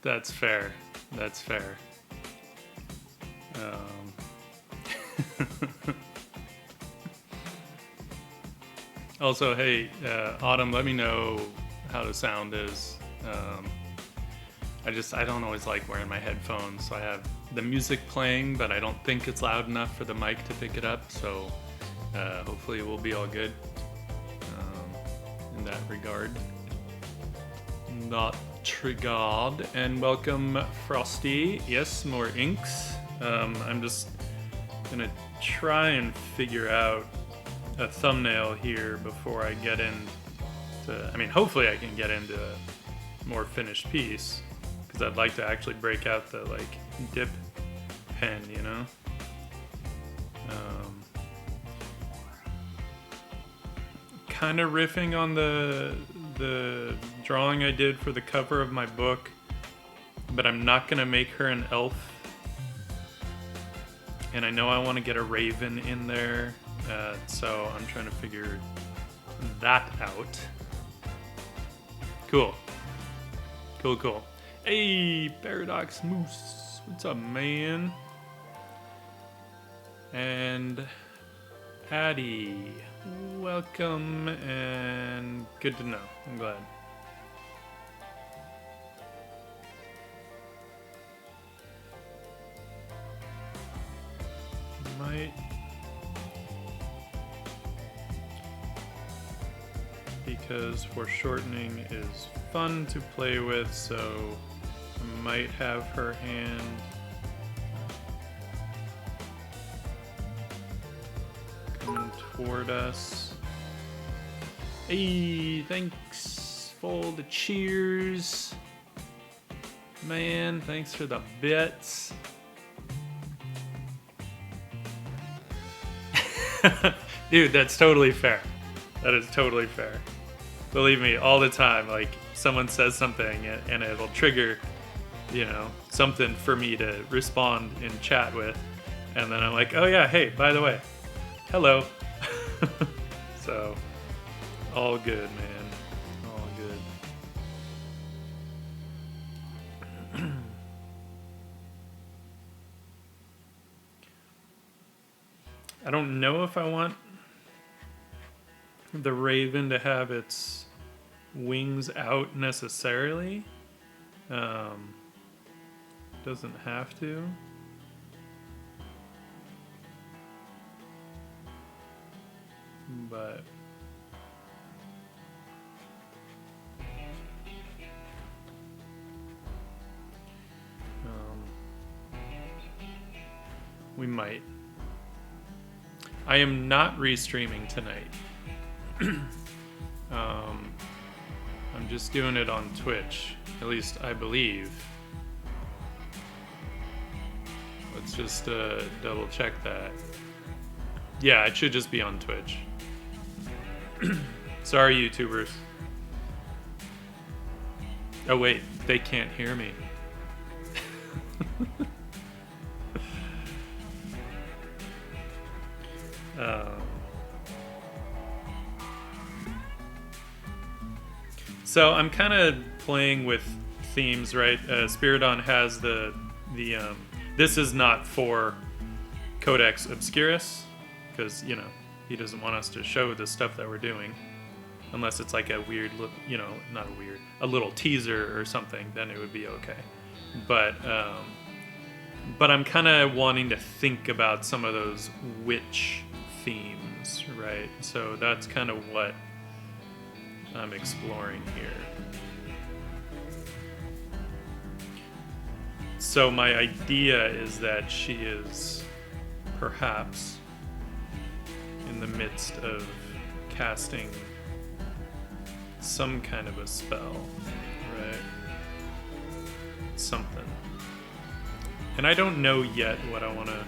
That's fair. That's fair. Also, hey, Autumn, let me know how the sound is. I don't always like wearing my headphones, so I have the music playing, but I don't think it's loud enough for the mic to pick it up, so hopefully it will be all good in that regard. Not triggered. And welcome, Frosty. Yes, more inks. I'm just gonna try and figure out a thumbnail here before I get into, I mean, hopefully I can get into a more finished piece, because I'd like to actually break out the, like, dip pen, you know? Kind of riffing on the drawing I did for the cover of my book, but I'm not gonna make her an elf. And I know I want to get a raven in there, so I'm trying to figure that out. Cool. Cool. Hey, Paradox Moose. What's up, man? And Addie, welcome and good to know. I'm glad. Might because foreshortening is fun to play with, so I might have her hand coming toward us. Hey, thanks for the cheers, man. Thanks for the bits. Dude, that's totally fair. That is totally fair. Believe me, all the time, like, someone says something and it'll trigger, you know, something for me to respond in chat with. And then I'm like, oh yeah, hey, by the way, hello. So, all good, man. All good. I don't know if I want the raven to have its wings out necessarily. Doesn't have to. But we might. I am not restreaming tonight. I'm just doing it on Twitch, at least I believe. Let's just double check that. Yeah, it should just be on Twitch. Sorry, YouTubers. Oh wait, they can't hear me. So I'm kind of playing with themes, right? Spiridon has the this is not for Codex Obscurus, because, you know, he doesn't want us to show the stuff that we're doing, unless it's like a weird, you know, not a weird, a little teaser or something, then it would be okay. But I'm kind of wanting to think about some of those witch themes, right? So that's kind of what I'm exploring here. So my idea is that she is perhaps in the midst of casting some kind of a spell, right? Something. And I don't know yet what I want to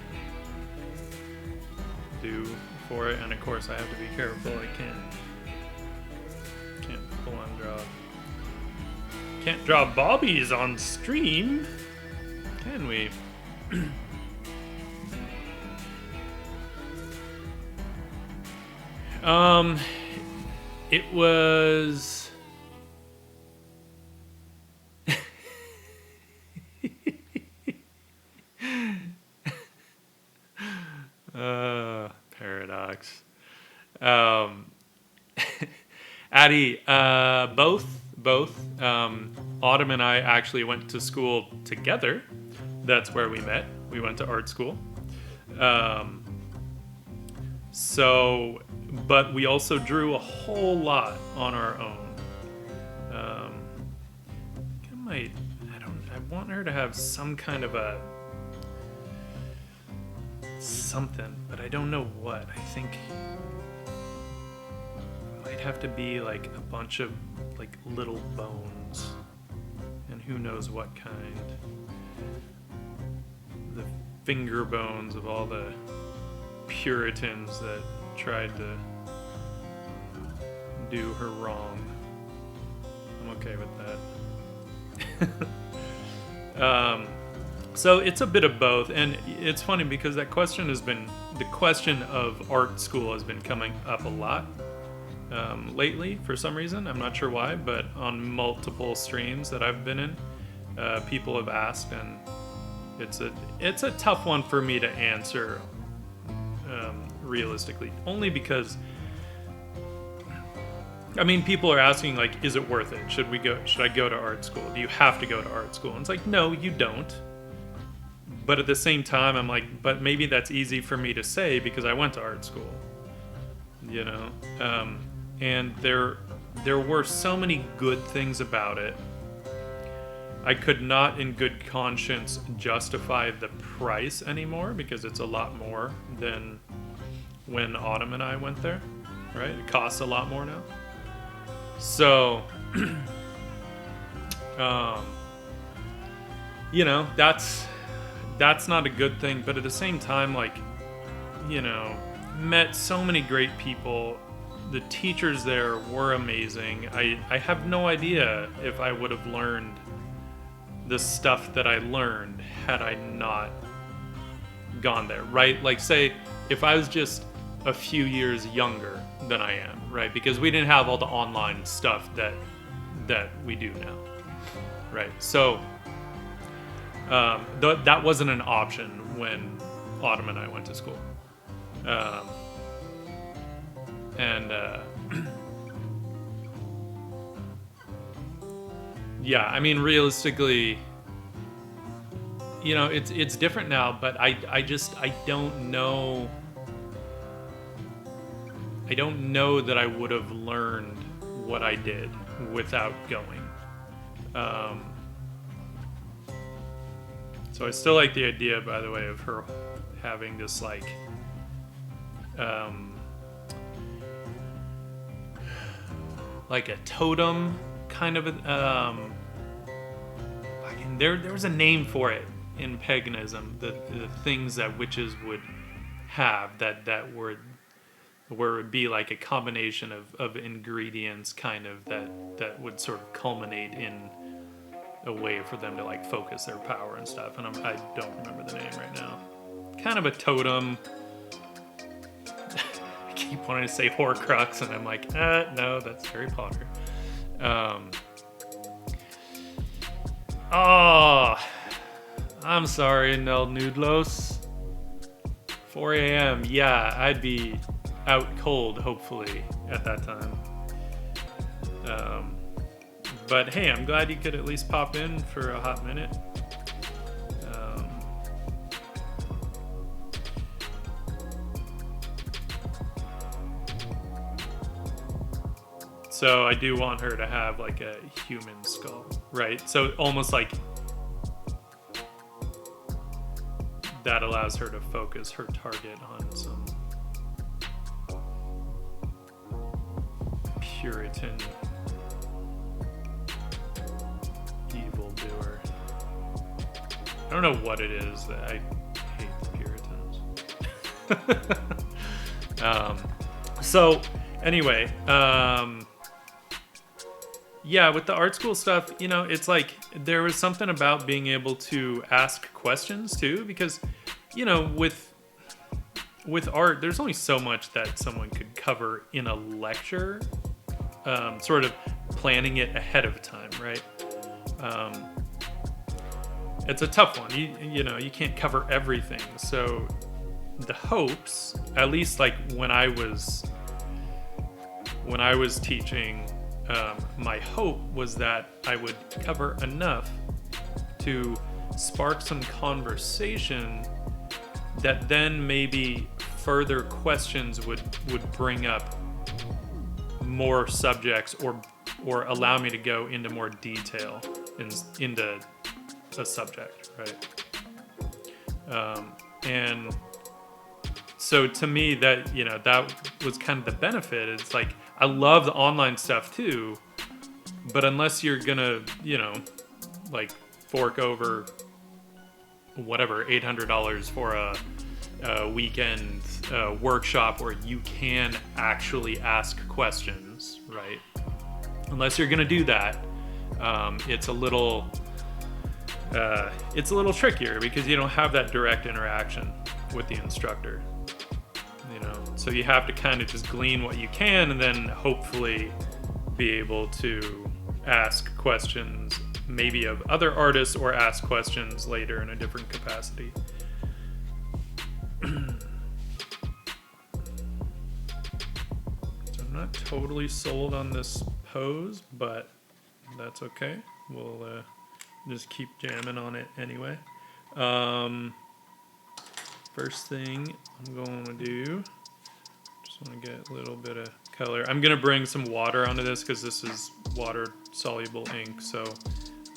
do for it, and of course I have to be careful. I can't full on draw. Can't draw bobbies on stream, can we? It was Maddie, both. Autumn and I actually went to school together. That's where we met. We went to art school. But we also drew a whole lot on our own. I want her to have some kind of something, but I don't know what. I think it might have to be like a bunch of like little bones, and who knows what kind. The finger bones of all the Puritans that tried to do her wrong. I'm okay with that. So it's a bit of both, and it's funny because the question of art school has been coming up a lot lately for some reason. I'm not sure why, but on multiple streams that I've been in, people have asked, and it's a tough one for me to answer realistically, only because I mean, people are asking, like, is it worth it? Should I go to art school? Do you have to go to art school? And it's like, no, you don't. But at the same time, I'm like, but maybe that's easy for me to say because I went to art school, you know? And there were so many good things about it. I could not in good conscience justify the price anymore because it's a lot more than when Autumn and I went there, right? It costs a lot more now. So, you know, that's not a good thing. But at the same time, like, you know, met so many great people. The teachers there were amazing. I have no idea if I would have learned the stuff that I learned had I not gone there, right? Like, say, if I was just a few years younger than I am, right? Because we didn't have all the online stuff that we do now, right? So that wasn't an option when Autumn and I went to school. Yeah, I mean, realistically, you know, it's different now, but I don't know. I don't know that I would have learned what I did without going. So I still like the idea, by the way, of her having this like a totem kind of there's a name for it in paganism, the things that witches would have that were where it would be like a combination of ingredients kind of that would sort of culminate in a way for them to like focus their power and stuff. And I don't remember the name right now. Kind of a totem. I keep wanting to say Horcrux, and I'm like, no, that's Harry Potter. I'm sorry, Nel Noodlos. 4 a.m. Yeah, I'd be out cold, hopefully, at that time. But hey, I'm glad you could at least pop in for a hot minute. So I do want her to have like a human skull, right? So almost like that allows her to focus her target on some Puritan evildoer. I don't know what it is that I hate the Puritans. So anyway, yeah, with the art school stuff, you know, it's like there was something about being able to ask questions too, because, you know, with art, there's only so much that someone could cover in a lecture, sort of planning it ahead of time, right? It's a tough one. You know, you can't cover everything. So the hopes, at least like when I was teaching my hope was that I would cover enough to spark some conversation that then maybe further questions would bring up more subjects or allow me to go into more detail into a subject, right? And so to me, that, you know, that was kind of the benefit. It's like, I love the online stuff too, but unless you're gonna, you know, like fork over whatever, $800 for a weekend workshop where you can actually ask questions, right? Unless you're gonna do that, it's a little trickier because you don't have that direct interaction with the instructor, you know. So you have to kind of just glean what you can and then hopefully be able to ask questions maybe of other artists or ask questions later in a different capacity. So I'm not totally sold on this pose, but that's okay. We'll just keep jamming on it anyway. First thing I'm going to do, just want to get a little bit of color. I'm going to bring some water onto this because this is water-soluble ink, so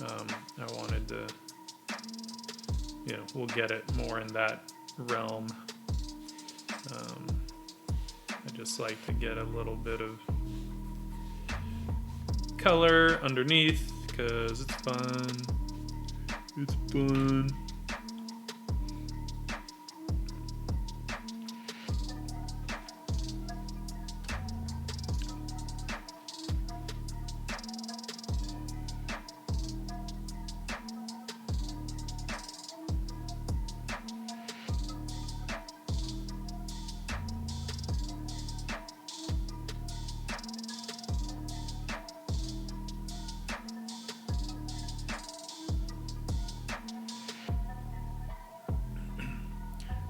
I wanted to, you know, we'll get it more in that realm. I just like to get a little bit of color underneath because it's fun. It's fun.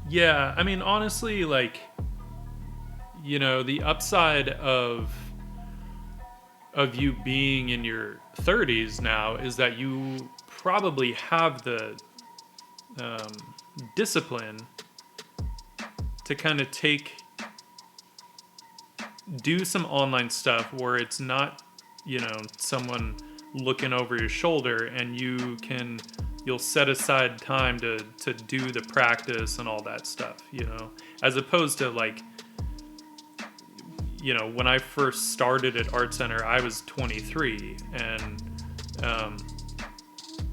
Yeah, I mean, honestly, like, you know, the upside of you being in your 30s now is that you probably have the discipline to kind of do some online stuff where it's not, you know, someone looking over your shoulder, and you'll set aside time to do the practice and all that stuff, you know, as opposed to, like, you know, when I first started at Art Center, I was 23, and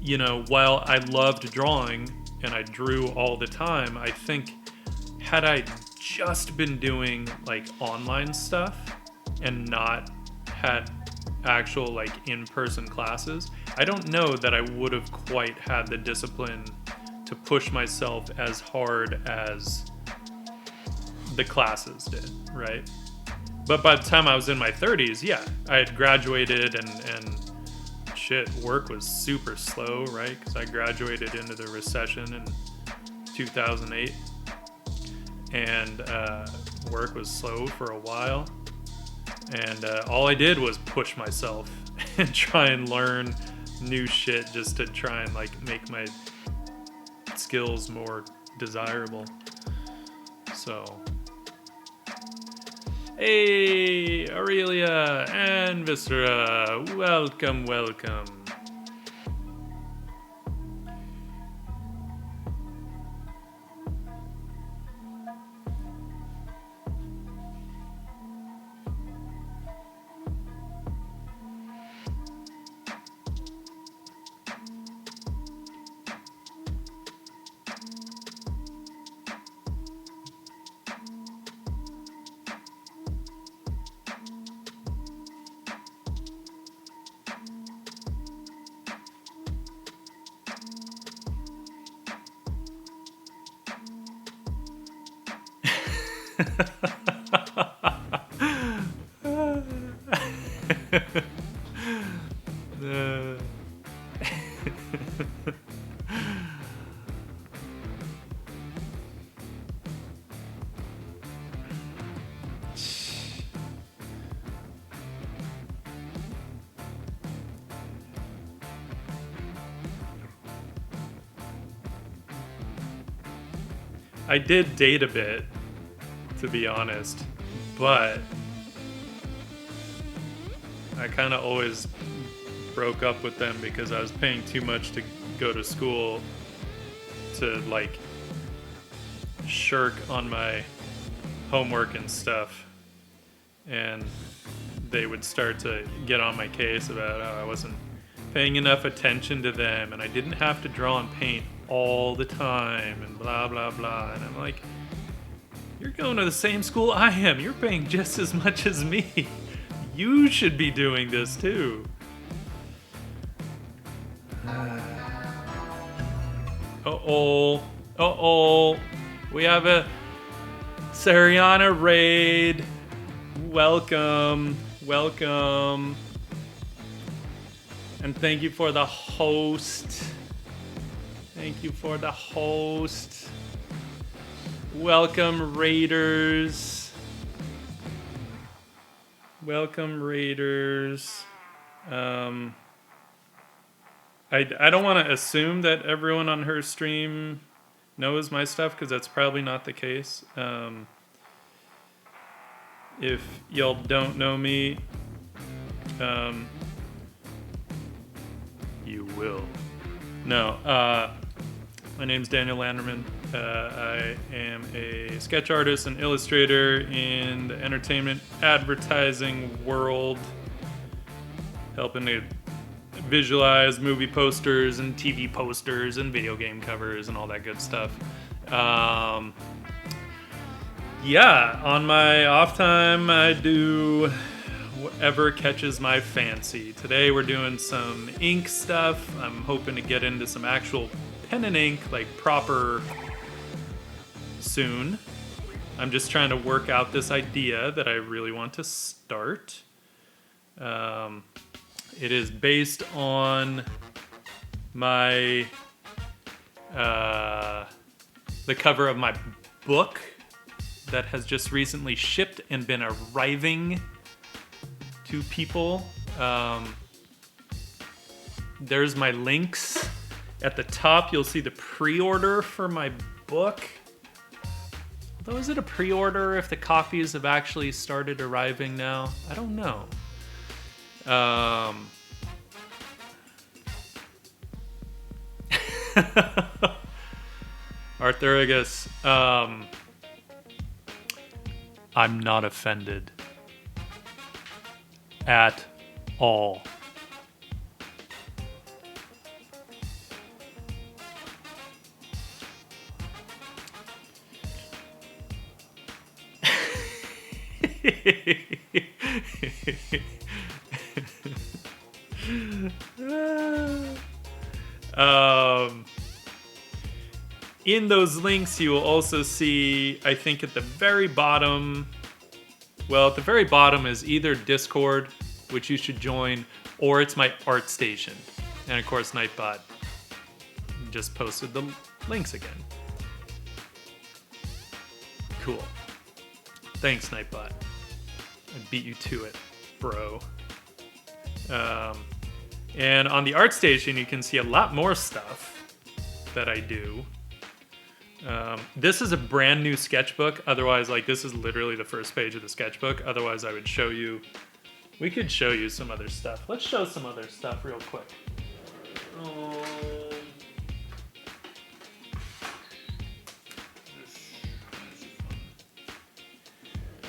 you know, while I loved drawing and I drew all the time, I think had I just been doing like online stuff and not had actual like in-person classes, I don't know that I would have quite had the discipline to push myself as hard as the classes did, right? But by the time I was in my 30s, yeah, I had graduated and shit, work was super slow, right? Because I graduated into the recession in 2008, and work was slow for a while. And all I did was push myself and try and learn new shit just to try and like make my skills more desirable. So, hey, Aurelia and Viscera, welcome, welcome. I did date a bit, to be honest, but I kind of always broke up with them because I was paying too much to go to school to like shirk on my homework and stuff, and they would start to get on my case about how I wasn't paying enough attention to them and I didn't have to draw and paint all the time and blah blah blah. And I'm like, you're going to the same school I am, you're paying just as much as me, you should be doing this too. Uh-oh, we have a Sariana raid. Welcome. And thank you for the host. Welcome, Raiders. I don't want to assume that everyone on her stream knows my stuff, because that's probably not the case. If y'all don't know me, you will. No, my name's Daniel Landerman. I am a sketch artist and illustrator in the entertainment advertising world, helping to visualize movie posters and TV posters and video game covers and all that good stuff. Yeah, on my off time I do whatever catches my fancy. Today we're doing some ink stuff. I'm hoping to get into some actual pen and ink, like proper, soon. I'm just trying to work out this idea that I really want to start. It is based on my the cover of my book that has just recently shipped and been arriving to people. There's my links. At the top, you'll see the pre-order for my book. Although, is it a pre-order if the copies have actually started arriving now? I don't know. Arthurigus, I'm not offended at all. In those links, you will also see, I think at the very bottom, well, at the very bottom is either Discord, which you should join, or it's my art station. And of course, Nightbot just posted the links again. Cool. Thanks, Nightbot. I beat you to it, bro. And on the art station, you can see a lot more stuff that I do. This is a brand new sketchbook. Otherwise, like, this is literally the first page of the sketchbook. Otherwise, I would show you. We could show you some other stuff. Let's show some other stuff real quick.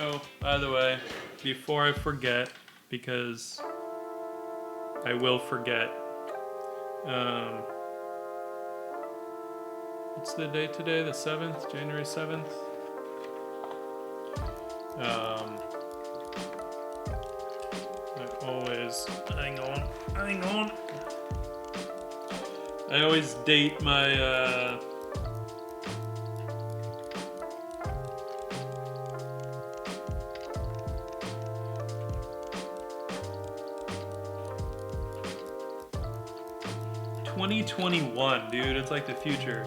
Oh, by the way, before I forget, because I will forget. What's the date today? The 7th? January 7th? I always... Hang on. I always date my, 2021, dude. It's like the future.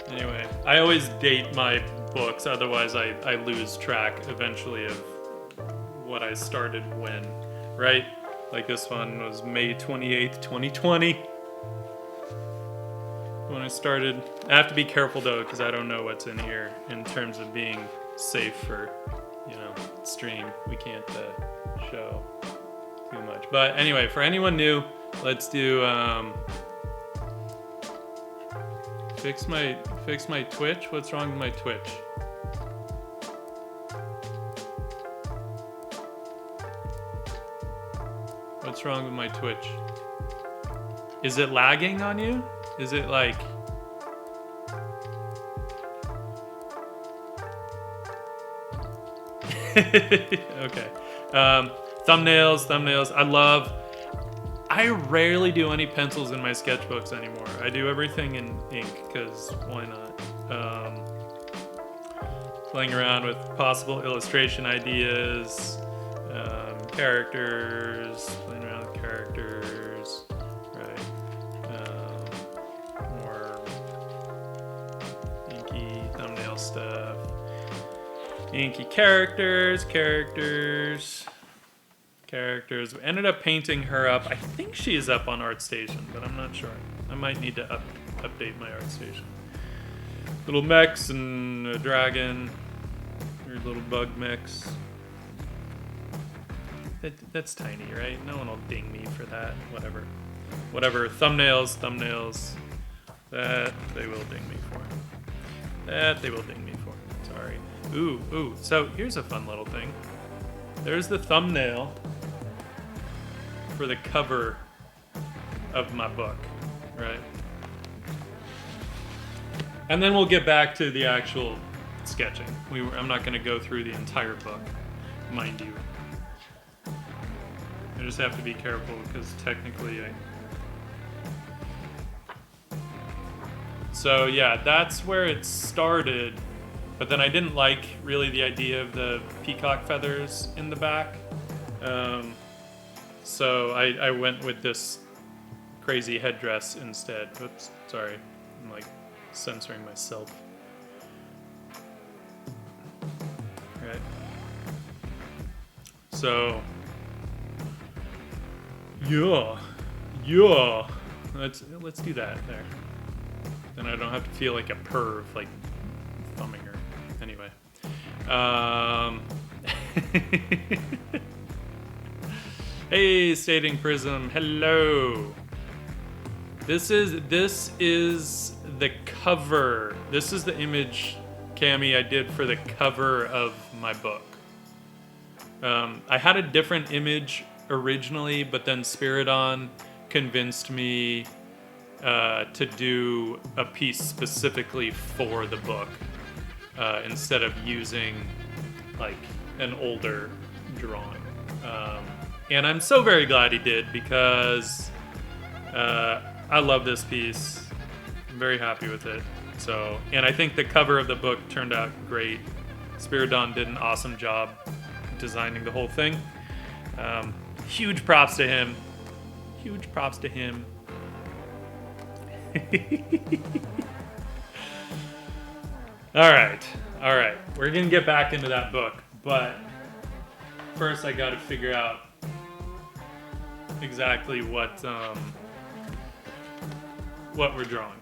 Anyway, I always date my books, otherwise I lose track eventually of what I started when, right? Like this one was May 28th, 2020. when I started. I have to be careful though, because I don't know what's in here in terms of being safe for, you know, stream. We can't show too much. But anyway, for anyone new, let's do fix my Twitch. What's wrong with my Twitch? What's wrong with my Twitch? Is it lagging on you? Is it like... Okay. Thumbnails. I rarely do any pencils in my sketchbooks anymore. I do everything in ink, because why not? Playing around with possible illustration ideas, characters, playing around with characters, right? More inky thumbnail stuff. Inky characters. We ended up painting her up. I think she's up on ArtStation, but I'm not sure. I might need to update my ArtStation. Little mechs and a dragon. Weird little bug mix. That's tiny, right? No one will ding me for that. Whatever. Thumbnails. That they will ding me for. Sorry. Ooh. So here's a fun little thing. There's the thumbnail for the cover of my book, right? And then we'll get back to the actual sketching. I'm not going to go through the entire book, mind you. I just have to be careful because technically So yeah, that's where it started. But then I didn't like really the idea of the peacock feathers in the back. So I went with this crazy headdress instead. Oops, sorry. I'm like censoring myself. Right. So, yeah. Let's do that there. Then I don't have to feel like a perv, like thumbing her. Anyway. Hey, Stating Prism, hello. This is the cover. This is the image, Cami, I did for the cover of my book. I had a different image originally, but then Spiridon convinced me to do a piece specifically for the book instead of using like an older drawing. And I'm so very glad he did because I love this piece. I'm very happy with it. So, and I think the cover of the book turned out great. Spiridon did an awesome job designing the whole thing. Huge props to him. All right. We're gonna get back into that book, but first I got to figure out exactly what we're drawing.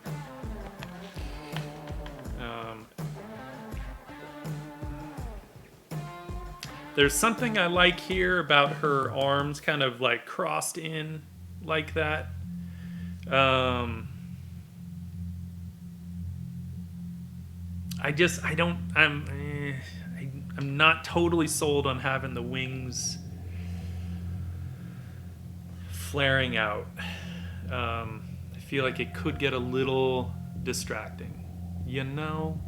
There's something I like here about her arms kind of like crossed in like that. I'm not totally sold on having the wings flaring out. I feel like it could get a little distracting, you know?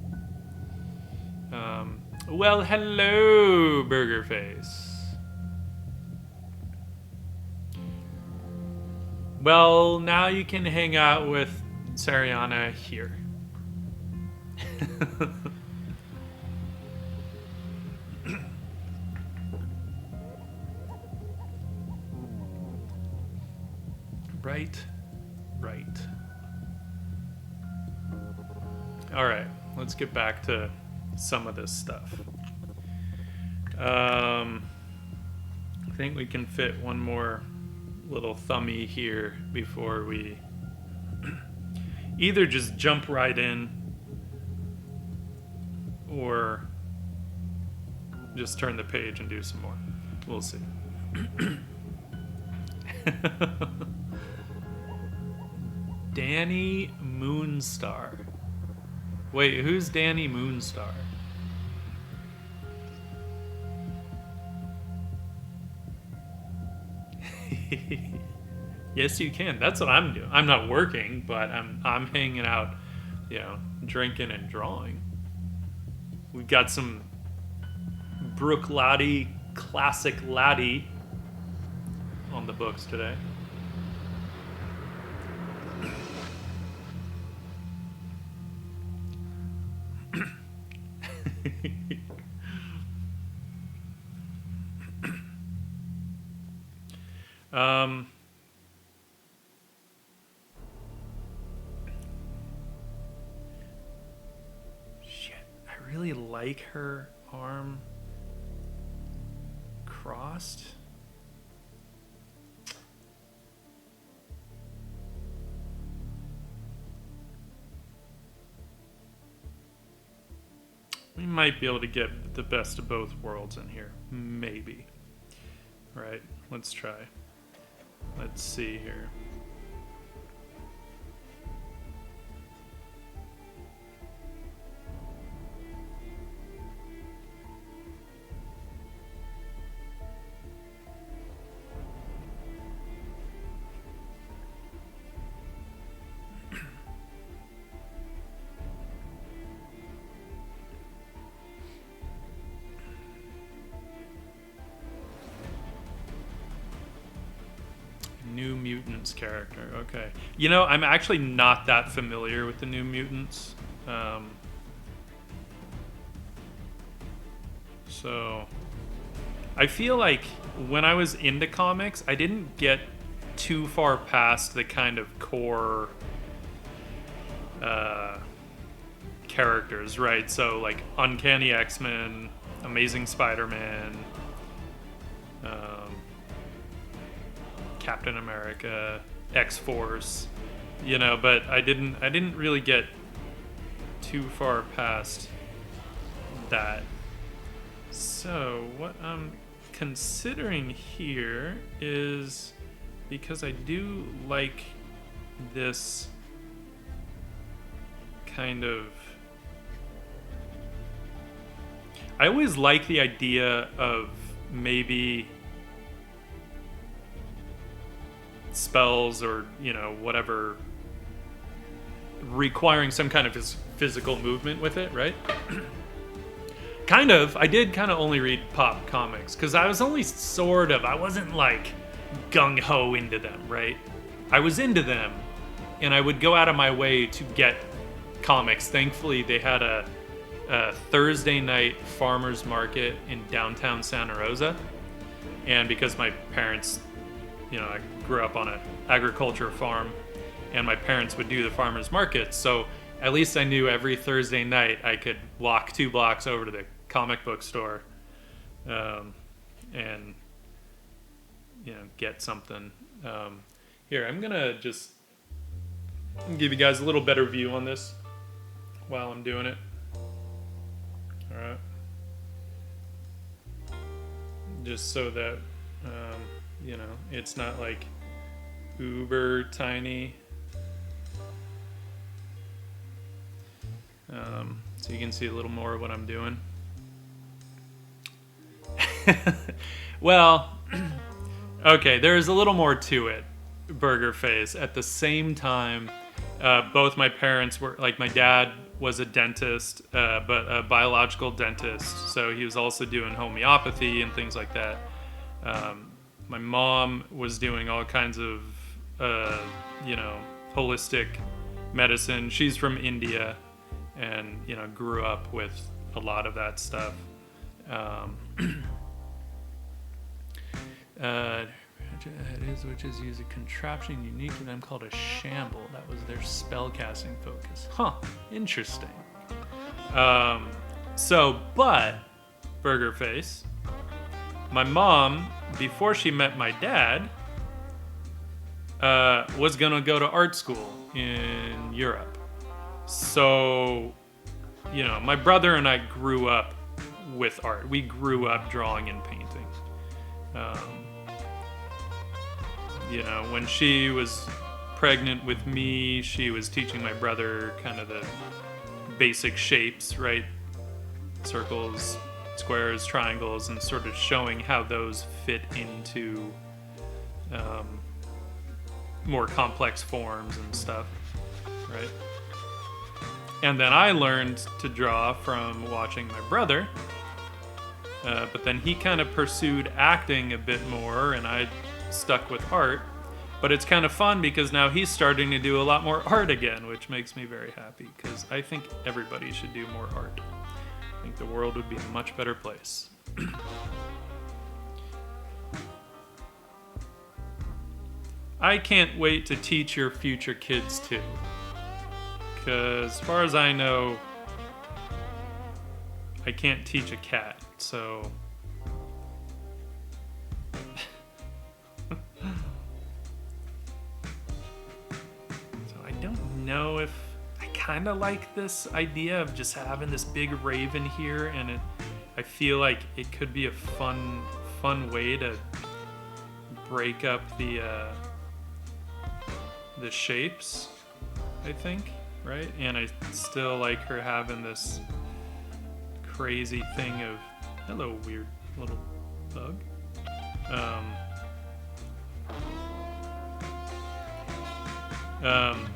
Well, hello, Burger Face. Well, now you can hang out with Sariana here. Right. All right, let's get back to some of this stuff. I think we can fit one more little thummy here before we... either just jump right in or just turn the page and do some more. We'll see. Danny Moonstar. Wait, who's Danny Moonstar? Yes, you can. That's what I'm doing. I'm not working, but I'm hanging out, drinking and drawing. We've got some Brook Laddie, classic Laddie on the books today. Shit, I really like her arm crossed. We might be able to get the best of both worlds in here. Maybe. Right, let's try. Let's see here. New Mutants character. Okay. I'm actually not that familiar with the New Mutants. So I feel like when I was into comics, I didn't get too far past the kind of core characters, right? So like Uncanny X-Men, Amazing Spider-Man, Captain America, X-Force, but I didn't really get too far past that. So what I'm considering here is, because I do like this kind of, I always like the idea of maybe spells or whatever requiring some kind of physical movement with it, right? I did only read pop comics because I was only I wasn't like gung-ho into them, right? I was into them and I would go out of my way to get comics. Thankfully they had a Thursday night farmers market in downtown Santa Rosa, and because my parents, I grew up on an agriculture farm, and my parents would do the farmers markets, so at least I knew every Thursday night I could walk 2 blocks over to the comic book store and get something. Here, I'm gonna just give you guys a little better view on this while I'm doing it. Alright, just so that it's not like uber tiny. So you can see a little more of what I'm doing. Well, okay, there's a little more to it, Burger Face. At the same time, both my parents were, like, my dad was a dentist, but a biological dentist, so he was also doing homeopathy and things like that. My mom was doing all kinds of, holistic medicine. She's from India and, grew up with a lot of that stuff. Witches use a contraption unique to them called a shamble. That was their spellcasting focus. Huh, interesting. But, Burger Face, my mom, before she met my dad, was gonna go to art school in Europe. So, you know, my brother and I grew up with art. We grew up drawing and painting. You know, when she was pregnant with me, she was teaching my brother kind of the basic shapes, right? Circles, squares, triangles, and sort of showing how those fit into more complex forms and stuff, right? And then I learned to draw from watching my brother, but then he kind of pursued acting a bit more, and I stuck with art. But it's kind of fun because now he's starting to do a lot more art again, which makes me very happy because I think everybody should do more art. I think the world would be a much better place. I can't wait to teach your future kids too. Because as far as I know, I can't teach a cat, so... I don't know if I kind of like this idea of just having this big raven here, and I feel like it could be a fun way to break up the shapes, I think, right? And I still like her having this crazy thing of, hello, weird little bug.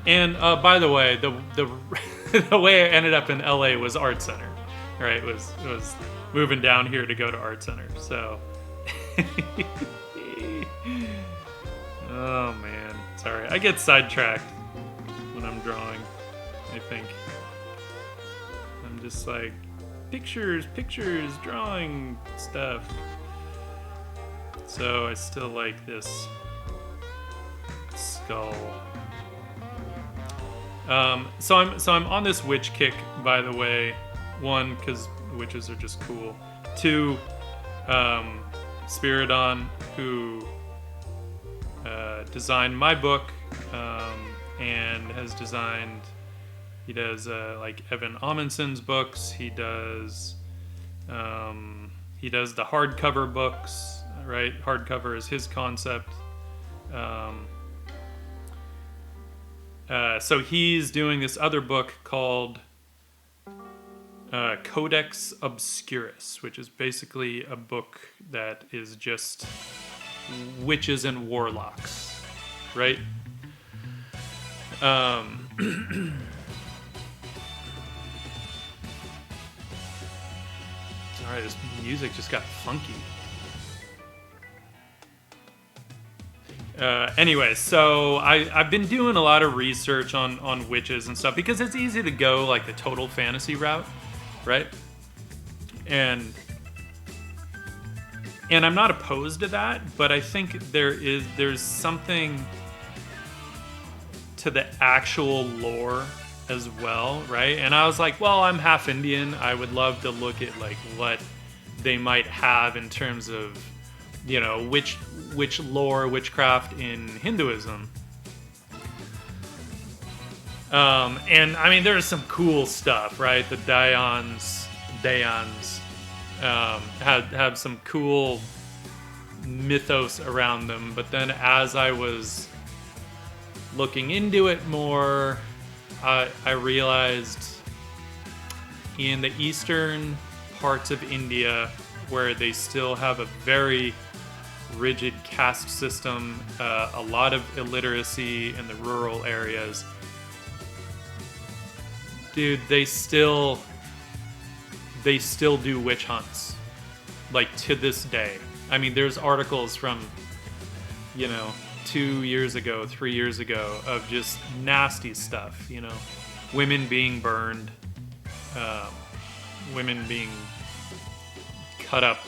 And by the way, the the way I ended up in LA was Art Center, right? It was moving down here to go to Art Center. So, oh man, sorry, I get sidetracked when I'm drawing. I think I'm just like pictures, drawing stuff. So I still like this skull. So I'm on this witch kick, by the way. One, because witches are just cool. Two, Spiridon, who designed my book, and has designed. He does like Evan Amundsen's books. He does the hardcover books, right? Hardcover is his concept. So he's doing this other book called Codex Obscurus, which is basically a book that is just witches and warlocks, right? Alright, this music just got funky. Anyway, so I've been doing a lot of research on witches and stuff because it's easy to go like the total fantasy route, right? And I'm not opposed to that, but I think there's something to the actual lore as well, right? And I was like, well, I'm half Indian. I would love to look at like what they might have in terms of, you know, which lore, witchcraft in Hinduism. And I mean, there's some cool stuff, right? The Dayans have some cool mythos around them. But then as I was looking into it more, I realized in the eastern parts of India, where they still have a very rigid caste system, a lot of illiteracy in the rural areas. Dude, they still do witch hunts, like to this day. I mean, there's articles from, 2 years ago, 3 years ago of just nasty stuff, women being burned, women being cut up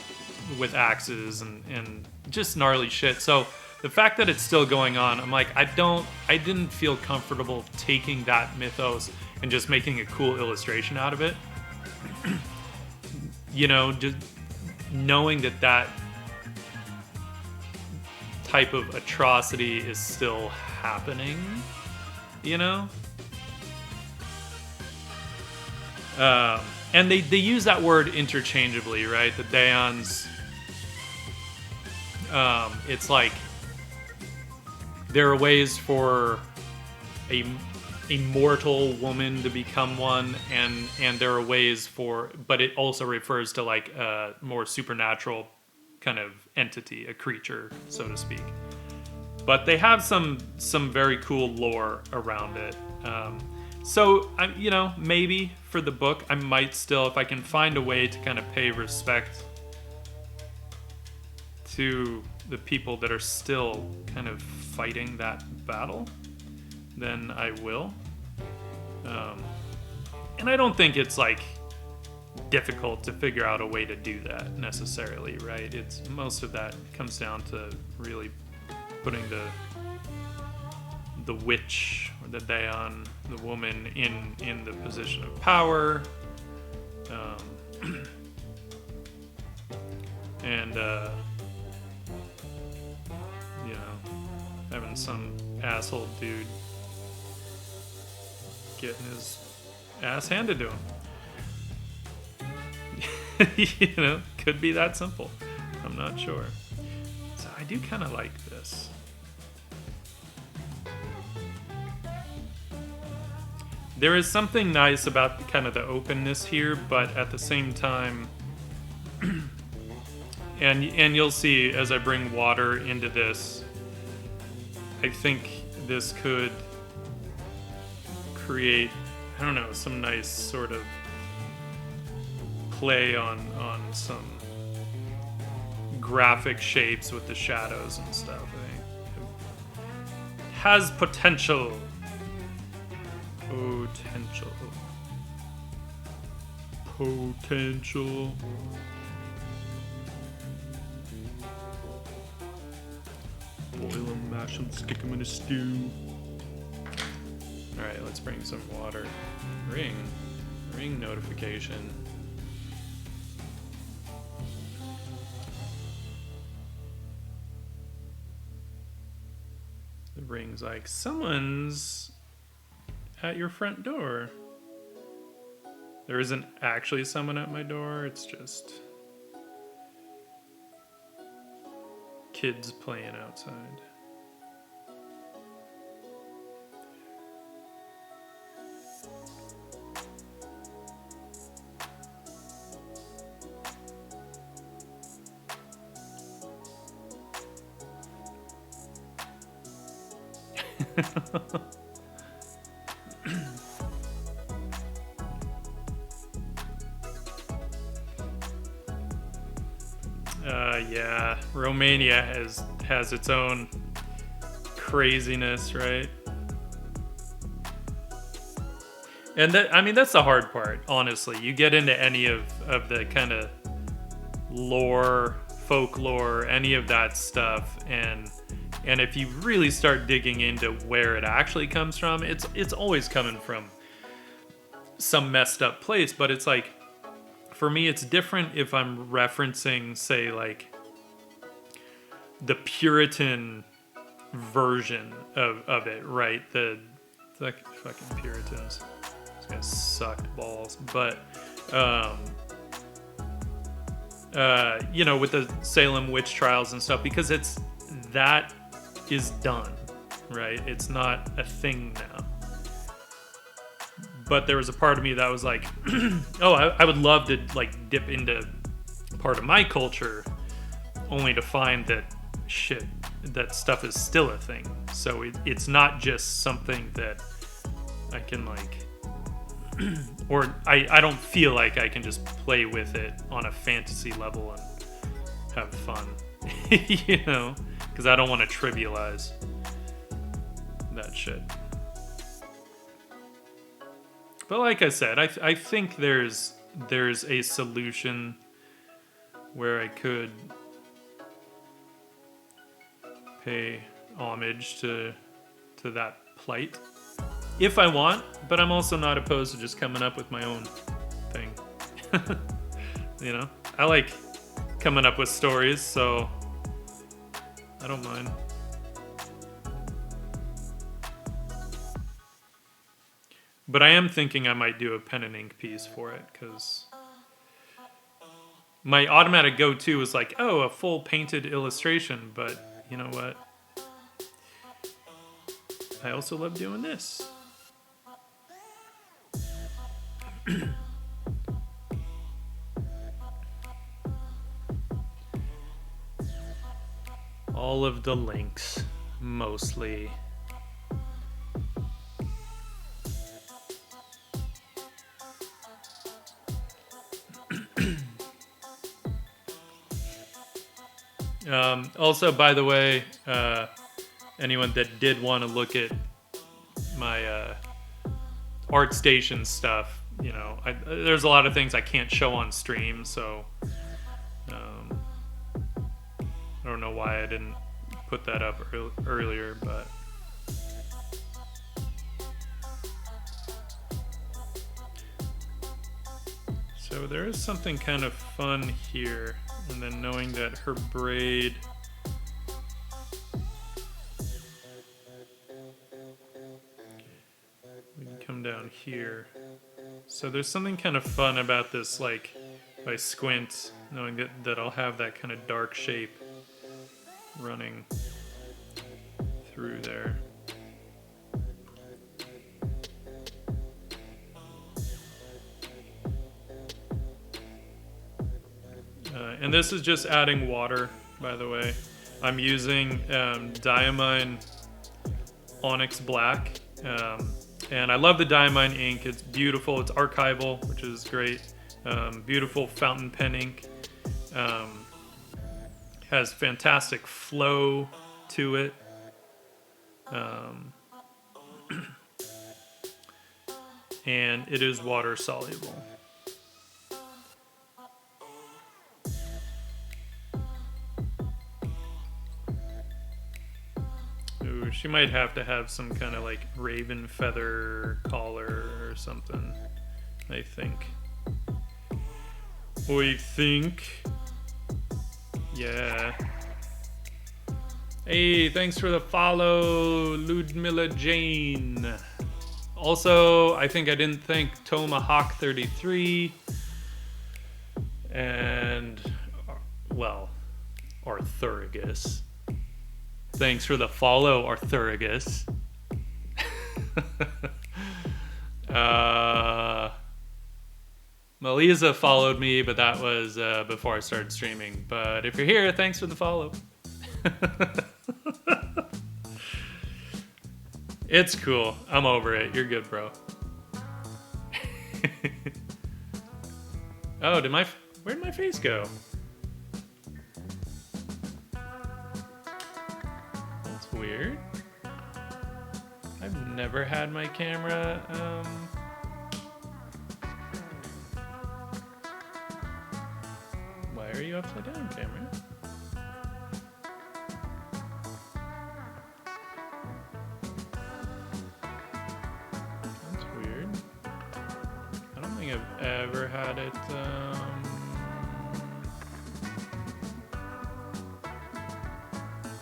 with axes and just gnarly shit. So the fact that it's still going on, I'm like, I didn't feel comfortable taking that mythos and just making a cool illustration out of it. Just knowing that type of atrocity is still happening, you know? And they use that word interchangeably, right? The Daeons, it's like there are ways for a mortal woman to become one, and there are ways for, but it also refers to like a more supernatural kind of entity, a creature, so to speak. But they have some very cool lore around it. So, you know, maybe for the book, I might still, if I can find a way to kind of pay respect to the people that are still kind of fighting that battle, then I will. And I don't think it's like difficult to figure out a way to do that necessarily, right? It's most of that comes down to really putting the witch or the Daeon, the woman, in the position of power, and you know, having some asshole dude getting his ass handed to him. You know, could be that simple. I'm not sure. So I do kind of like this. There is something nice about kind of the openness here, but at the same time, and you'll see as I bring water into this, I think this could create, I don't know, some nice sort of play on some graphic shapes with the shadows and stuff. I think it has potential. Potential. Boil them, mash them, stick them in a stew. Alright, let's bring some water. Ring notification. The ring's like, someone's at your front door. There isn't actually someone at my door, it's just kids playing outside. Yeah, Romania has its own craziness, right? And that, I mean, that's the hard part, honestly. You get into any of the kind of lore, folklore, any of that stuff, and if you really start digging into where it actually comes from, it's always coming from some messed up place. But it's like, for me, it's different if I'm referencing, say, like the Puritan version of it, right? The fucking Puritans. These guys sucked balls. But you know, with the Salem witch trials and stuff, because that is done, right? It's not a thing now. But there was a part of me that was like, oh, I would love to like dip into part of my culture, only to find that that stuff is still a thing. So it's not just something that I can like, or I don't feel like I can just play with it on a fantasy level and have fun, you know, because I don't want to trivialize that shit. But like I said, I think there's a solution where I could pay homage to that plight if I want, but I'm also not opposed to just coming up with my own thing. You know, I like coming up with stories, so I don't mind. But I am thinking I might do a pen and ink piece for it, because my automatic go-to is like, oh, a full painted illustration, but you know what? I also love doing this. All of the links, mostly. Also, by the way, anyone that did want to look at my ArtStation stuff, you know, there's a lot of things I can't show on stream, so I don't know why I didn't put that up earlier, but so there is something kind of fun here, and then knowing that her braid we can come down here. So there's something kind of fun about this, like if I squint, knowing that I'll have that kind of dark shape running through there. And this is just adding water, by the way. I'm using Diamine Onyx Black, and I love the Diamine ink. It's beautiful. It's archival, which is great. Beautiful fountain pen ink. Has fantastic flow to it. And it is water soluble. Ooh, she might have to have some kind of like raven feather collar or something, I think. Yeah. Hey, thanks for the follow, Ludmilla Jane. Also, I think I didn't thank Tomahawk33 and, well, Arthurigus. Thanks for the follow, Arthurigus. Melisa followed me, but that was before I started streaming. But if you're here, thanks for the follow. It's cool. I'm over it. You're good, bro. Oh, where'd my face go? That's weird. I've never had my camera, Why are you upside down, camera? That's weird. I don't think I've ever had it,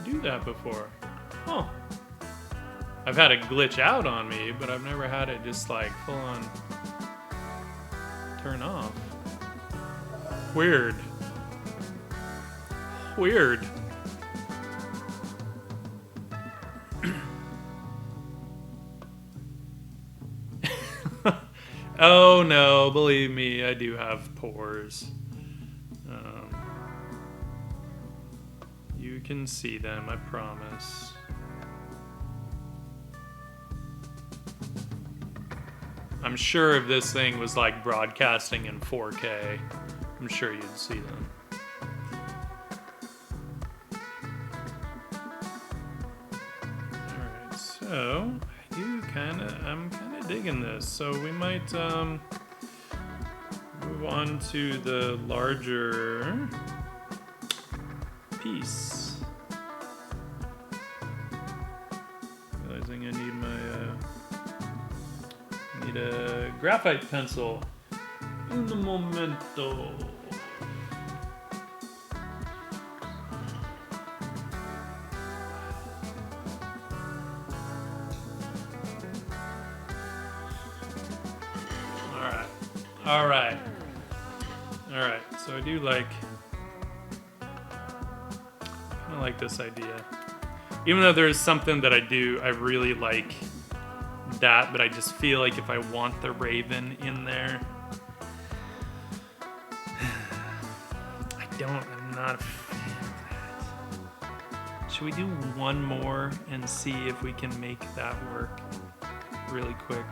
do that before. Huh. I've had it glitch out on me, but I've never had it just like full on turn off. Weird. Weird. Oh no, believe me, I do have pores. You can see them, I promise. I'm sure if this thing was like broadcasting in 4K, I'm sure you'd see them. Alright, so I'm kinda digging this. So we might move on to the larger piece. Realizing I need a graphite pencil. Un momento. All right. So I do like this idea. Even though there's something that I really like that, but I just feel like if I want the raven in there, I'm not a fan of that. Should we do one more and see if we can make that work really quick?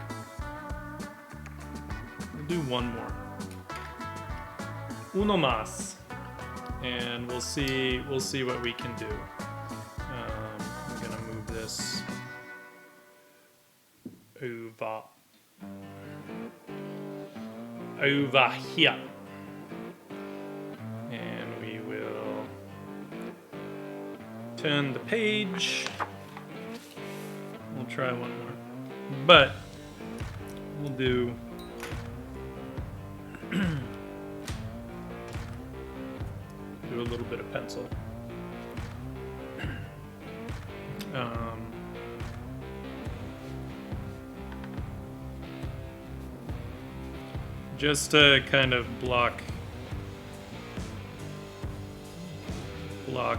We'll do one more. Uno más. And we'll see what we can do. I'm gonna move this over here. And we will turn the page. We'll try one more. But we'll do a little bit of pencil. Just to kind of block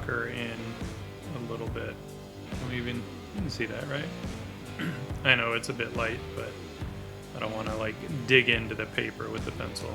her in a little bit. You can see that, right? I know it's a bit light, but I don't want to like dig into the paper with the pencil.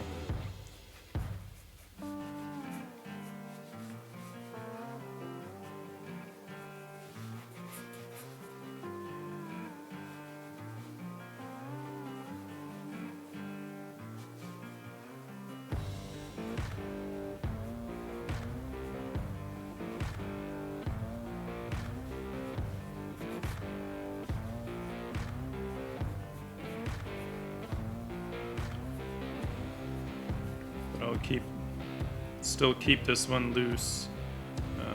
I'll still keep this one loose. I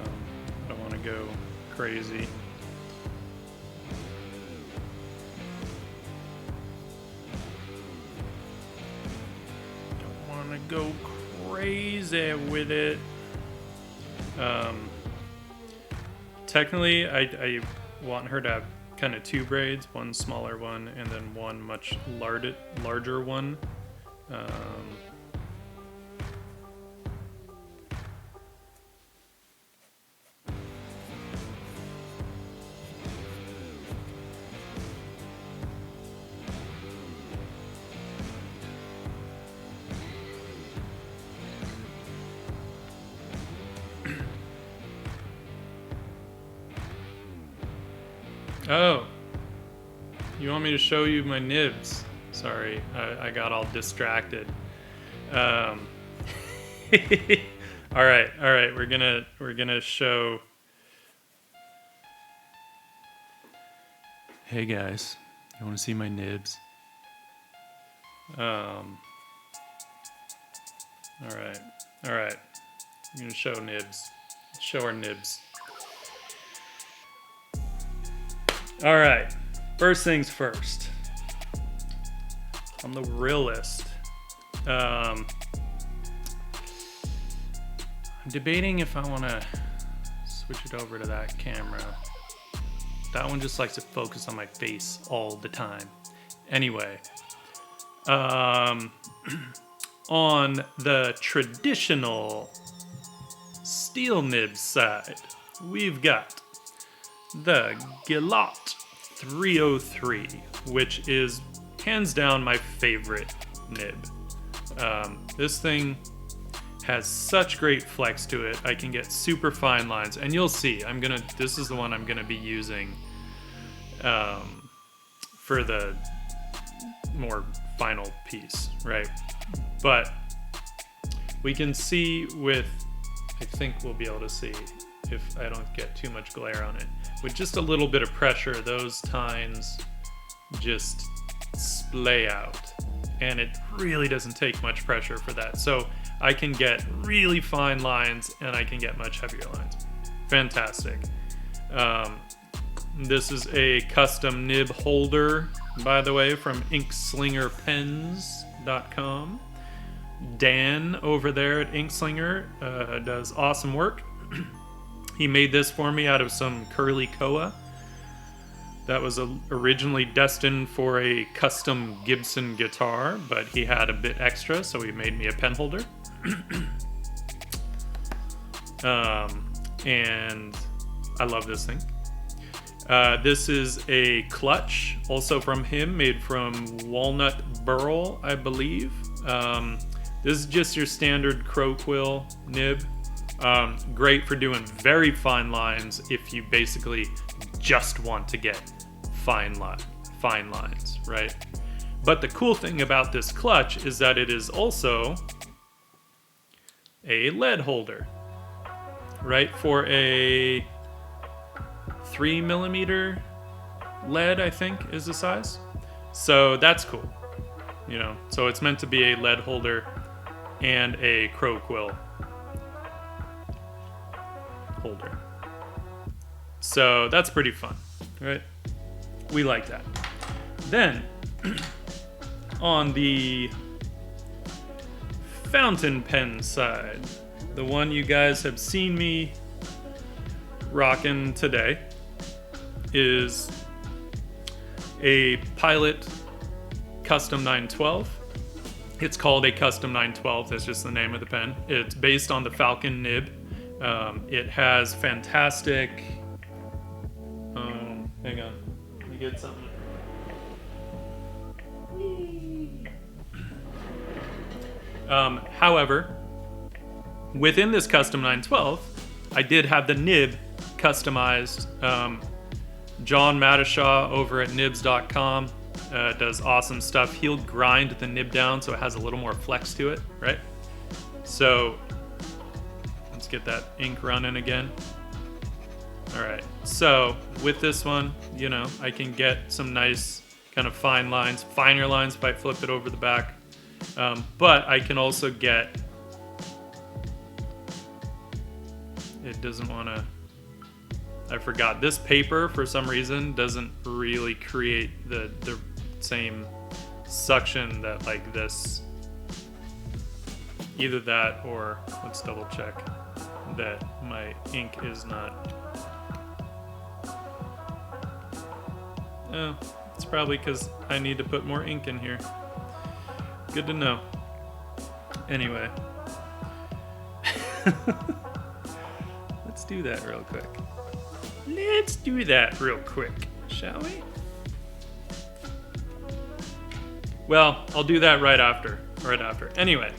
don't want to go crazy. Don't want to go crazy with it. Technically, I want her to have kind of two braids, one smaller one, and then one much larger one. Oh, you want me to show you my nibs? Sorry, I got all distracted. All right, we're gonna show. Hey guys, you want to see my nibs? All right. I'm gonna show nibs. Show our nibs. All right, first things first. I'm the realist. I'm debating if I want to switch it over to that camera. That one just likes to focus on my face all the time. Anyway, on the traditional steel nib side, we've got the Gillot 303, which is hands down my favorite nib. This thing has such great flex to it. I can get super fine lines, and you'll see. This is the one I'm gonna be using for the more final piece, right? But we can see I think we'll be able to see if I don't get too much glare on it. With just a little bit of pressure, those tines just splay out. And it really doesn't take much pressure for that. So I can get really fine lines and I can get much heavier lines. Fantastic. This is a custom nib holder, by the way, from inkslingerpens.com. Dan over there at Inkslinger does awesome work. He made this for me out of some curly koa. That was originally destined for a custom Gibson guitar, but he had a bit extra, so he made me a pen holder. And I love this thing. This is a clutch, also from him, made from walnut burl, I believe. This is just your standard crow quill nib. Great for doing very fine lines if you basically just want to get fine lines, right? But the cool thing about this clutch is that it is also a lead holder, right? For a 3mm lead, I think, is the size. So that's cool, you know. So it's meant to be a lead holder and a crow quill holder. So that's pretty fun, right? We like that. Then, on the fountain pen side, the one you guys have seen me rocking today is a Pilot Custom 912. It's called a Custom 912, that's just the name of the pen. It's based on the Falcon nib. It has fantastic... hang on. Let me get something. However, within this Custom 912, I did have the nib customized. John Matashaw over at nibs.com does awesome stuff. He'll grind the nib down so it has a little more flex to it, right? So let's get that ink running again. All right, so with this one, you know, I can get some nice kind of fine lines, finer lines if I flip it over the back. But I can also get, it doesn't want to, I forgot, this paper for some reason doesn't really create the same suction that like this, either that or, let's double check that my ink is not, oh, it's probably because I need to put more ink in here. Good to know. Anyway. Let's do that real quick. Let's do that real quick, shall we? Well, I'll do that right after. Anyway,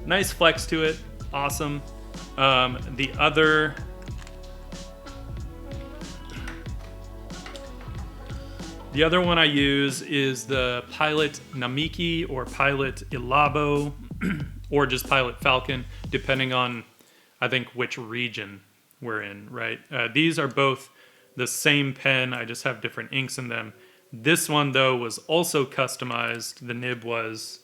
nice flex to it. Awesome. The other... The other one I use is the Pilot Namiki or Pilot Ilabo or just Pilot Falcon, depending on, I think, which region we're in, right? These are both the same pen, I just have different inks in them. This one, though, was also customized. The nib was.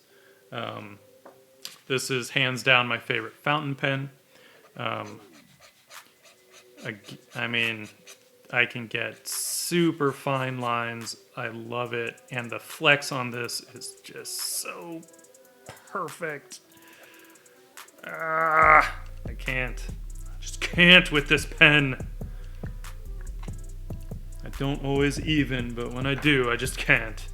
This is hands down my favorite fountain pen. I mean, I can get super fine lines. I love it. And the flex on this is just so perfect. I can't. I just can't with this pen. I don't always even, but when I do, I just can't.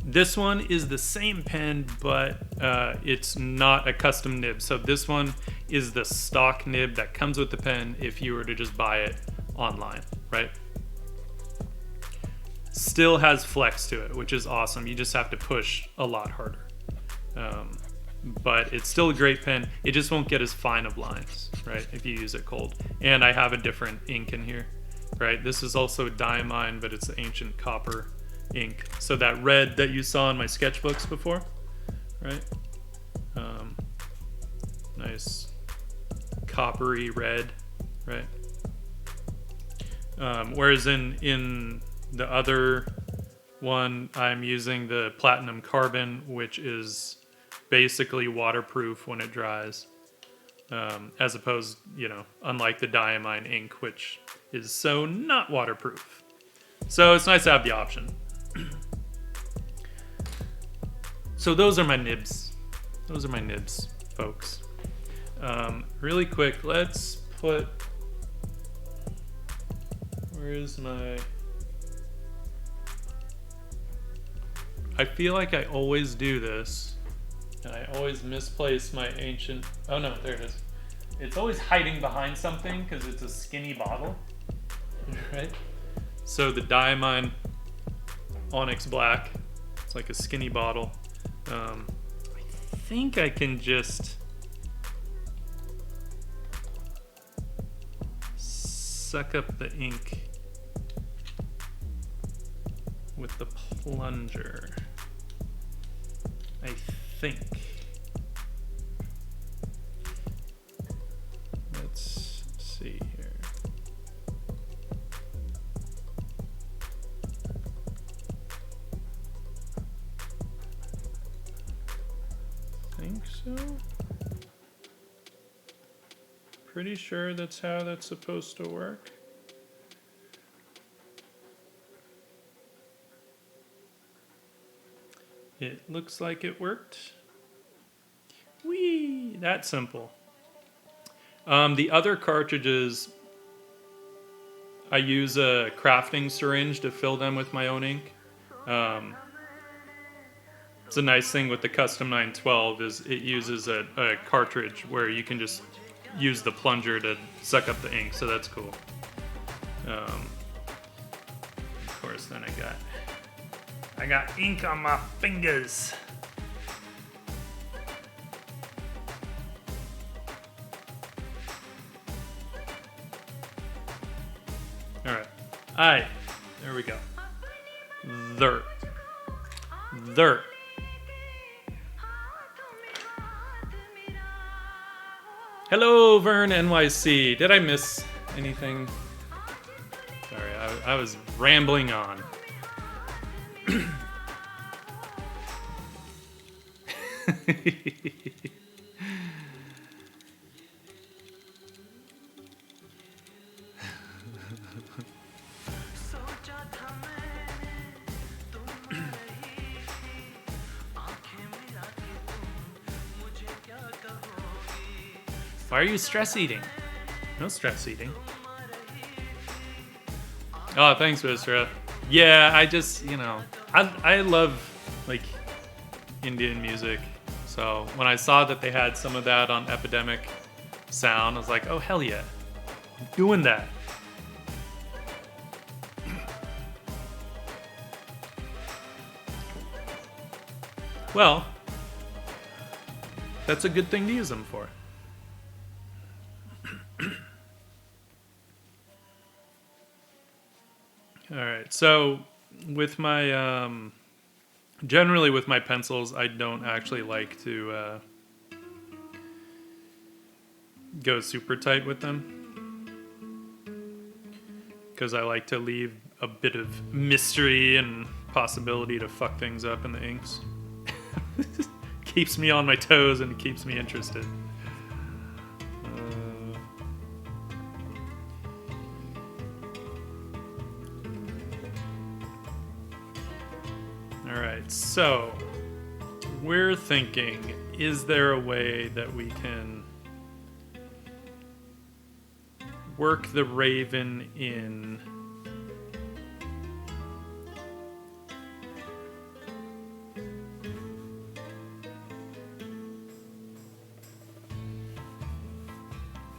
This one is the same pen, but it's not a custom nib. So this one is the stock nib that comes with the pen if you were to just buy it online, right? Still has flex to it, which is awesome. You just have to push a lot harder. But it's still a great pen. It just won't get as fine of lines, right, if you use it cold. And I have a different ink in here, right? This is also diamine, but it's the ancient copper ink. So that red that you saw in my sketchbooks before, right? Nice coppery red, right? Whereas in the other one, I'm using the platinum carbon, which is basically waterproof when it dries, as opposed, you know, unlike the diamine ink, which is so not waterproof. So it's nice to have the option. So those are my nibs. Those are my nibs, folks. Really quick, let's put... Where is my... I feel like I always do this, and I always misplace my ancient... Oh no, there it is. It's always hiding behind something because it's a skinny bottle, right? So the Diamine Onyx Black, it's like a skinny bottle. I think I can just suck up the ink with the plunger. I think. Let's see here. Think so. Pretty sure that's how that's supposed to work. It looks like it worked. Whee! That simple. The other cartridges, I use a crafting syringe to fill them with my own ink. It's a nice thing with the Custom 912 is it uses a cartridge where you can just use the plunger to suck up the ink, so that's cool. Of course, then I got ink on my fingers. Alright. Alright. There we go. There. Hello, Vern NYC. Did I miss anything? Sorry, I was rambling on. Why are you stress eating? No stress eating. Oh, thanks, Vistra. Yeah, I just, I love, like, Indian music. So when I saw that they had some of that on Epidemic Sound, I was like, oh, hell yeah. I'm doing that. Well, that's a good thing to use them for. All right, so with my, generally with my pencils, I don't actually like to go super tight with them because I like to leave a bit of mystery and possibility to fuck things up in the inks. Keeps me on my toes and it keeps me interested. Alright, so we're thinking, is there a way that we can work the Raven in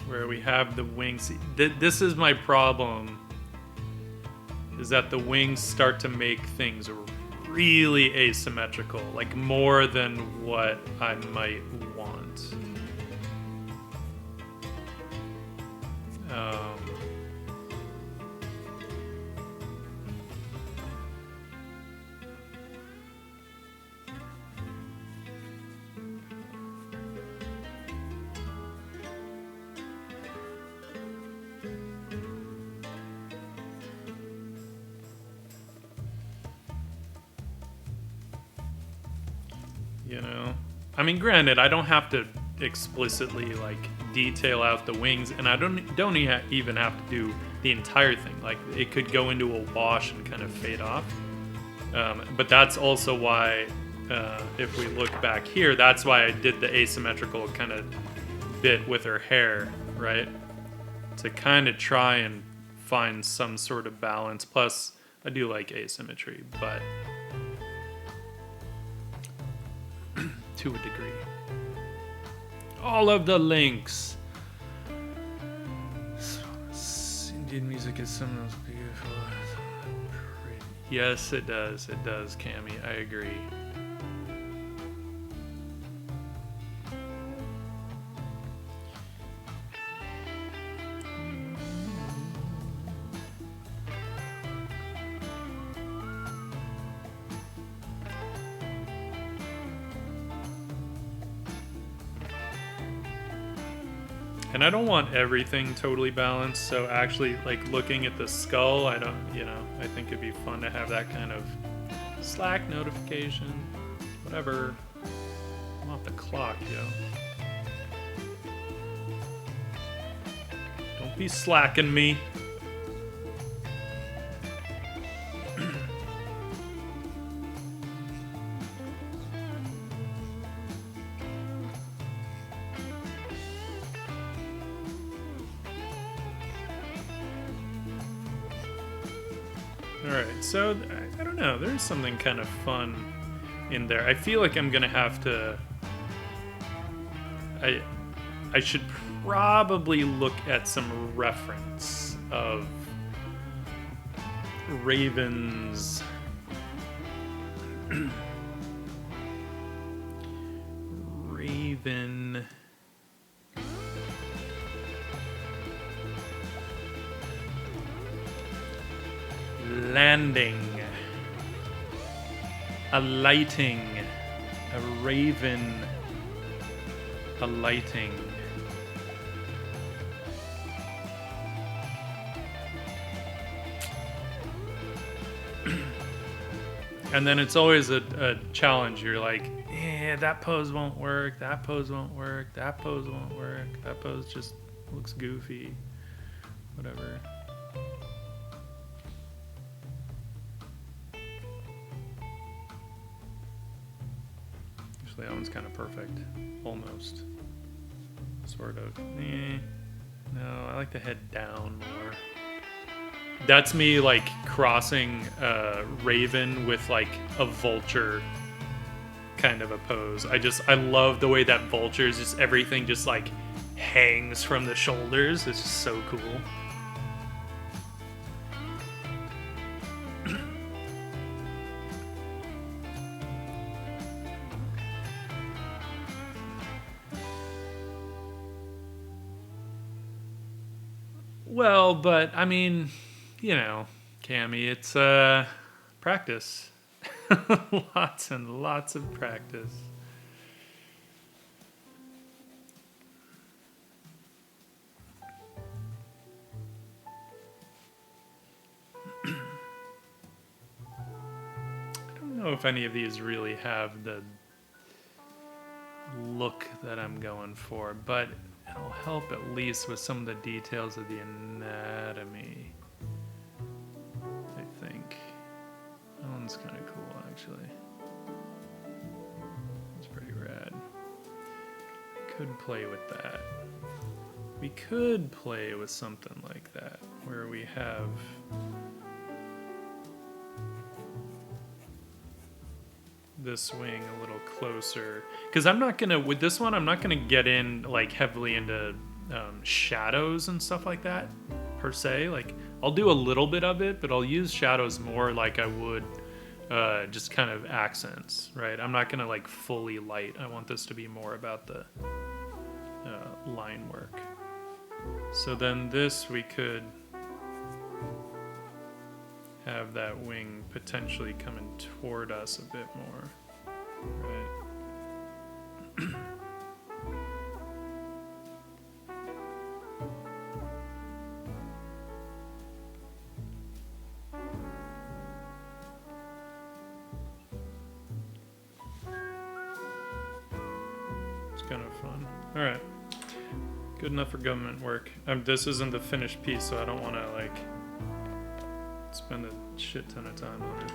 where we have the wings? This is my problem, is that the wings start to make things really asymmetrical, like more than what I might want. I mean, granted, I don't have to explicitly like detail out the wings, and I don't even have to do the entire thing. Like, it could go into a wash and kind of fade off. But that's also why, if we look back here, that's why I did the asymmetrical kind of bit with her hair, right? To kind of try and find some sort of balance. Plus, I do like asymmetry, but to a degree. All of the links. Indian music is some of the most beautiful. Yes, it does. It does, Cammy. I agree. And I don't want everything totally balanced, so actually, like, looking at the skull, I don't, you know, I think it'd be fun to have that kind of Slack notification, whatever. I'm off the clock, yo. Don't be slacking me. Alright, so I don't know, there's something kind of fun in there. I feel like I'm gonna have to... I should probably look at some reference of Raven's... Raven... landing, alighting, a raven alighting. And then it's always a challenge. You're like, yeah, that pose won't work, that pose won't work, that pose won't work, that pose just looks goofy, whatever. That one's kind of perfect, almost, sort of. No, I like the head down more. That's me like crossing Raven with like a vulture kind of a pose. I love the way that vulture is just everything just like hangs from the shoulders. It's just so cool. Well, but I mean, you know, Cammy, it's practice. Lots and lots of practice. I don't know if any of these really have the look that I'm going for, but it'll help at least with some of the details of the anatomy, I think. That one's kind of cool, actually. It's pretty rad. Could play with that. We could play with something like that, where we have... this wing a little closer, because I'm not gonna, with this one, I'm not gonna get in like heavily into shadows and stuff like that per se. Like I'll do a little bit of it, but I'll use shadows more like I would just kind of accents, right? I'm not gonna like fully light. I want this to be more about the line work. So then this, we could have that wing potentially coming toward us a bit more, right? It's kind of fun. All right, good enough for government work. This isn't the finished piece, so I don't want to like spend a shit ton of time on it.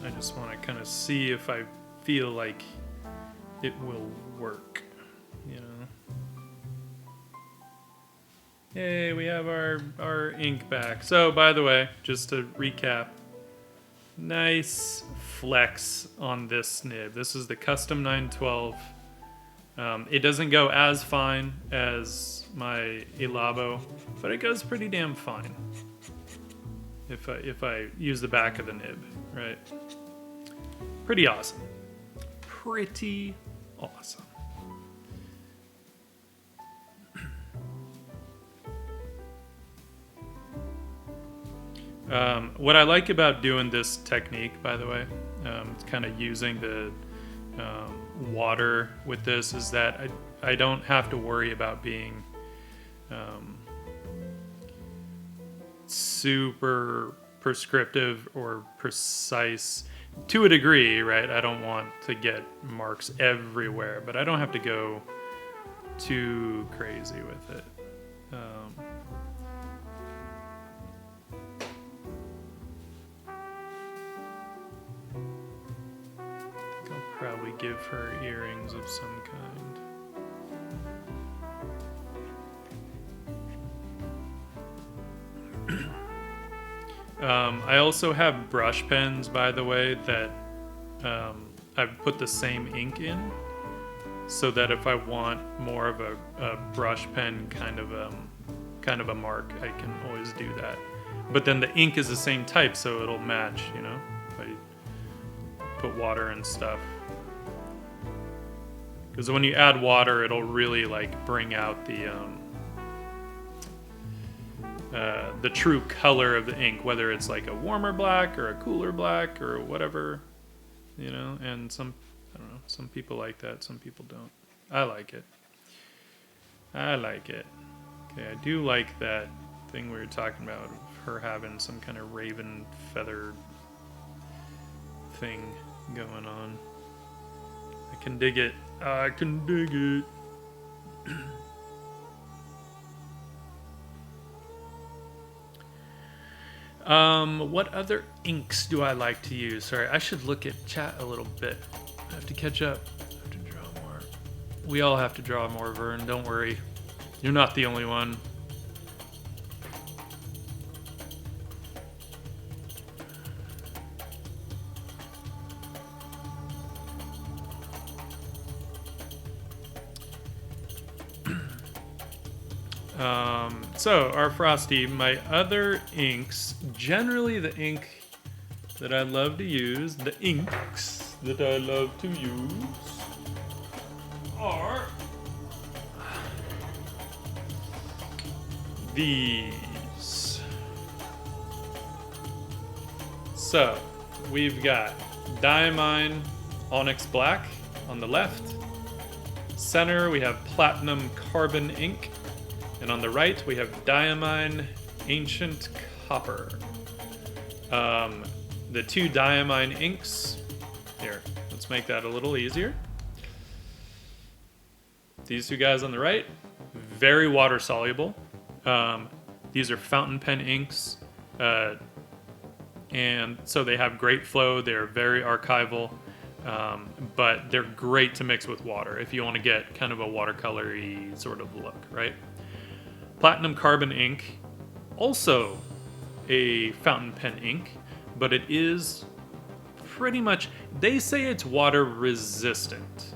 I just want to kind of see if I feel like it will work, you know. Hey, we have our ink back. So, by the way, just to recap, nice flex on this nib. This is the custom 912. It doesn't go as fine as my Elabo, but it goes pretty damn fine if I use the back of the nib, right? Pretty awesome. Pretty awesome. What I like about doing this technique, by the way, it's kind of using the water with this, is that I don't have to worry about being super prescriptive or precise to a degree, right? I don't want to get marks everywhere, but I don't have to go too crazy with it. Probably give her earrings of some kind. I also have brush pens, by the way, that I've put the same ink in, so that if I want more of a brush pen kind of a mark, I can always do that. But then the ink is the same type, so it'll match, you know, if I put water and stuff. Because when you add water, it'll really like bring out the true color of the ink, whether it's like a warmer black or a cooler black or whatever, you know. And I don't know, some people like that, some people don't. I like it. I like it. Okay, I do like that thing we were talking about, of her having some kind of raven feather thing going on. I can dig it. I can dig it. What other inks do I like to use? Sorry, I should look at chat a little bit. I have to catch up. I have to draw more. We all have to draw more, Vern. Don't worry. You're not the only one. So, our Frosty, my other inks, generally the ink that I love to use, the inks that I love to use are these. So, we've got Diamine Onyx Black on the left. Center, we have Platinum Carbon ink. And on the right, we have Diamine Ancient Copper. The two Diamine inks. Here, let's make that a little easier. These two guys on the right, very water soluble. These are fountain pen inks. And so they have great flow. They're very archival. But they're great to mix with water if you want to get kind of a watercolory sort of look, right? Platinum Carbon ink, also a fountain pen ink, but it is pretty much, they say it's water resistant,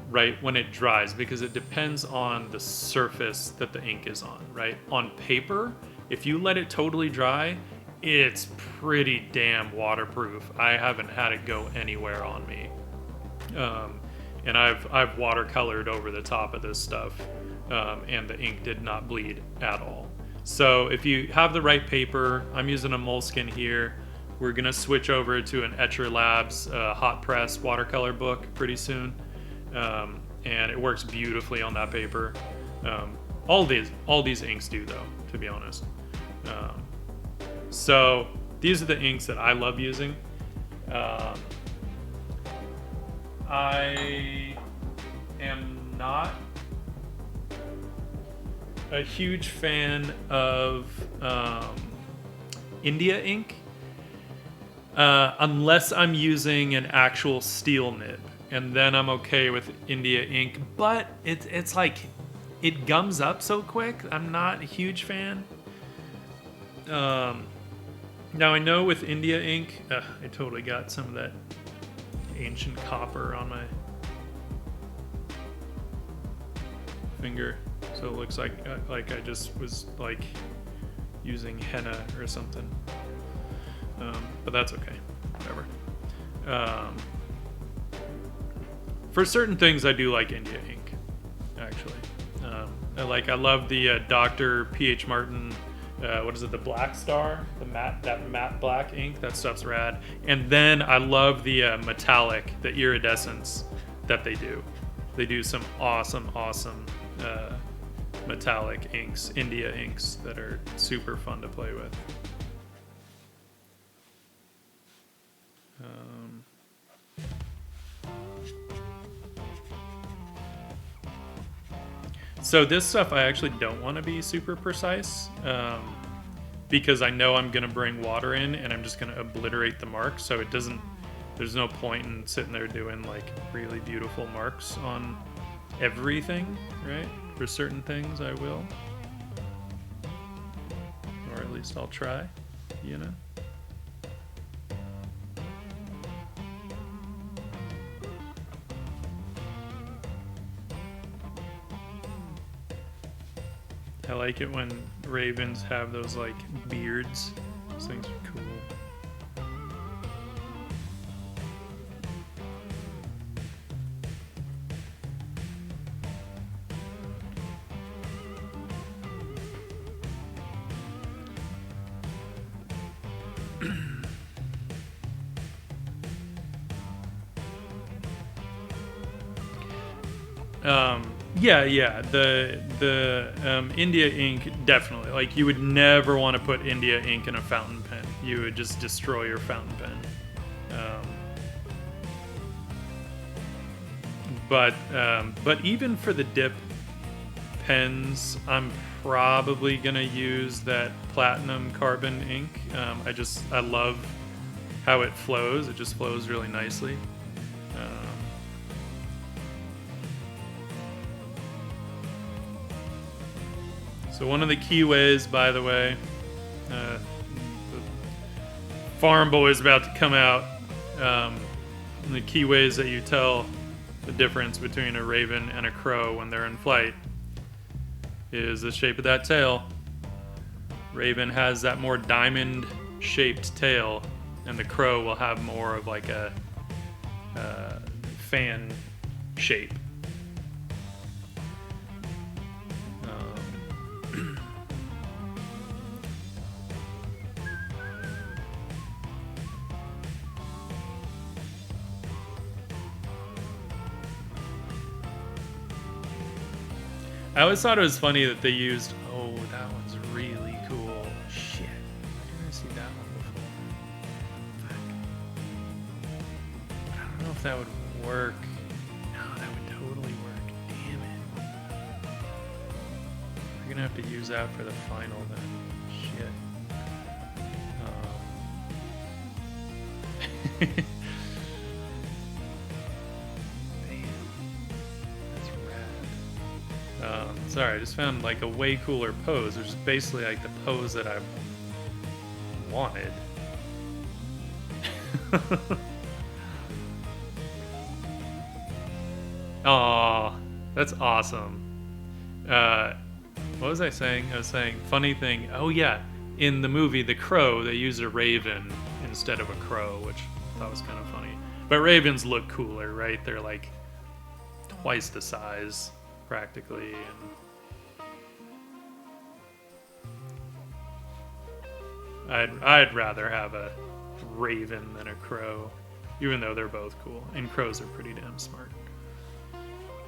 right, when it dries, because it depends on the surface that the ink is on, right? On paper, if you let it totally dry, it's pretty damn waterproof. I haven't had it go anywhere on me. And I've watercolored over the top of this stuff. And the ink did not bleed at all. So if you have the right paper, I'm using a Moleskine here. We're gonna switch over to an Etcher Labs hot press watercolor book pretty soon, and it works beautifully on that paper. All these inks do, though, to be honest. So these are the inks that I love using. I am not a huge fan of India ink unless I'm using an actual steel nib. and then I'm okay with India ink. But it's like it gums up so quick. I'm not a huge fan. Now I know with India ink, I totally got some of that ancient copper on my finger, so it looks like I just was like using henna or something. But that's okay, whatever. For certain things, I do like India ink, actually. I love the Dr. P.H. Martin. What is it? The Black Star, that matte black ink. That stuff's rad. And then I love the metallic, the iridescence that they do. They do some awesome metallic inks, India inks that are super fun to play with. So this stuff I actually don't want to be super precise, because I know I'm going to bring water in and I'm just going to obliterate the mark, so it doesn't, there's no point in sitting there doing like really beautiful marks on everything, right? For certain things I will, or at least I'll try, you know? I like it when ravens have those like beards. Those things are cool. Yeah. The India ink, definitely. Like, you would never want to put India ink in a fountain pen. You would just destroy your fountain pen. But even for the dip pens, I'm probably gonna use that platinum carbon ink. I love how it flows. It just flows really nicely. So one of the key ways, by the way, the Farm Boy is about to come out. The key ways that you tell the difference between a raven and a crow when they're in flight is the shape of that tail. Raven has that more diamond-shaped tail, and the crow will have more of like a fan shape. I always thought it was funny that they used, oh, that one's really cool. Shit. Why didn't I see that one before? Fuck. I don't know if that would work. No, that would totally work. Damn it. We're gonna have to use that for the final then. Shit. Sorry, I just found like a way cooler pose, which is basically like the pose that I wanted. Aw, that's awesome. What was I saying? I was saying, funny thing. Oh yeah, in the movie The Crow, they use a raven instead of a crow, which I thought was kind of funny. But ravens look cooler, right? They're like twice the size, practically, and I'd rather have a raven than a crow, even though they're both cool, and crows are pretty damn smart.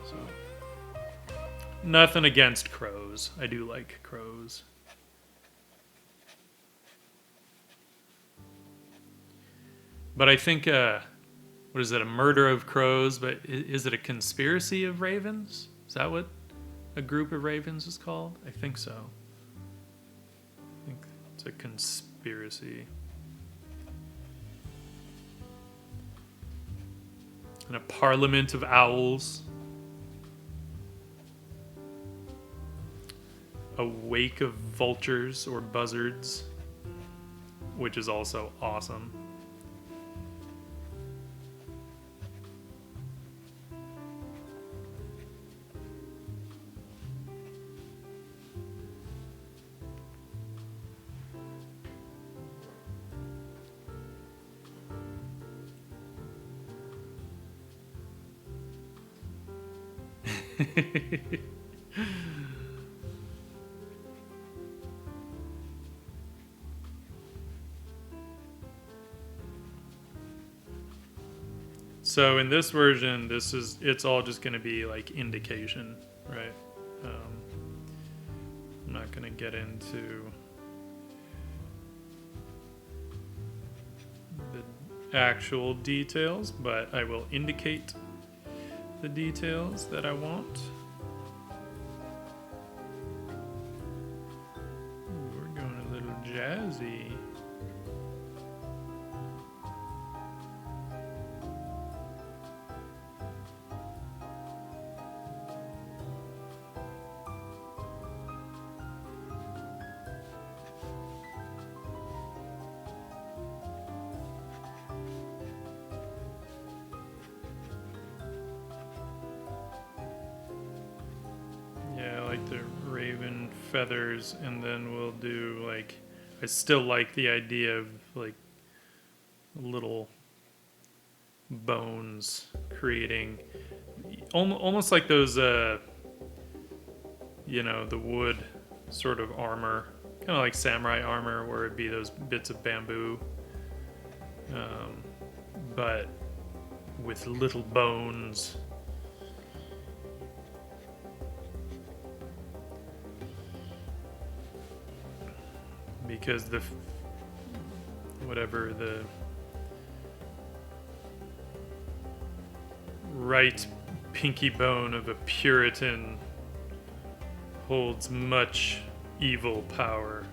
So, nothing against crows. I do like crows. But I think, what is it, a murder of crows, but is it a conspiracy of ravens? Is that what a group of ravens is called? I think so. I think it's a conspiracy. And a parliament of owls. A wake of vultures or buzzards, which is also awesome. So in this version, it's all just going to be like indication, right? I'm not going to get into the actual details, but I will indicate the details that I want. Ooh, we're going a little jazzy. The raven feathers, and then we'll do like, I still like the idea of like little bones creating almost like those you know, the wood sort of armor, kind of like samurai armor where it'd be those bits of bamboo, but with little bones. Because the right pinky bone of a Puritan holds much evil power.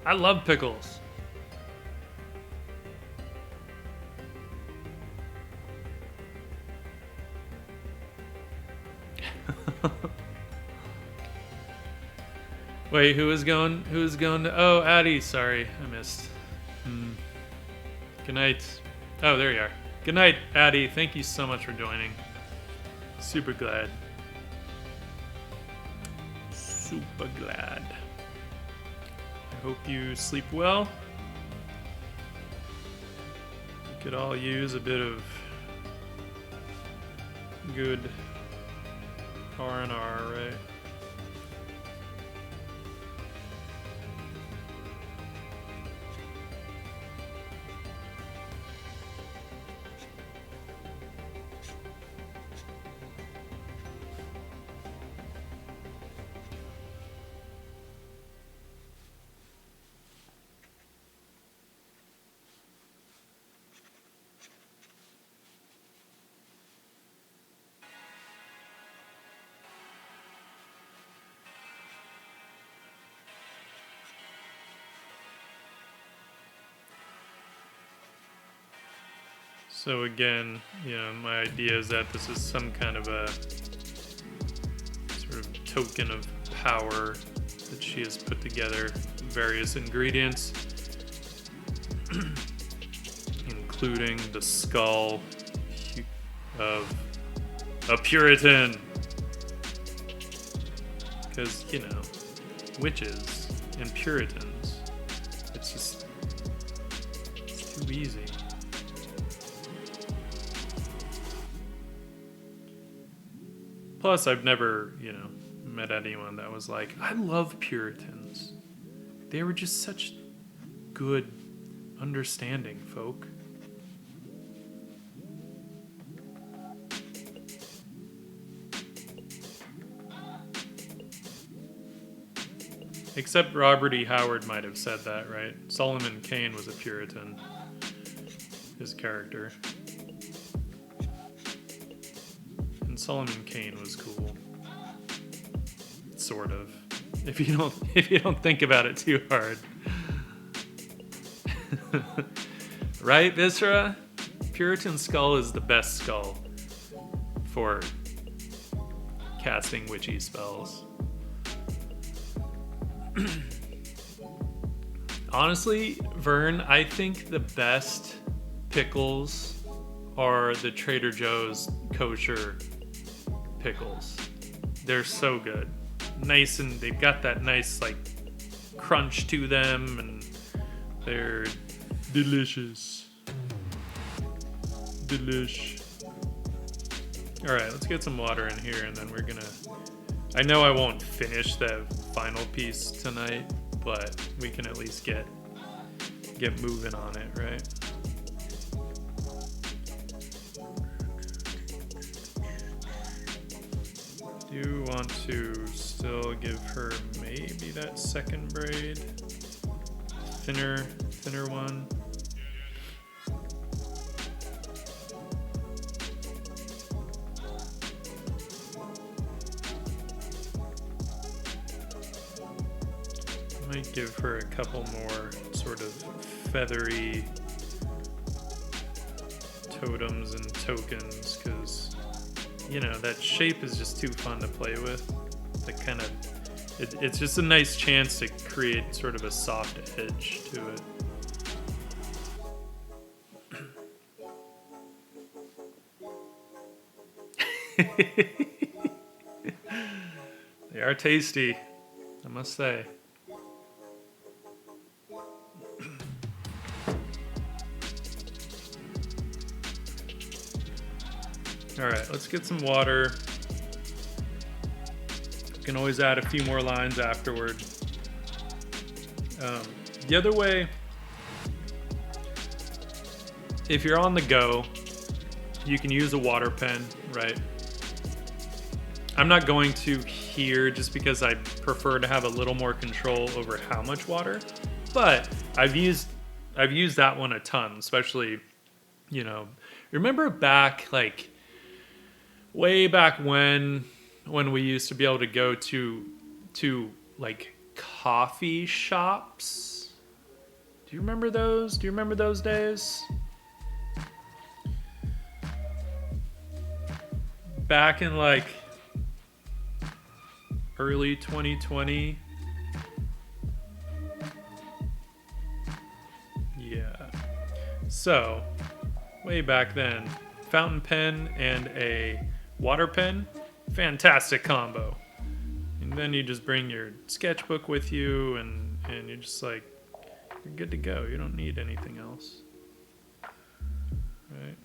I love pickles. Wait, who is going to... Oh, Addie, sorry, I missed. Good night. Oh, there you are. Good night, Addie. Thank you so much for joining. Super glad. Super glad. I hope you sleep well. We could all use a bit of good R&R, right? So again, you know, my idea is that this is some kind of a sort of token of power that she has put together various ingredients, including the skull of a Puritan. Because, you know, witches and Puritans, it's too easy. Plus, I've never, you know, met anyone that was like, I love Puritans. They were just such good, understanding folk. Except Robert E. Howard might have said that, right? Solomon Kane was a Puritan, his character. Solomon Kane was cool. Sort of. If you don't think about it too hard. Right, Viscera? Puritan Skull is the best skull for casting witchy spells. Honestly, Vern, I think the best pickles are the Trader Joe's kosher pickles. They're so good. Nice, and they've got that nice like crunch to them, and they're delicious. Delish. Alright, let's get some water in here, and then we're gonna... I know I won't finish the final piece tonight, but we can at least get moving on it, right? Do want to still give her maybe that second braid, thinner one. Might give her a couple more sort of feathery totems and tokens, because, you know, that shape is just too fun to play with. The kind of, it's just a nice chance to create sort of a soft edge to it. They are tasty, I must say. Alright, let's get some water. We can always add a few more lines afterward. The other way, if you're on the go, you can use a water pen, right? I'm not going to here just because I prefer to have a little more control over how much water, but I've used that one a ton, especially, you know, remember back like way back when we used to be able to go to like coffee shops. Do you remember those? Do you remember those days? Back in like early 2020. Yeah. So, way back then, fountain pen and a water pen, fantastic combo. And then you just bring your sketchbook with you, and you're just like, you're good to go. You don't need anything else. Right?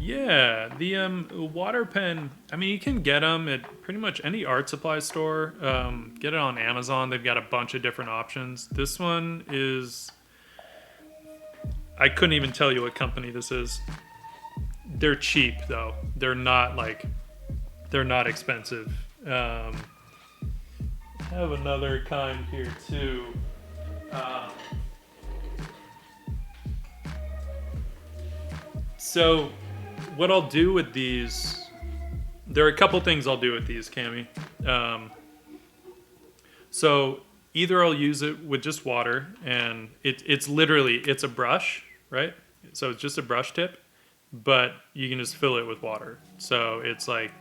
Yeah, the water pen, I mean, you can get them at pretty much any art supply store. Get it on Amazon. They've got a bunch of different options. This one is... I couldn't even tell you what company this is. They're cheap, though. They're not expensive. I have another kind here, too. So... what I'll do with these, there are a couple things I'll do with these, Cami. So either I'll use it with just water, and it's literally, it's a brush, right? So it's just a brush tip, but you can just fill it with water. So it's like,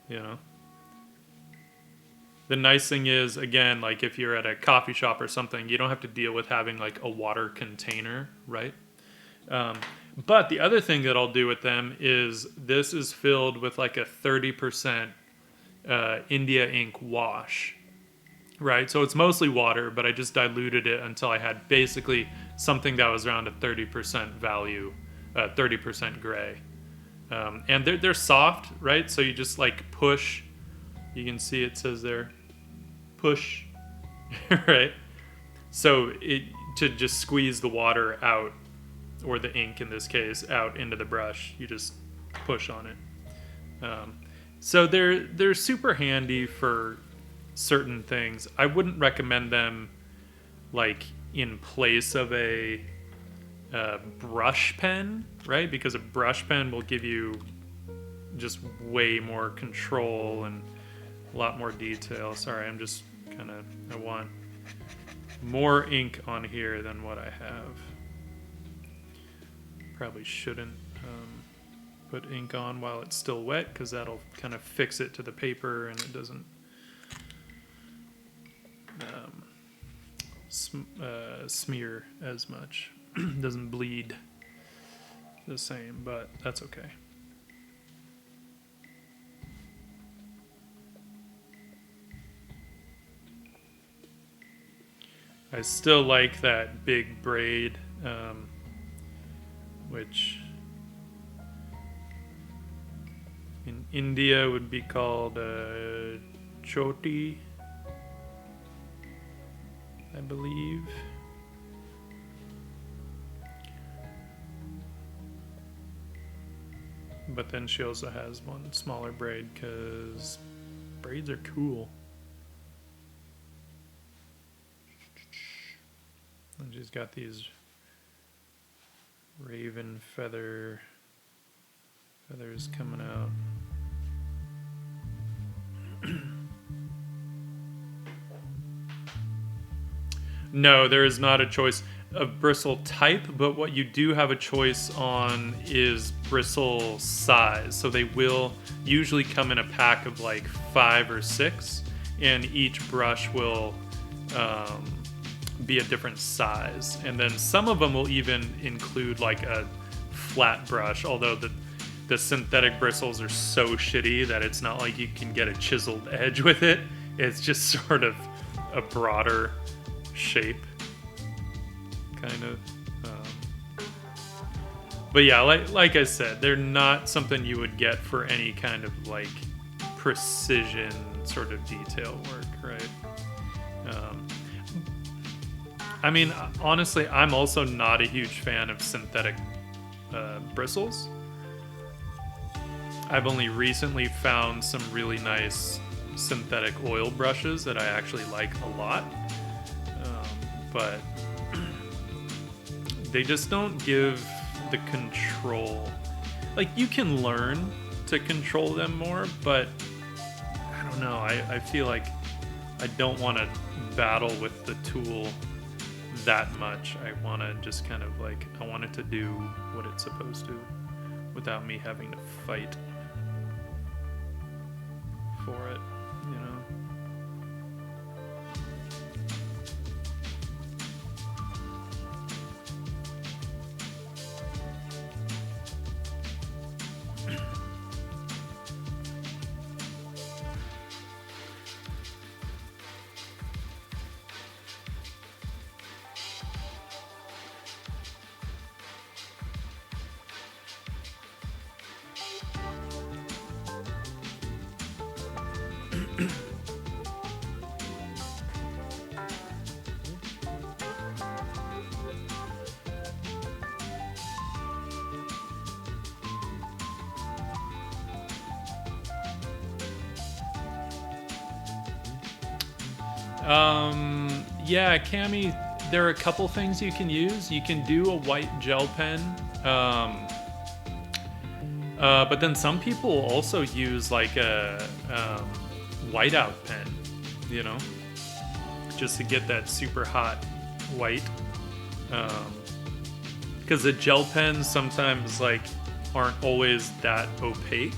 you know. The nice thing is, again, like if you're at a coffee shop or something, you don't have to deal with having like a water container, right? But the other thing that I'll do with them is this is filled with like a 30% India ink wash, right? So it's mostly water, but I just diluted it until I had basically something that was around a 30% value, 30% gray. And they're soft, right? So you just like push. You can see it says there, push, right? So to just squeeze the water out, or the ink in this case, out into the brush, you just push on it. So they're super handy for certain things. I wouldn't recommend them like in place of a brush pen, right? Because a brush pen will give you just way more control and a lot more detail. Sorry, I'm just I want more ink on here than what I have. Probably shouldn't put ink on while it's still wet, because that'll kind of fix it to the paper and it doesn't smear as much. Doesn't bleed the same, but that's okay. I still like that big braid, which in India would be called choti, I believe. But then she also has one smaller braid, because braids are cool. And she's got these raven feathers coming out. No, there is not a choice of bristle type, but what you do have a choice on is bristle size. So they will usually come in a pack of like 5 or 6, and each brush will be a different size. And then some of them will even include like a flat brush, although the synthetic bristles are so shitty that it's not like you can get a chiseled edge with it. It's just sort of a broader shape, kind of. But yeah, like I said, they're not something you would get for any kind of like precision sort of detail work, right? I mean, honestly, I'm also not a huge fan of synthetic bristles. I've only recently found some really nice synthetic oil brushes that I actually like a lot. But they just don't give the control. Like, you can learn to control them more, but I don't know. I feel like I don't want to battle with the tool that much. I want to just kind of like, I want it to do what it's supposed to without me having to fight for it, you know? Yeah, Cami, there are a couple things you can use. You can do a white gel pen, but then some people also use like a whiteout pen, you know, just to get that super hot white. Because the gel pens sometimes like aren't always that opaque.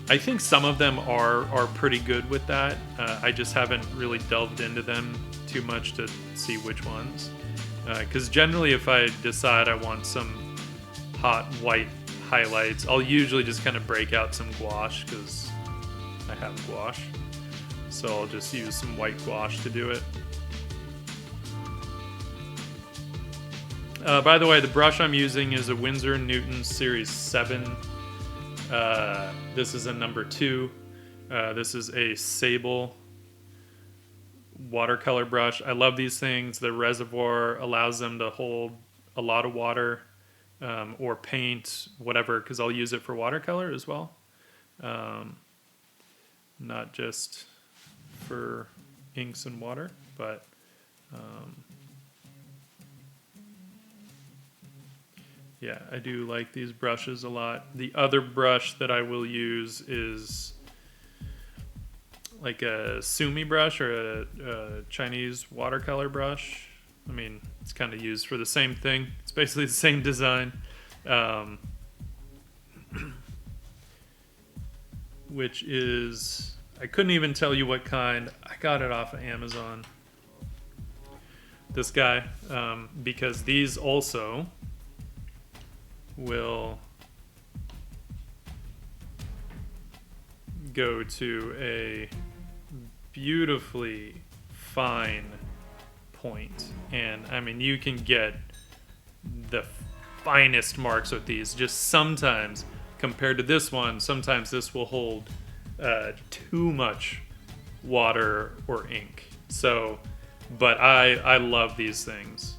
I think some of them are pretty good with that. I just haven't really delved into them too much to see which ones. Because generally if I decide I want some hot white highlights, I'll usually just kind of break out some gouache, because I have gouache. So I'll just use some white gouache to do it. By the way, the brush I'm using is a Winsor & Newton Series 7. This is a number 2. This is a Sable watercolor brush. I love these things. The reservoir allows them to hold a lot of water or paint, whatever, because I'll use it for watercolor as well. Not just for inks and water, but yeah, I do like these brushes a lot. The other brush that I will use is like a Sumi brush or a Chinese watercolor brush. I mean, it's kind of used for the same thing. It's basically the same design. Which is, I couldn't even tell you what kind. I got it off of Amazon. This guy, because these also will go to a beautifully fine point. And I mean, you can get the finest marks with these. Just sometimes, compared to this one, sometimes this will hold too much water or ink. So, but I love these things.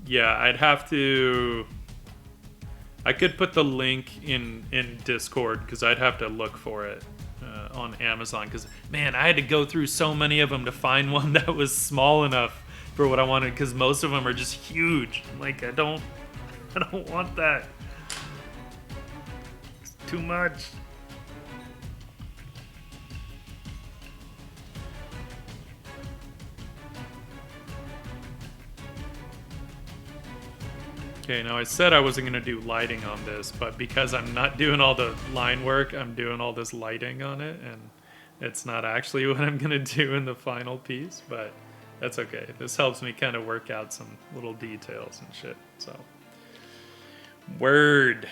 Yeah, I'd have to. I could put the link in Discord because I'd have to look for it on Amazon. Because man, I had to go through so many of them to find one that was small enough for what I wanted. Because most of them are just huge. Like I don't want that. It's too much. Okay, now I said I wasn't going to do lighting on this, but because I'm not doing all the line work, I'm doing all this lighting on it, and it's not actually what I'm going to do in the final piece, but that's okay. This helps me kind of work out some little details and shit, so. Word.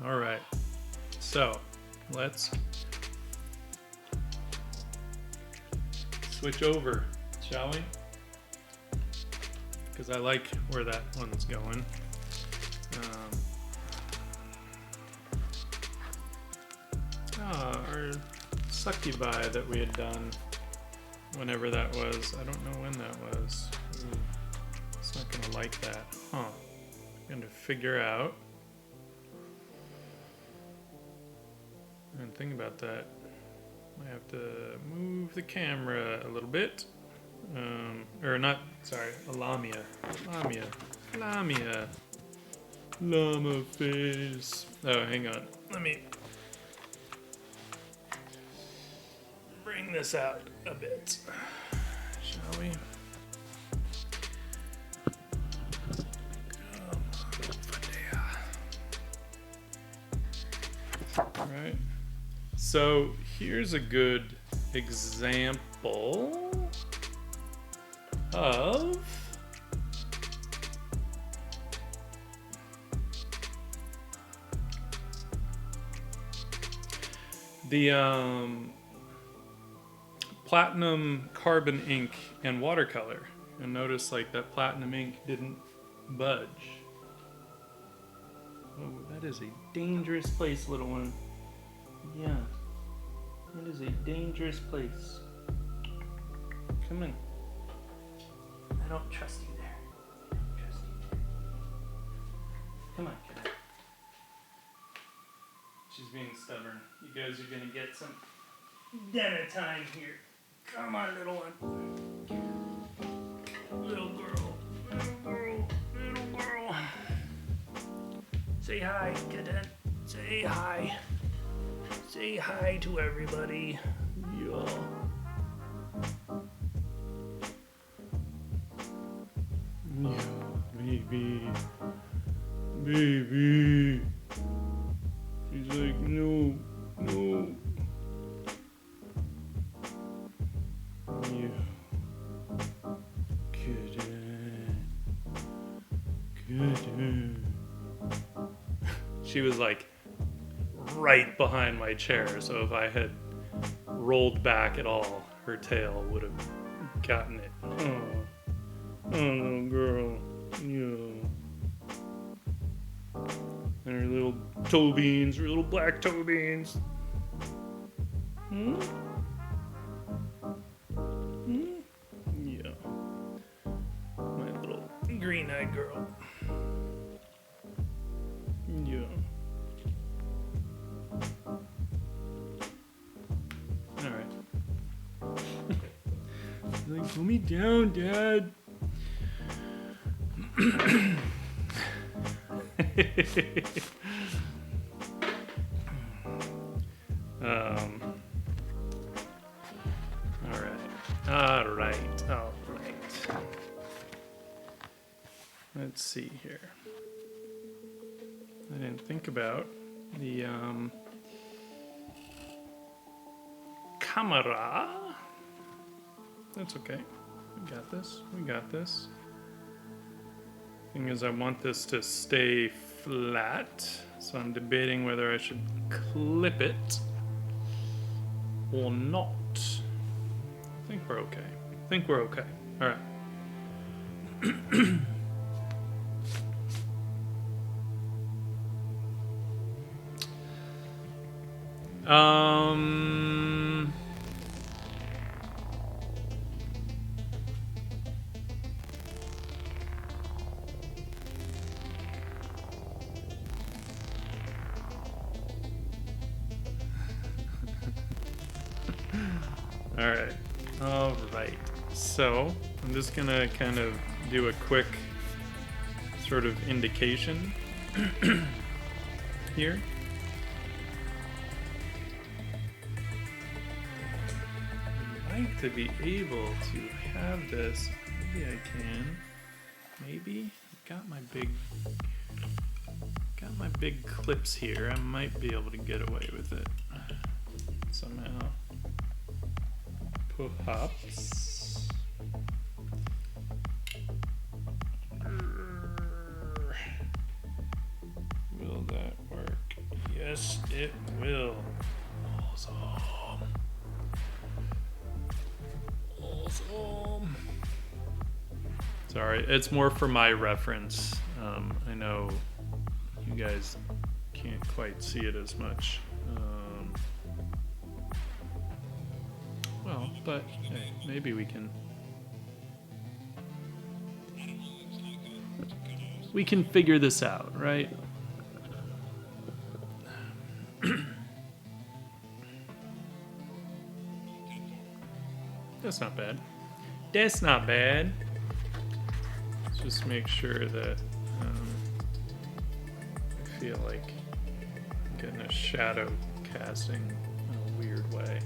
All right, so let's switch over, shall we? Because I like where that one's going. Our succubi that we had done, whenever that was, I don't know when that was. Ooh, it's not gonna like that, huh? I'm gonna figure out. And think about that. I have to move the camera a little bit. Or not, sorry, Lamia llama face. Oh, hang on. Let me bring this out a bit, shall we? All right. So here's a good example of the platinum carbon ink and watercolor. And notice like that platinum ink didn't budge. Oh, that is a dangerous place, little one. Yeah, that is a dangerous place. Come on. I don't trust you there. I don't trust you there. Come on, kid. She's being stubborn. You guys are gonna get some dinner time here. Come on, little one. Little girl. Little girl. Little girl. Say hi, cadet. Say hi. Say hi to everybody. Yeah. Yeah, baby. Baby. Good. She was like right behind my chair, so if I had rolled back at all, her tail would have gotten it. Oh, little girl. Yeah. And her little toe beans, her little black toe beans. Yeah. My little green-eyed girl. Yeah. Alright. Like, put me down, Dad. All right. Let's see here. I didn't think about the camera. That's okay. We got this. Thing is, I want this to stay flat, so I'm debating whether I should clip it or not. I think we're okay. All right. All right. So I'm just gonna kind of do a quick sort of indication here. I'd like to be able to have this. Maybe I can. Maybe got my big clips here. I might be able to get away with it somehow. Perhaps. Will that work? Yes, it will. Awesome. Sorry, it's more for my reference. I know you guys can't quite see it as much. Well, but hey, maybe we can figure this out, right? That's not bad. Let's just make sure that I feel like I'm getting a shadow casting in a weird way.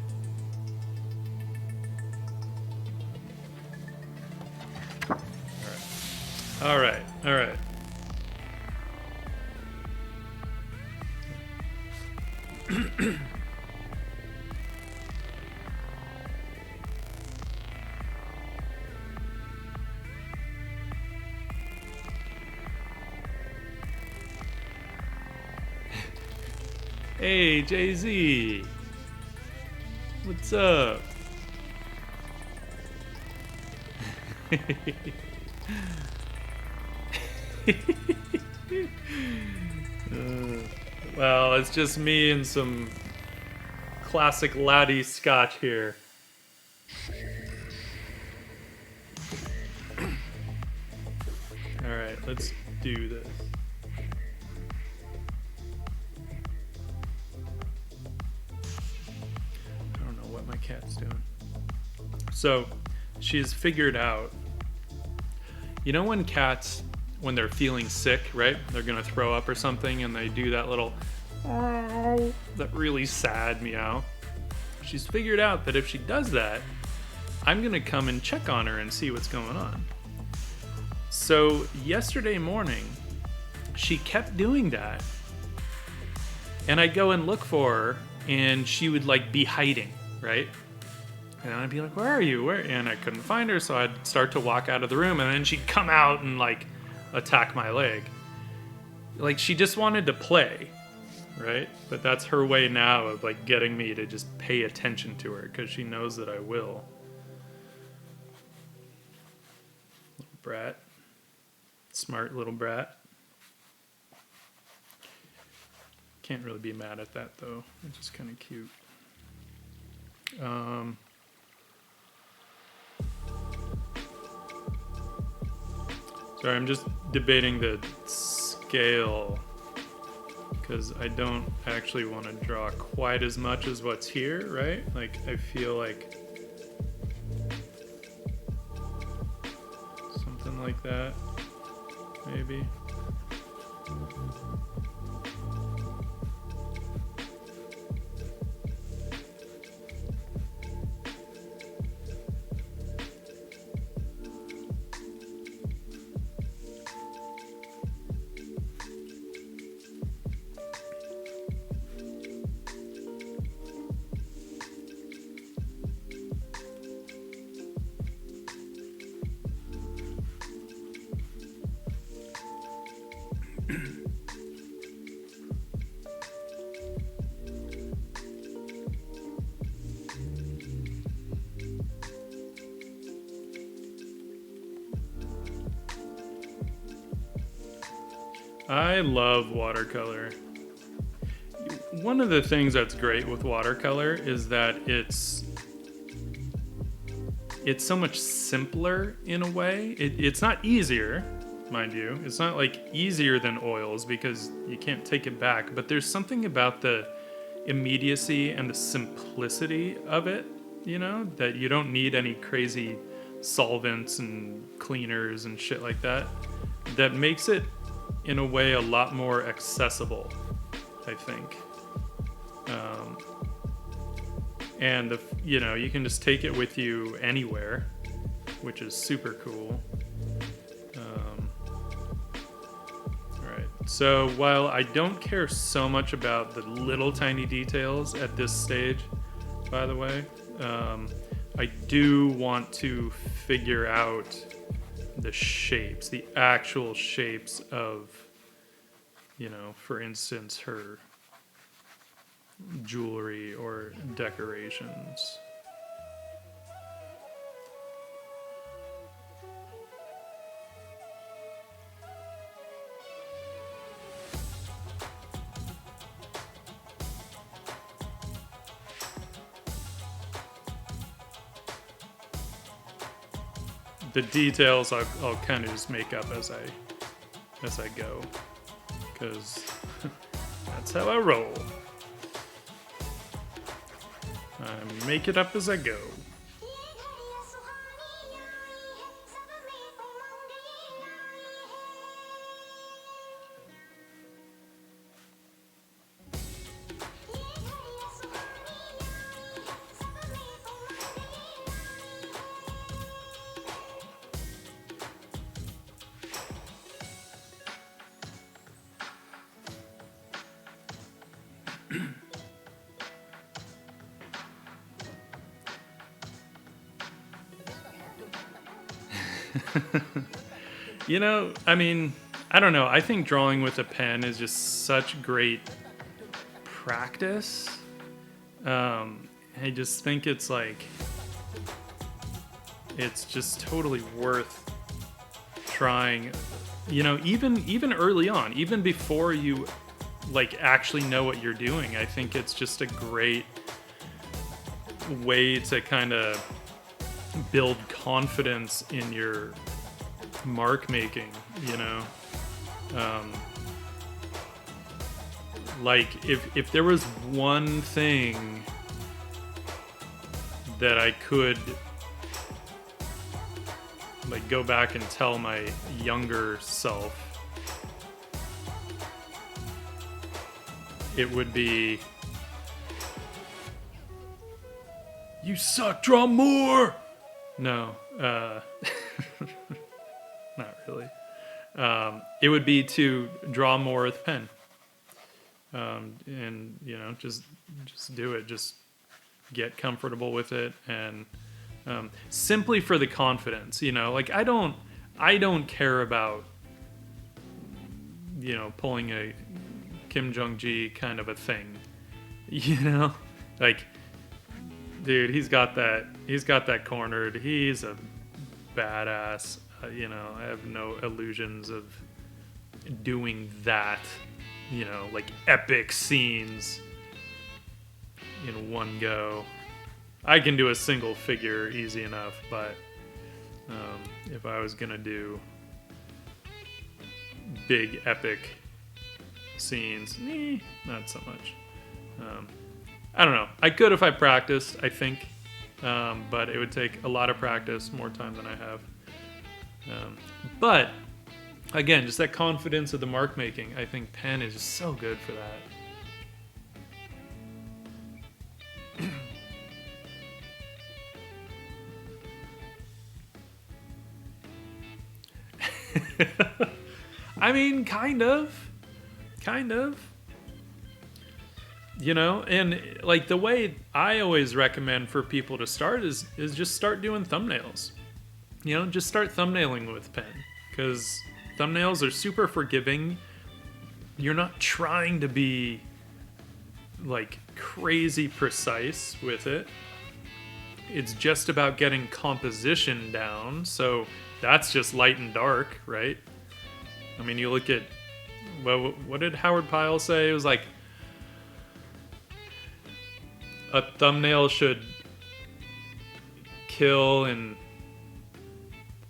All right. Hey, Jay-Z. What's up? Well, it's just me and some classic laddie scotch here. All right, let's do this. I don't know what my cat's doing. So, she's figured out, you know when cats, when they're feeling sick, right? They're gonna throw up or something and they do that little, that really sad meow. She's figured out that if she does that, I'm gonna come and check on her and see what's going on. So yesterday morning, she kept doing that. And I'd go and look for her and she would like be hiding, right? And I'd be like, where are you? Where? And I couldn't find her, so I'd start to walk out of the room, and then she'd come out and, like, attack my leg. Like, she just wanted to play, right? But that's her way now of, like, getting me to just pay attention to her, because she knows that I will. Little brat. Smart little brat. Can't really be mad at that, though. It's just kind of cute. Sorry, I'm just debating the scale because I don't actually want to draw quite as much as what's here, right? Like, I feel like something like that, maybe. I love watercolor. One of the things that's great with watercolor is that it's so much simpler in a way. It's not easier, mind you. It's not like easier than oils because you can't take it back, but there's something about the immediacy and the simplicity of it, you know, that you don't need any crazy solvents and cleaners and shit like that, that makes it in a way a lot more accessible, I think. And you know, you can just take it with you anywhere, which is super cool. Alright, so while I don't care so much about the little tiny details at this stage, by the way, I do want to figure out the shapes, the actual shapes of, you know, for instance, her jewelry or decorations. The details I'll kind of just make up as I go, because that's how I roll. I make it up as I go. You know, I mean, I don't know. I think drawing with a pen is just such great practice. I just think it's like, it's just totally worth trying. You know, even early on, even before you like actually know what you're doing, I think it's just a great way to kind of build confidence in your mark making, you know. Like if there was one thing that I could like go back and tell my younger self, it would be, you suck, draw more. No, not really. It would be to draw more with pen. And you know, just do it. Just get comfortable with it, and simply for the confidence, you know, like I don't care about, you know, pulling a Kim Jong-gi kind of a thing, you know, like, dude, he's got that cornered. He's a badass. You know, I have no illusions of doing that, you know, like epic scenes in one go. I can do a single figure easy enough, but if I was gonna do big epic scenes, not so much. I don't know. I could if I practiced, I think, but it would take a lot of practice, more time than I have. But again, just that confidence of the mark making, I think pen is just so good for that. I mean, kind of. You know, and like the way I always recommend for people to start is just start doing thumbnails. You know, just start thumbnailing with pen, because thumbnails are super forgiving. You're not trying to be like crazy precise with it. It's just about getting composition down. So that's just light and dark, right? I mean, you look at, well, what did Howard Pyle say? It was like, a thumbnail should kill in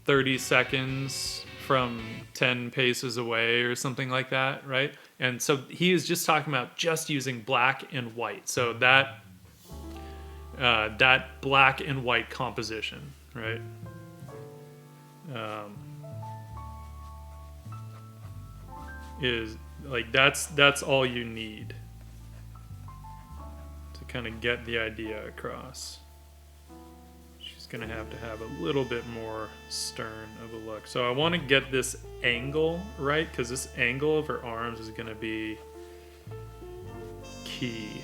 30 seconds from 10 paces away or something like that, right? And so he is just talking about just using black and white. So that black and white composition, right? Is like that's all you need to kind of get the idea across. She's gonna have to have a little bit more stern of a look. So I want to get this angle right, because this angle of her arms is gonna be key.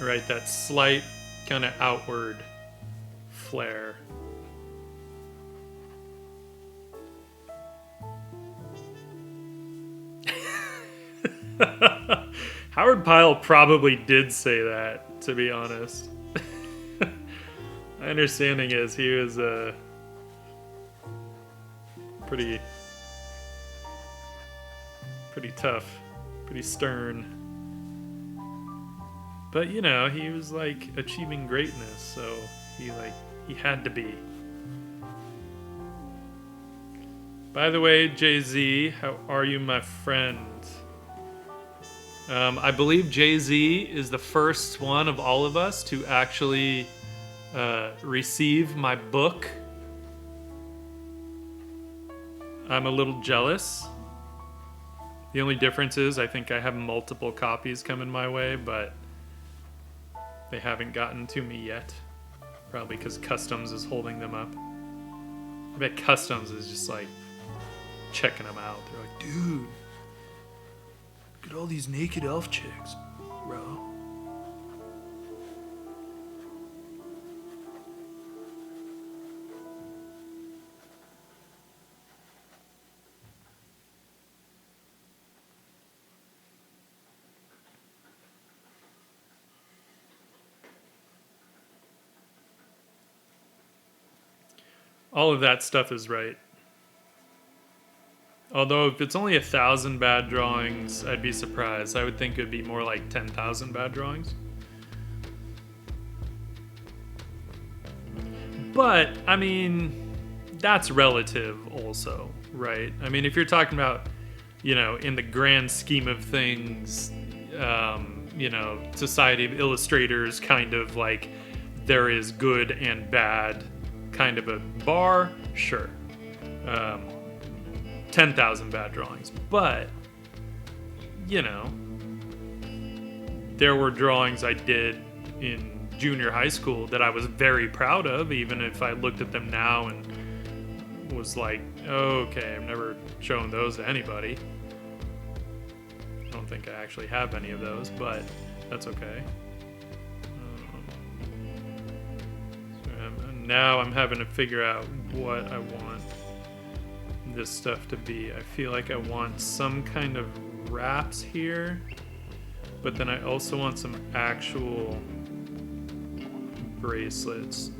Right, that slight kind of outward flare. Howard Pyle probably did say that, to be honest. My understanding is he was pretty tough, pretty stern. But, you know, he was, like, achieving greatness, so he had to be. By the way, Jay-Z, how are you, my friend? I believe Jay-Z is the first one of all of us to actually receive my book. I'm a little jealous. The only difference is I think I have multiple copies coming my way, but they haven't gotten to me yet. Probably because Customs is holding them up. I bet Customs is just like checking them out. They're like, dude, look at all these naked elf chicks, bro. All of that stuff is right. Although if it's only 1,000 bad drawings, I'd be surprised. I would think it would be more like 10,000 bad drawings. But, I mean, that's relative also, right? I mean, if you're talking about, you know, in the grand scheme of things, you know, Society of Illustrators kind of like there is good and bad kind of a bar, sure. 10,000 bad drawings. But, you know, there were drawings I did in junior high school that I was very proud of, even if I looked at them now and was like, oh, okay, I've never shown those to anybody. I don't think I actually have any of those, but that's okay. Now I'm having to figure out what I want this stuff to be. I feel like I want some kind of wraps here, but then I also want some actual bracelets.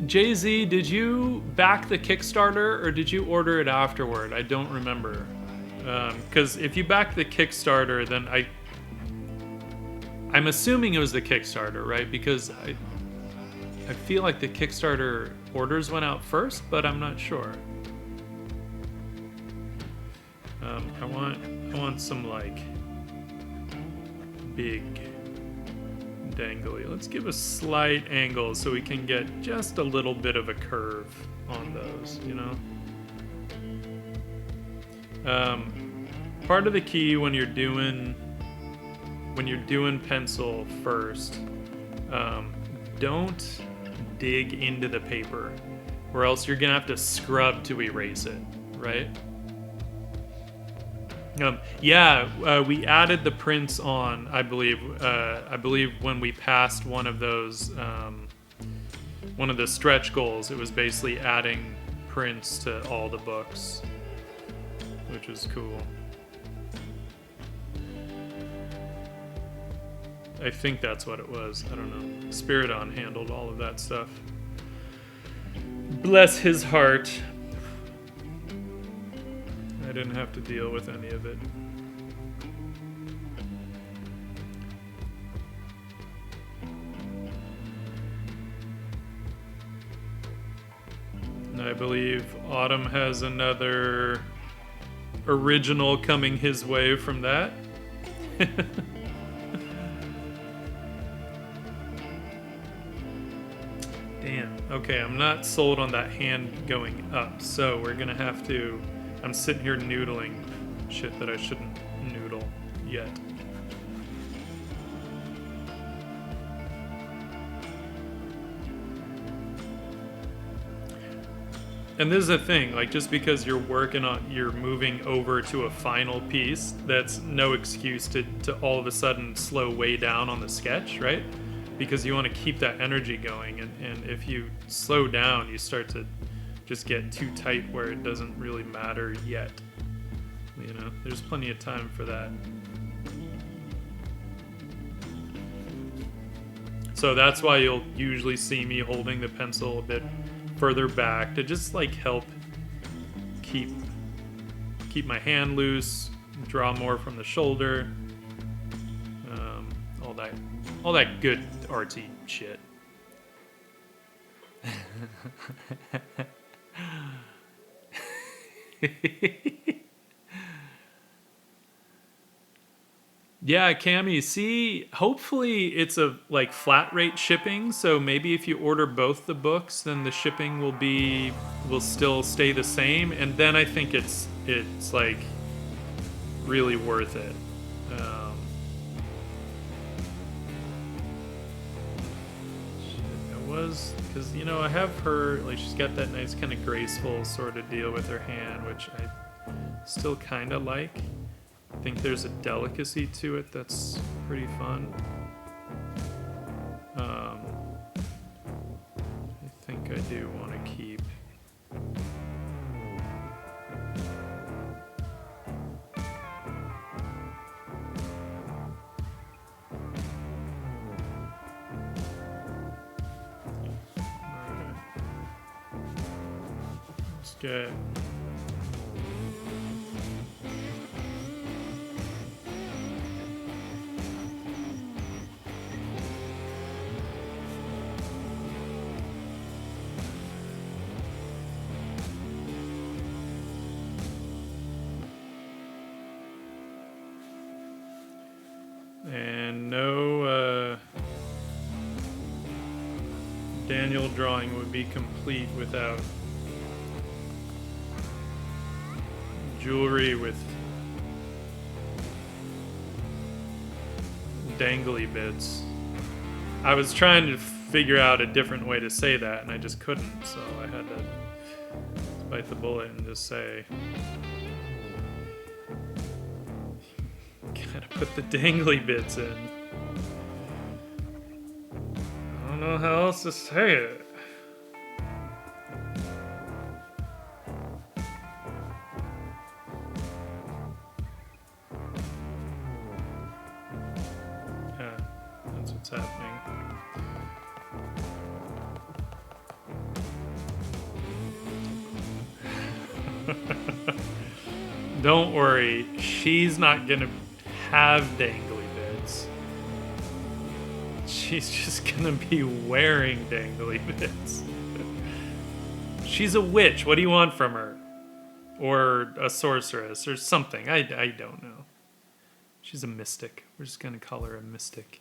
Jay-Z, did you back the Kickstarter or did you order it afterward? I don't remember. Because if you backed the Kickstarter, then I'm assuming it was the Kickstarter, right? Because I feel like the Kickstarter orders went out first, but I'm not sure. I want some like big dangly. Let's give a slight angle so we can get just a little bit of a curve on those, you know? Part of the key when you're doing pencil first, don't dig into the paper, or else you're gonna have to scrub to erase it, right? We added the prints on, I believe when we passed one of those, one of the stretch goals, it was basically adding prints to all the books, which is cool. I think that's what it was. I don't know. Spiridon handled all of that stuff. Bless his heart. I didn't have to deal with any of it. And I believe Autumn has another original coming his way from that. Damn. Okay, I'm not sold on that hand going up, so we're gonna have to... I'm sitting here noodling shit that I shouldn't noodle yet. And this is the thing, like, just because you're moving over to a final piece, that's no excuse to all of a sudden slow way down on the sketch, right? Because you want to keep that energy going, and if you slow down, you start to just get too tight where it doesn't really matter yet. You know, there's plenty of time for that. So that's why you'll usually see me holding the pencil a bit further back to just like help keep my hand loose, draw more from the shoulder, all that good artsy shit. Yeah, Cammy, see, hopefully it's a like flat rate shipping, so maybe if you order both the books, then the shipping will still stay the same, and then I think it's like really worth it. Because, you know, I have her, like, she's got that nice kind of graceful sort of deal with her hand, which I still kind of like. I think there's a delicacy to it that's pretty fun. I think I do want to keep... Good. And no Daniel drawing would be complete without jewelry with dangly bits. I was trying to figure out a different way to say that, and I just couldn't, so I had to bite the bullet and just say, gotta put the dangly bits in. I don't know how else to say it. Yeah, that's what's happening. Don't worry, she's not gonna have dangly bits. She's just gonna be wearing dangly bits. She's a witch. What do you want from her? Or a sorceress or something. I don't know. She's a mystic. We're just gonna call her a mystic.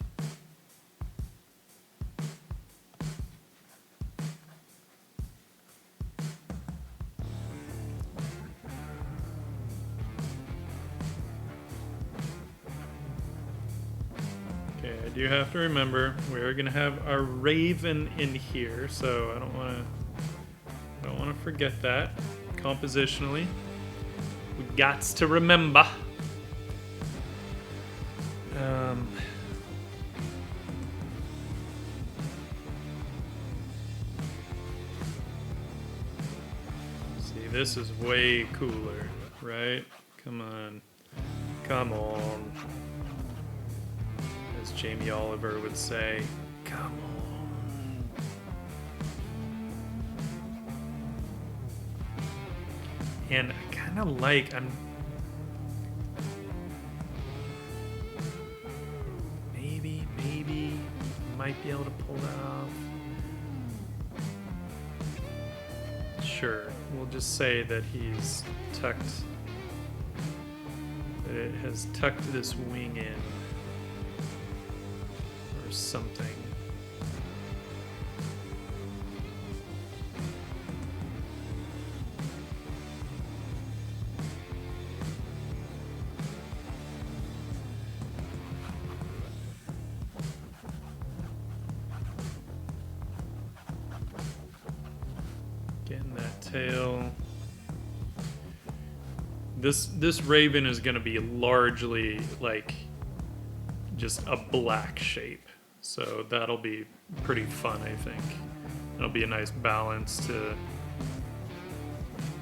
You have to remember we're gonna have our raven in here, so I don't want to forget that. Compositionally, we gots to remember. See, this is way cooler, right? Come on, come on. As Jamie Oliver would say, come on. And I kind of like, maybe, might be able to pull that off. Sure, we'll just say that he's tucked, that it has tucked this wing in. Or something. Getting that tail. This raven is going to be largely like just a black shape. So that'll be pretty fun, I think. It'll be a nice balance to,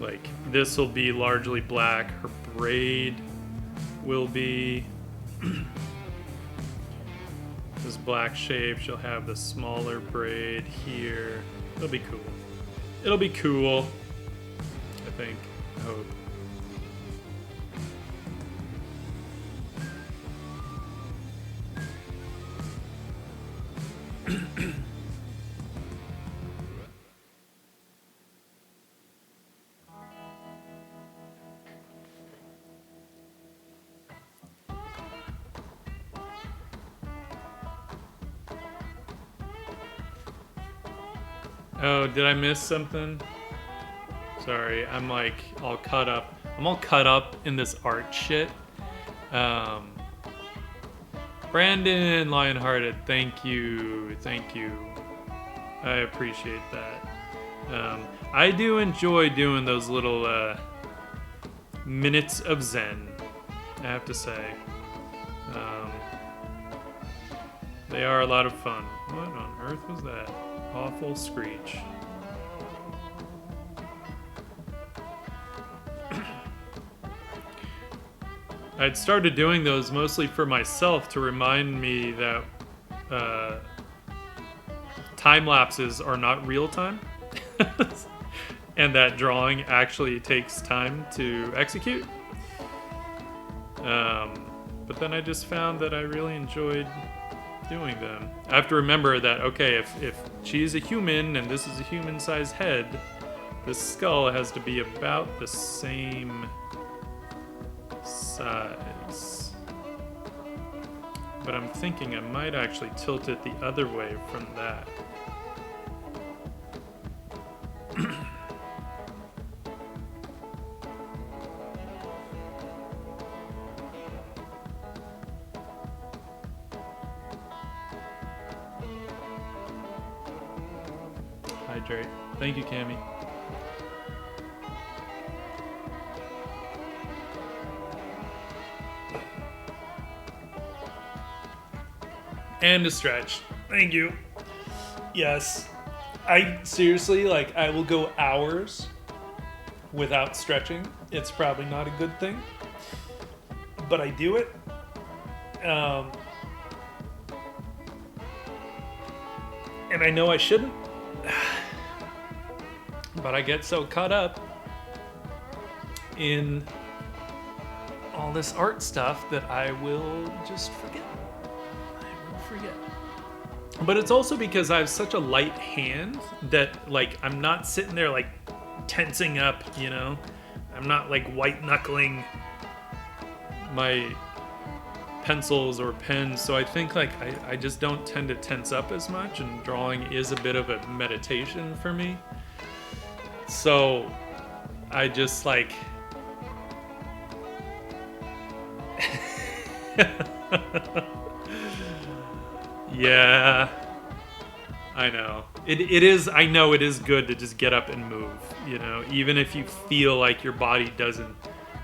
like, this will be largely black. Her braid will be this black shape. She'll have the smaller braid here. It'll be cool. It'll be cool, I think. I hope. Oh, did I miss something? Sorry, I'm like all cut up. I'm all cut up in this art shit. Brandon Lionhearted, thank you. I appreciate that. I do enjoy doing those little minutes of zen, I have to say. They are a lot of fun. What on earth was that? Awful screech. I'd started doing those mostly for myself to remind me that time lapses are not real time and that drawing actually takes time to execute. But then I just found that I really enjoyed doing them. I have to remember that, okay, if she's a human and this is a human-sized head, the skull has to be about the same size. but I'm thinking I might actually tilt it the other way from that. Hydrate. Thank you, Cammy. And a stretch. Thank you. Yes. I seriously, like, I will go hours without stretching. It's probably not a good thing, but I do it. And I know I shouldn't, but I get so caught up in all this art stuff that I will just forget. But it's also because I have such a light hand that, like, I'm not sitting there like tensing up, you know? I'm not like white knuckling my pencils or pens, so I think like I just don't tend to tense up as much, and drawing is a bit of a meditation for me. So I just like yeah, I know. It is, I know it is good to just get up and move, you know, even if you feel like your body doesn't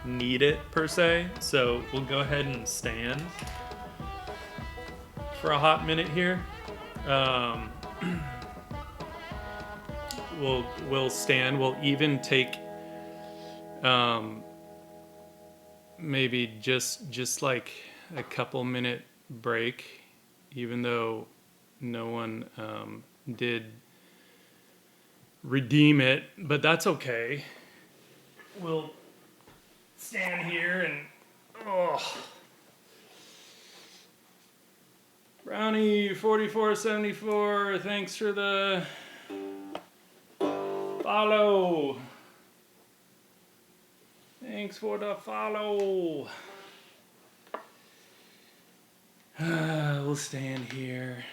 need it per se. So we'll go ahead and stand for a hot minute here. We'll stand. We'll even take maybe just like a couple minute break, even though no one did redeem it, but that's okay. We'll stand here and Brownie 4474, thanks for the follow. Thanks for the follow. We'll stand here.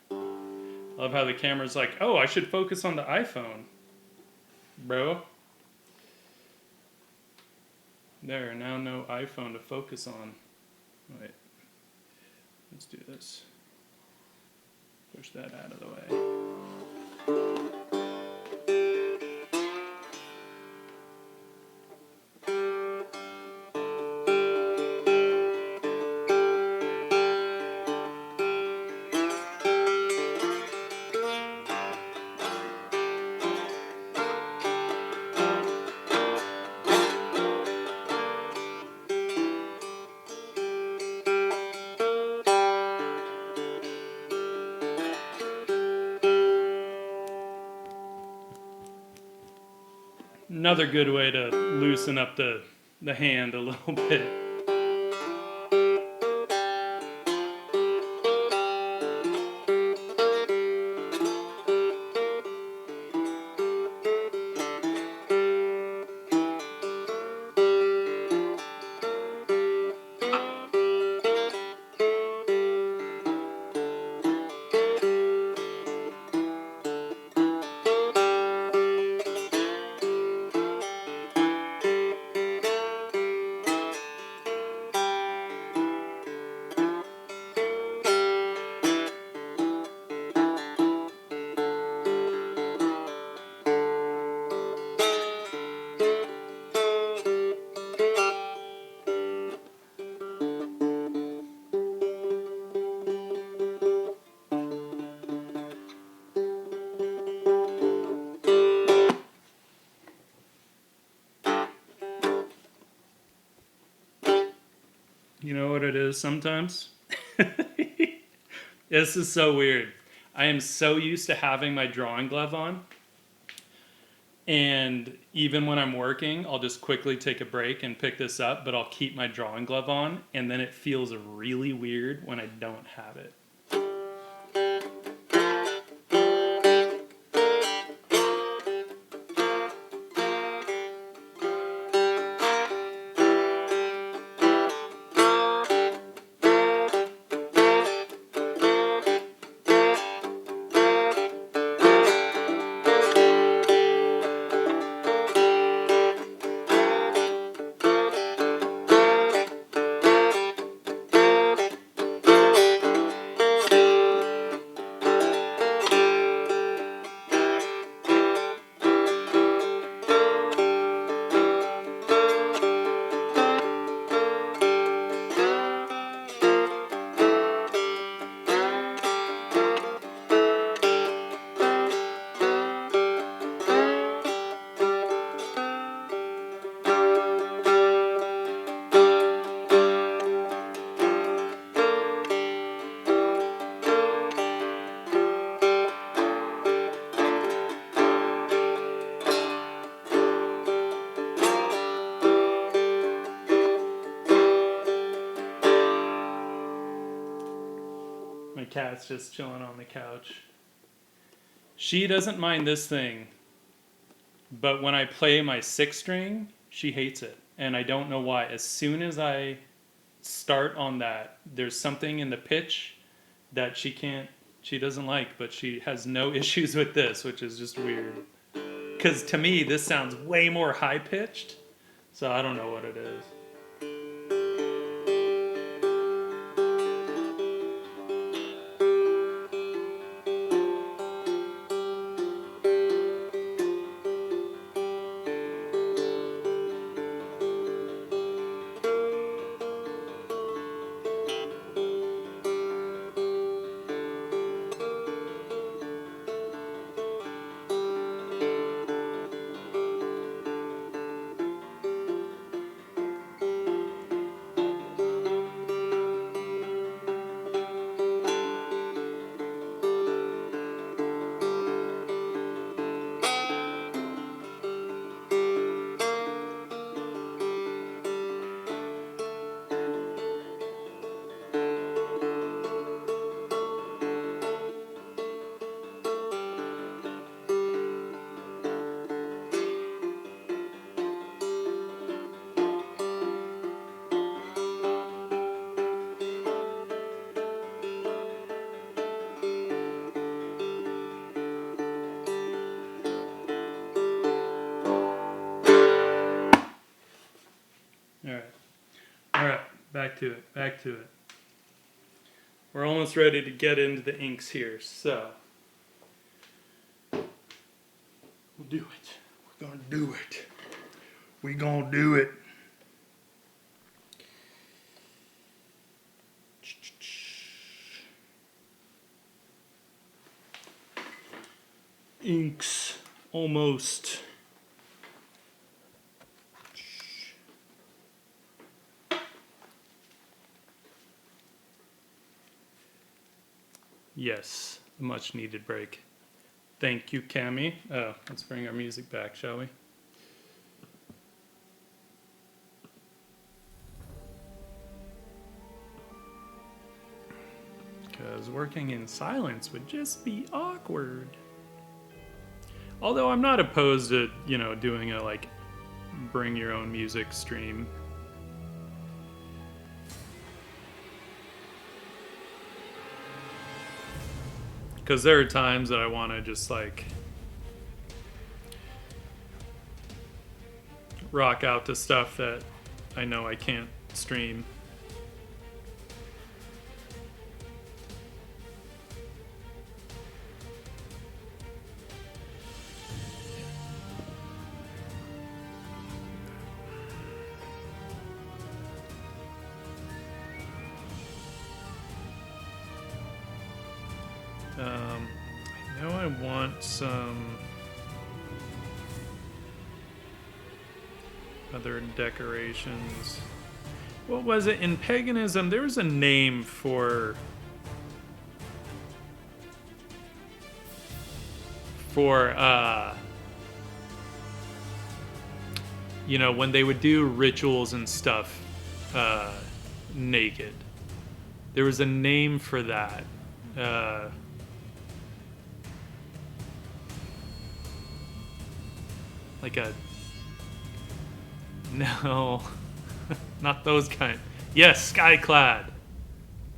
Love how the camera's like, oh, I should focus on the iPhone, bro. There, now no iPhone to focus on. Wait, let's do this. Push that out of the way. Another good way to loosen up the hand a little bit. You know what it is sometimes? This is so weird. I am so used to having my drawing glove on. And even when I'm working, I'll just quickly take a break and pick this up, but I'll keep my drawing glove on. And then it feels really weird when I don't have it. cat's just chilling on the couch. She doesn't mind this thing, but when I play my 6 string, she hates it. And I don't know why. As soon as I start on that, there's something in the pitch that she doesn't like, but she has no issues with this, which is just weird. Because to me, this sounds way more high-pitched, so I don't know what it is. All right, back to it. We're almost ready to get into the inks here, so we'll do it. We're gonna do it. We're gonna do it. Inks, almost. Yes, a much needed break. Thank you, Cami. Oh, let's bring our music back, shall we? Because working in silence would just be awkward. Although I'm not opposed to, doing a, bring your own music stream. Because there are times that I want to just, rock out to stuff that I know I can't stream. I know I want some other decorations. What was it? In paganism, there was a name for when they would do rituals and stuff naked. There was a name for that. No, not those kind. Yes, skyclad.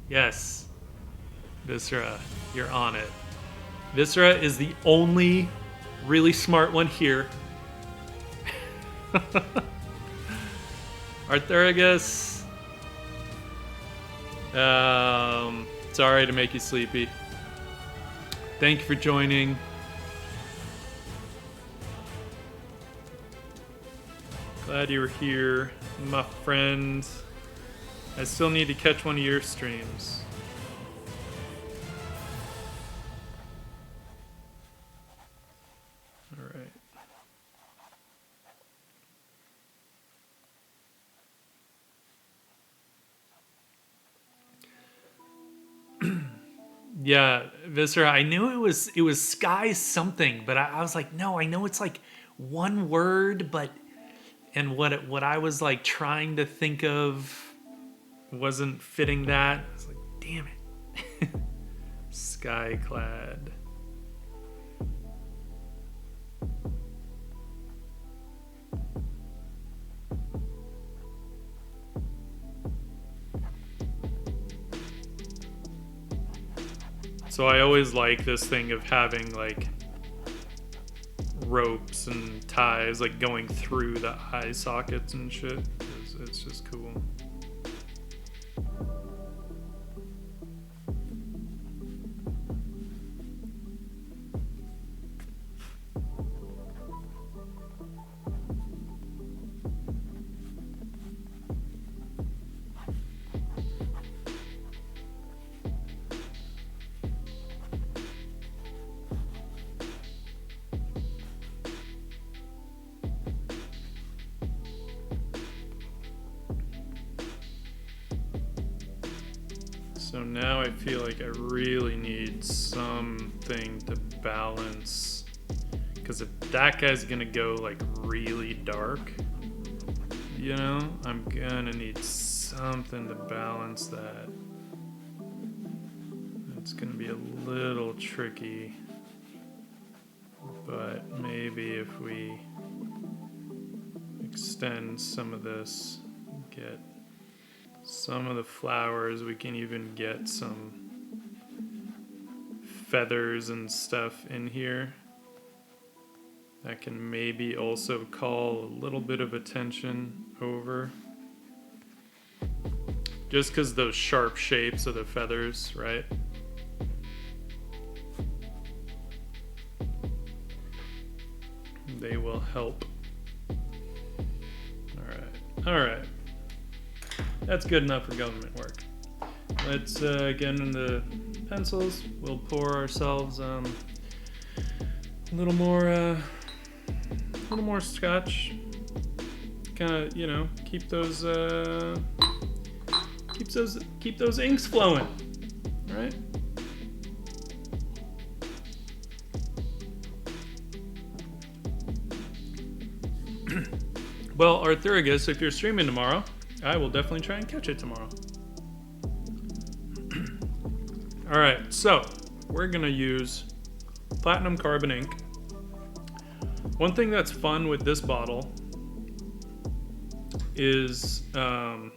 Yes, Viscera, you're on it. Viscera is the only really smart one here. Arthurigus. Sorry to make you sleepy. Thank you for joining. Glad you were here, my friend. I still need to catch one of your streams. All right. Yeah, Viscera, I knew it was sky something, but I was like, no, I know it's one word, but and what I was trying to think of wasn't fitting that. I was like, damn it. sky clad. So I always like this thing of having like ropes and ties like going through the eye sockets and shit. It's just cool. So now I feel like I really need something to balance, because if that guy's gonna go like really dark, you know, I'm gonna need something to balance that. It's gonna be a little tricky, but maybe if we extend some of this, get some of the flowers, we can even get some feathers and stuff in here. That can maybe also call a little bit of attention over. Just because those sharp shapes of the feathers, right? They will help. Alright. That's good enough for government work. Let's get into pencils. We'll pour ourselves a little more scotch. Kind of, you know, keep those inks flowing, right? Well, Arthurigus, if you're streaming tomorrow, I will definitely try and catch it tomorrow. All right, so we're gonna use platinum carbon ink. One thing that's fun with this bottle is, I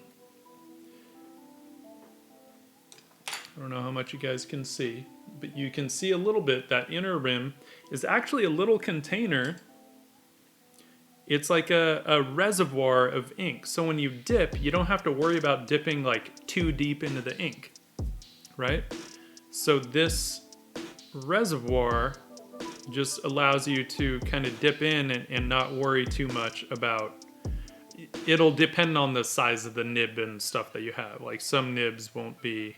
don't know how much you guys can see, but you can see a little bit. That inner rim is actually a little container. It's like a reservoir of ink. So when you dip, you don't have to worry about dipping like too deep into the ink, right? So this reservoir just allows you to kind of dip in and not worry too much about, it'll depend on the size of the nib and stuff that you have. Like some nibs won't be,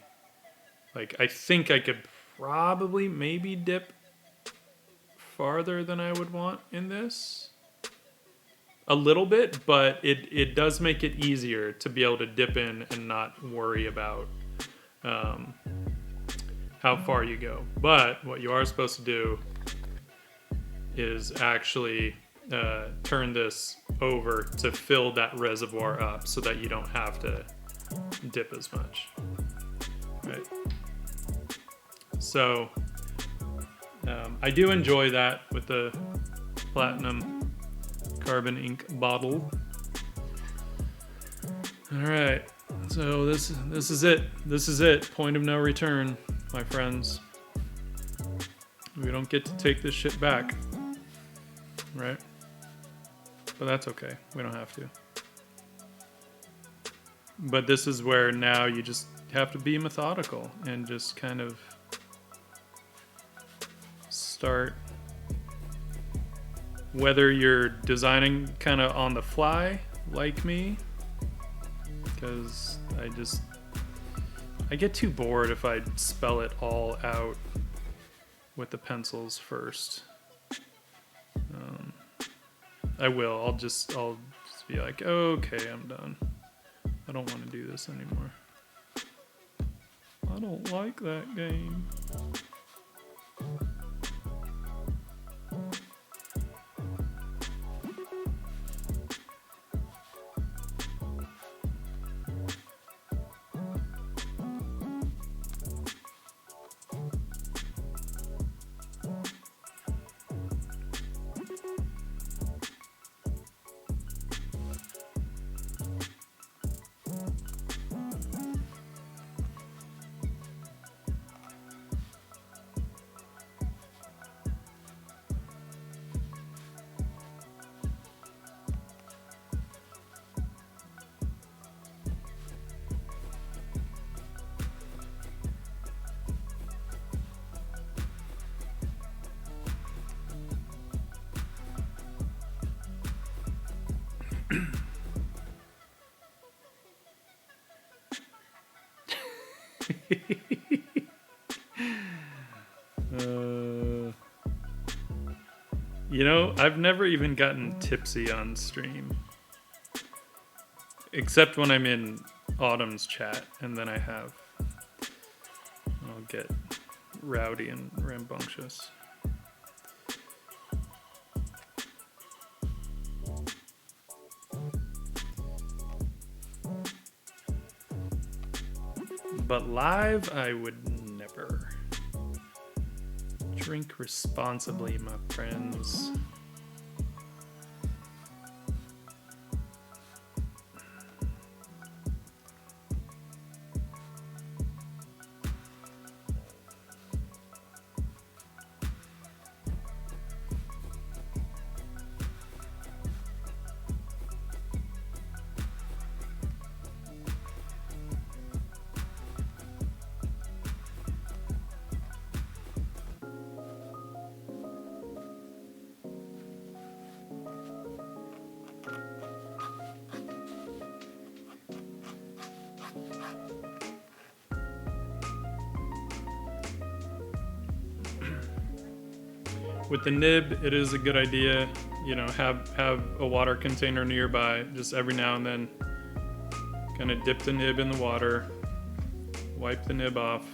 like I think I could probably maybe dip farther than I would want in this. A little bit, but it does make it easier to be able to dip in and not worry about how far you go. But what you are supposed to do is actually turn this over to fill that reservoir up so that you don't have to dip as much. Right. So I do enjoy that with the platinum carbon ink bottle. All right, so this is it. This is it. Point of no return, my friends. We don't get to take this shit back, right? But that's okay. We don't have to. But this is where now you just have to be methodical and just kind of start. Whether you're designing kind of on the fly, like me, because I get too bored if I spell it all out with the pencils first. I will. I'll just be like, okay, I'm done. I don't want to do this anymore. I don't like that game. You know, I've never even gotten tipsy on stream. Except when I'm in Autumn's chat, and then I'll get rowdy and rambunctious. But live, I would never. Drink responsibly, my friends. With the nib, it is a good idea, you know, have a water container nearby, just every now and then, kind of dip the nib in the water, wipe the nib off,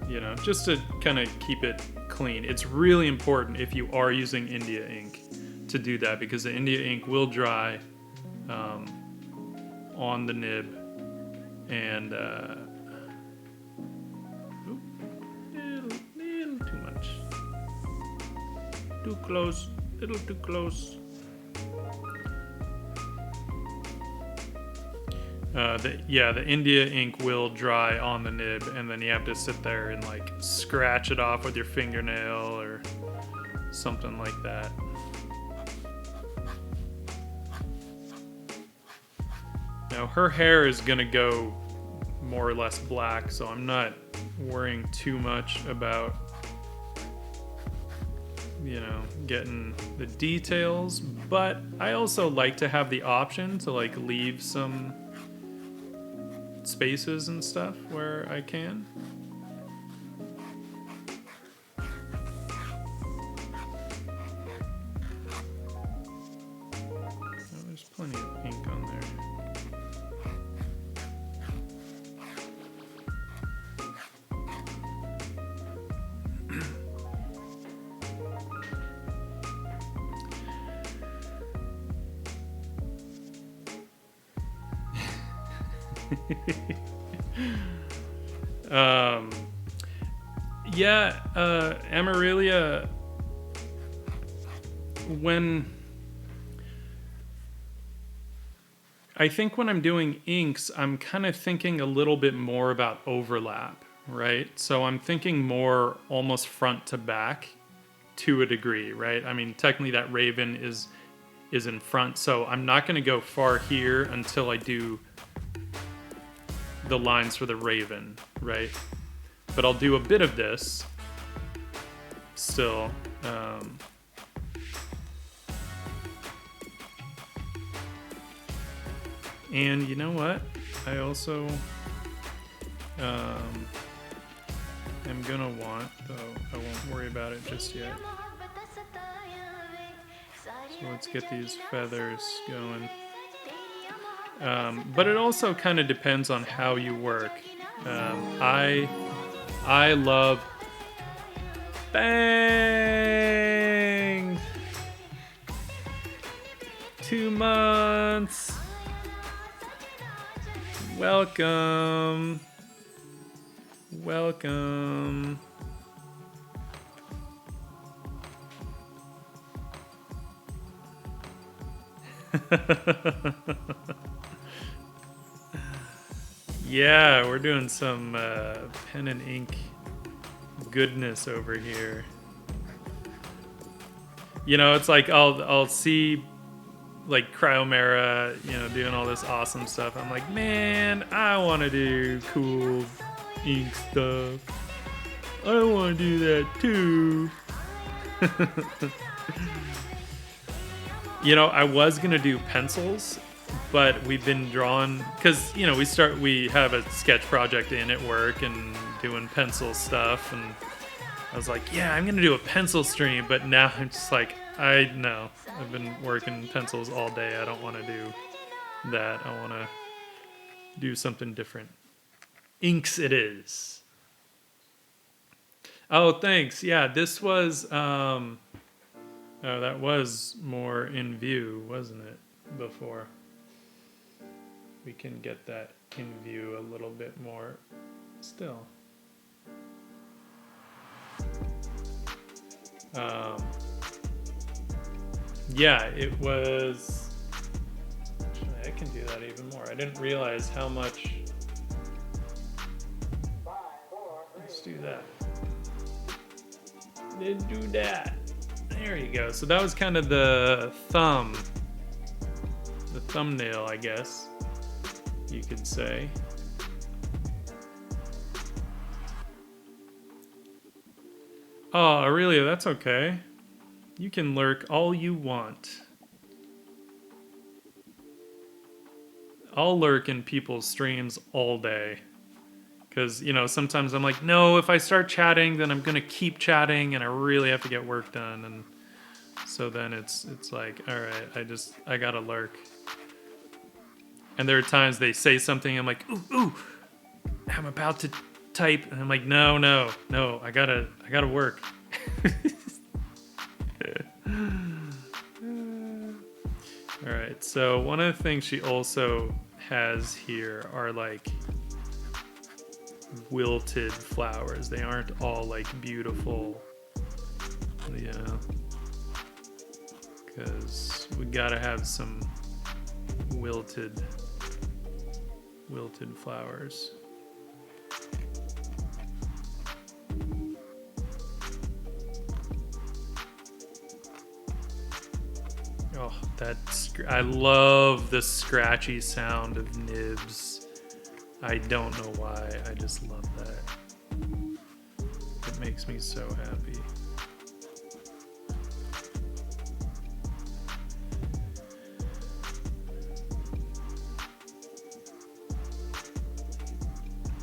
you know, just to kind of keep it clean. It's really important if you are using India ink to do that, because the India ink will dry on the nib, and little too much. Too close, little too close. The India ink will dry on the nib, and then you have to sit there and like scratch it off with your fingernail or something like that. Now her hair is gonna go more or less black, so I'm not worrying too much about, you know, getting the details, but I also like to have the option to like leave some spaces and stuff where I can. Oh, there's plenty of ink on there. Amaryllia, I think when I'm doing inks, I'm kind of thinking a little bit more about overlap, right? So I'm thinking more almost front to back to a degree, right? I mean, technically that raven is in front, so I'm not going to go far here until I do the lines for the raven, right? But I'll do a bit of this still. And you know what? I also am gonna want, though I won't worry about it just yet. So let's get these feathers going. But it also kind of depends on how you work. I love bang 2 months. Welcome. Yeah, we're doing some pen and ink goodness over here. You know, it's like I'll see like Cryomera, you know, doing all this awesome stuff. I'm like, man, I want to do cool ink stuff. I want to do that too. You know, I was gonna do pencils, but we've been drawn because you know we have a sketch project in at work and doing pencil stuff, and I was like, yeah, I'm gonna do a pencil stream, but now I'm just like, I've been working pencils all day. I don't want to do that. I want to do something different. Inks it is. Oh, thanks. Yeah, this was oh, that was more in view, wasn't it, before? We can get that in view a little bit more still. Yeah, it was... Actually, I can do that even more. I didn't realize how much... Let's do that. Didn't do that. There you go. So that was kind of the thumbnail, I guess you could say. Oh, Aurelia, that's okay. You can lurk all you want. I'll lurk in people's streams all day. Because, you know, sometimes I'm like, no, if I start chatting, then I'm going to keep chatting and I really have to get work done. And so then it's like, all right, I got to lurk. And there are times they say something, I'm like, ooh, I'm about to type. And I'm like, no, I gotta work. All right, so one of the things she also has here are like wilted flowers. They aren't all like beautiful, you know, because we gotta have some wilted flowers. Oh, I love the scratchy sound of nibs. I don't know why, I just love that. It makes me so happy.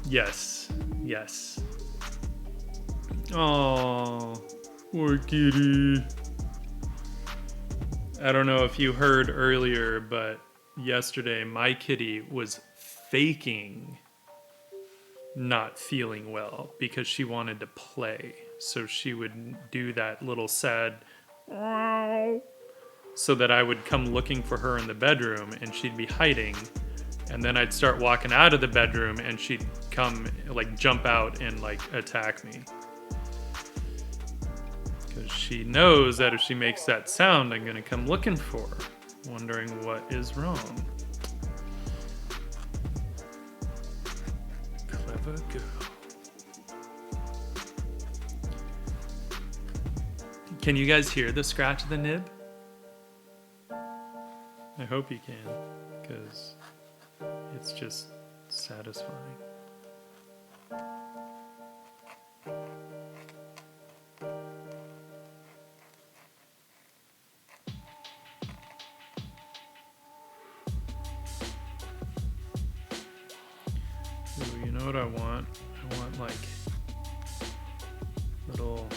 Yes. Oh, poor kitty. I don't know if you heard earlier, but yesterday my kitty was faking not feeling well because she wanted to play. So she would do that little sad so that I would come looking for her in the bedroom and she'd be hiding. And then I'd start walking out of the bedroom and she'd come, like, jump out and, like, attack me. Because she knows that if she makes that sound, I'm going to come looking for her, wondering what is wrong. Clever girl. Can you guys hear the scratch of the nib? I hope you can, because it's just satisfying. Ooh, you know what I want? I want like little...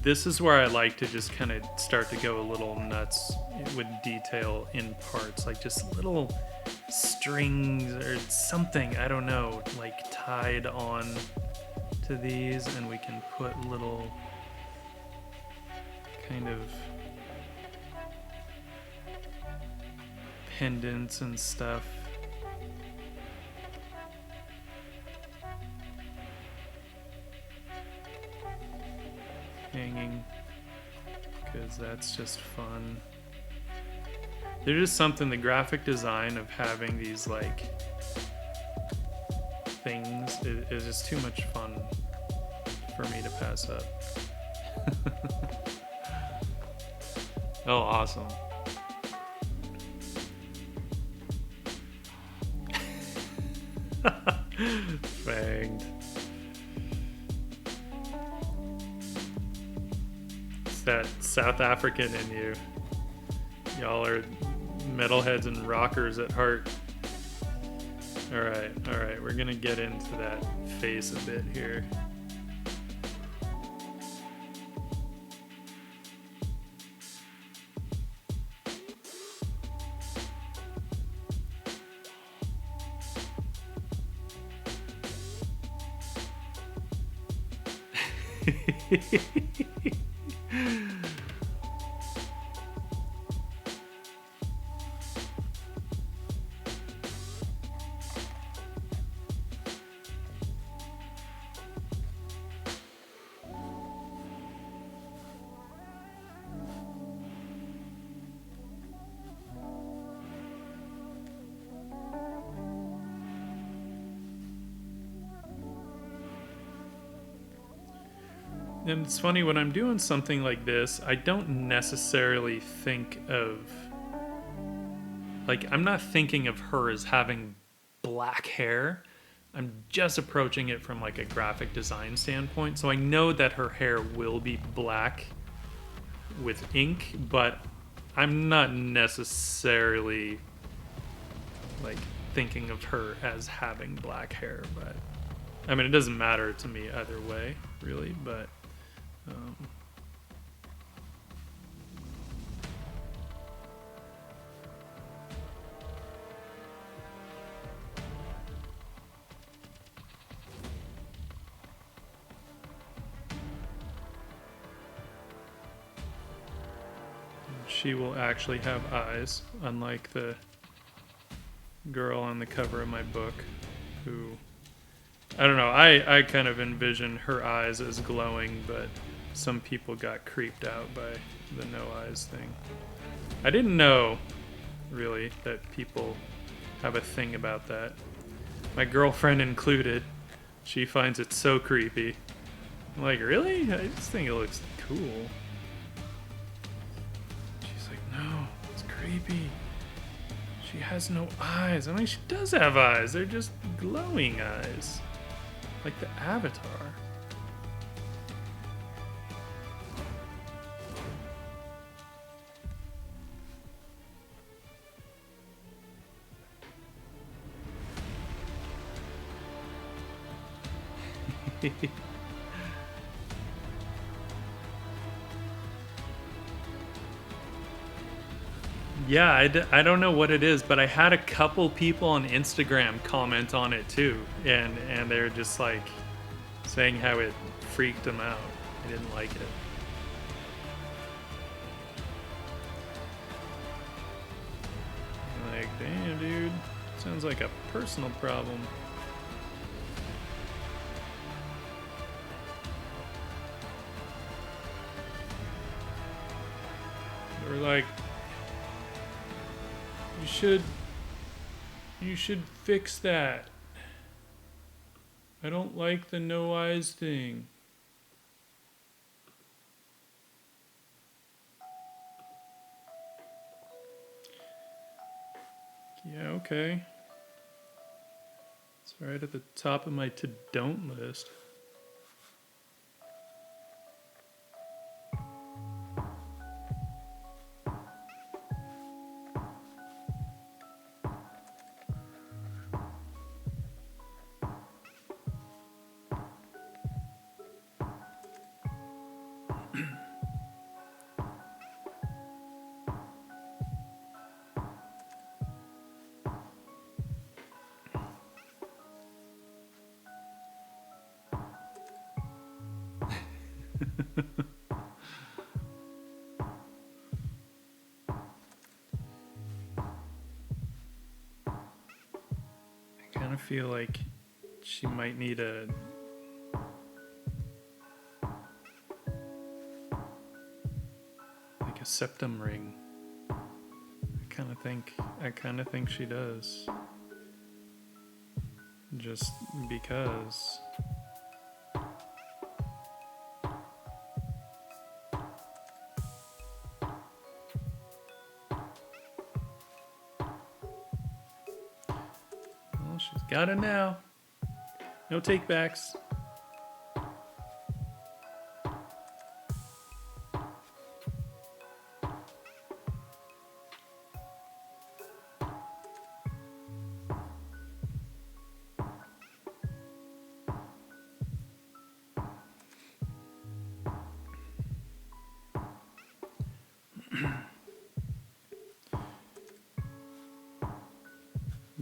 this is where I like to just kind of start to go a little nuts with detail in parts, like just little strings or something, I don't know, like tied on to these, and we can put little kind of pendants and stuff. Hanging, because that's just fun. There's just something, the graphic design of having these like things is just too much fun for me to pass up. Oh, awesome. Fanged. that South African in you. Y'all are metalheads and rockers at heart. Alright, we're gonna get into that face a bit here. And it's funny, when I'm doing something like this, I don't necessarily think of, like, I'm not thinking of her as having black hair. I'm just approaching it from like a graphic design standpoint. So I know that her hair will be black with ink, but I'm not necessarily like thinking of her as having black hair. But I mean, it doesn't matter to me either way, really, but she will actually have eyes, unlike the girl on the cover of my book, who, I don't know, I kind of envision her eyes as glowing, but some people got creeped out by the no eyes thing. I didn't know, really, that people have a thing about that. My girlfriend included. She finds it so creepy. I'm like, really? I just think it looks cool. She's like, no, it's creepy. She has no eyes. I'm like, she does have eyes. They're just glowing eyes. Like the Avatar. Yeah, I don't know what it is, but I had a couple people on Instagram comment on it too, and they're just like saying how it freaked them out. I didn't like it. I'm like, damn, dude, sounds like a personal problem. Or like, you should fix that. I don't like the no eyes thing. Yeah, okay. It's right at the top of my to-don't list. I kind of feel like she might need a septum ring. I kind of think she does. Just because. Well, she's got it now. No takebacks.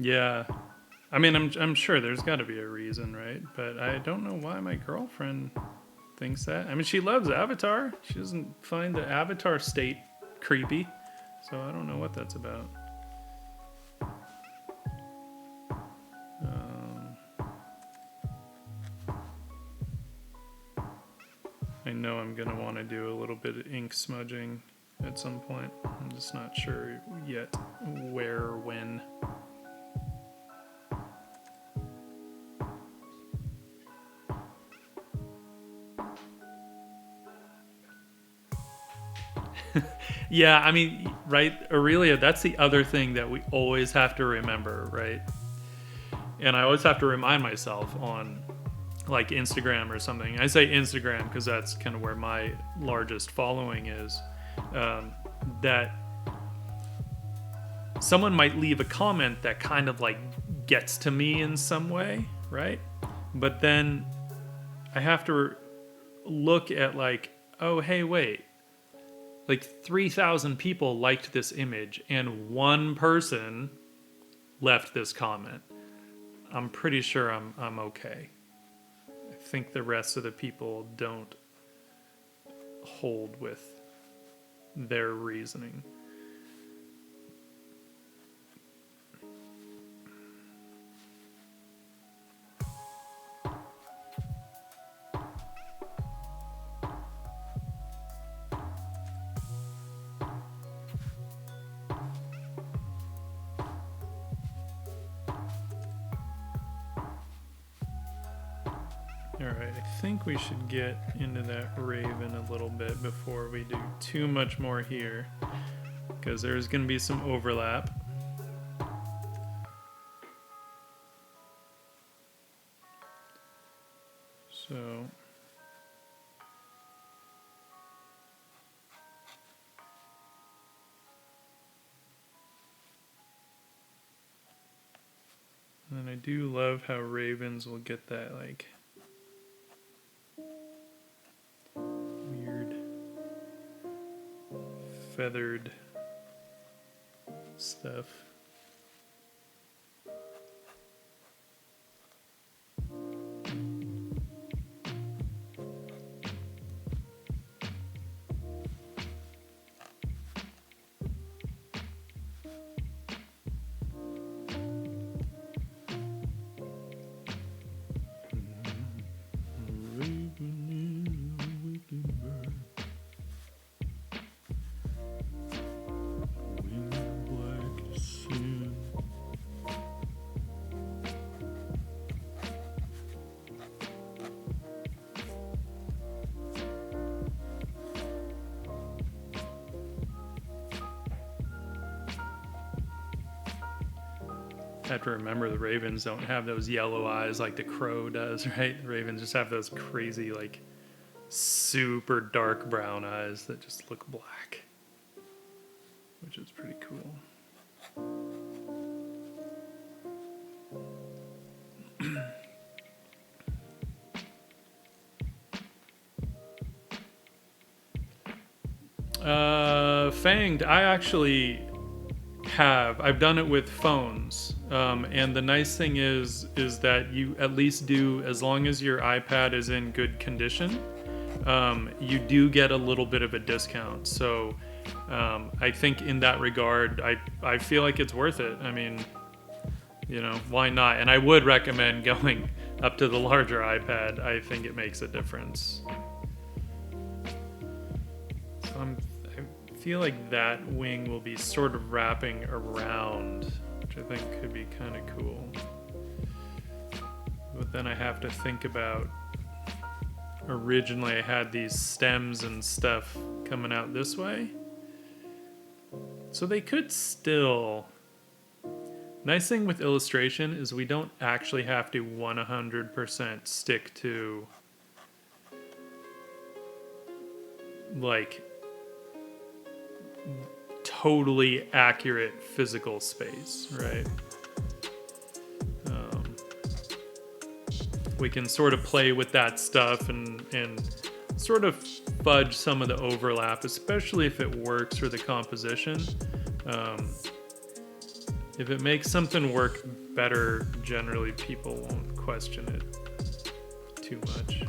Yeah. I mean, I'm sure there's got to be a reason, right? But I don't know why my girlfriend thinks that. I mean, she loves Avatar. She doesn't find the Avatar state creepy. So I don't know what that's about. I know I'm going to want to do a little bit of ink smudging at some point. I'm just not sure yet where or when. Yeah, I mean, right, Aurelia, that's the other thing that we always have to remember, right? And I always have to remind myself on like Instagram or something. I say Instagram because that's kind of where my largest following is. That someone might leave a comment that kind of like gets to me in some way, right? But then I have to look at like, oh, hey, wait. Like 3,000 people liked this image and one person left this comment. I'm pretty sure I'm okay. I think the rest of the people don't hold with their reasoning. Alright, I think we should get into that raven a little bit before we do too much more here, because there's going to be some overlap. So and I do love how ravens will get that like weird feathered stuff. Have to remember the ravens don't have those yellow eyes like the crow does, right? The ravens just have those crazy, like, super dark brown eyes that just look black, which is pretty cool. Fanged, I actually I've done it with phones, and the nice thing is that you at least do, as long as your iPad is in good condition, you do get a little bit of a discount. So I think in that regard, I feel like it's worth it. I mean, you know, why not? And I would recommend going up to the larger iPad. I think it makes a difference. So I feel like that wing will be sort of wrapping around, which I think could be kind of cool. But then I have to think about, originally I had these stems and stuff coming out this way. So they could still... Nice thing with illustration is we don't actually have to 100% stick to like totally accurate physical space, right? We can sort of play with that stuff and sort of fudge some of the overlap, especially if it works for the composition. If it makes something work better, generally people won't question it too much.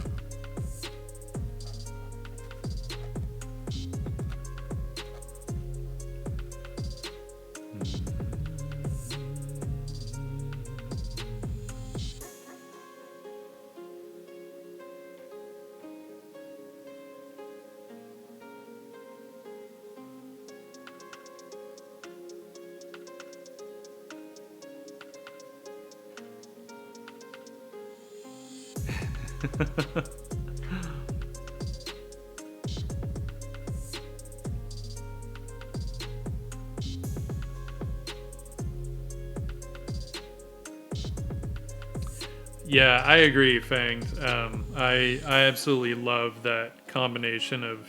Yeah, I agree, Fang. I absolutely love that combination of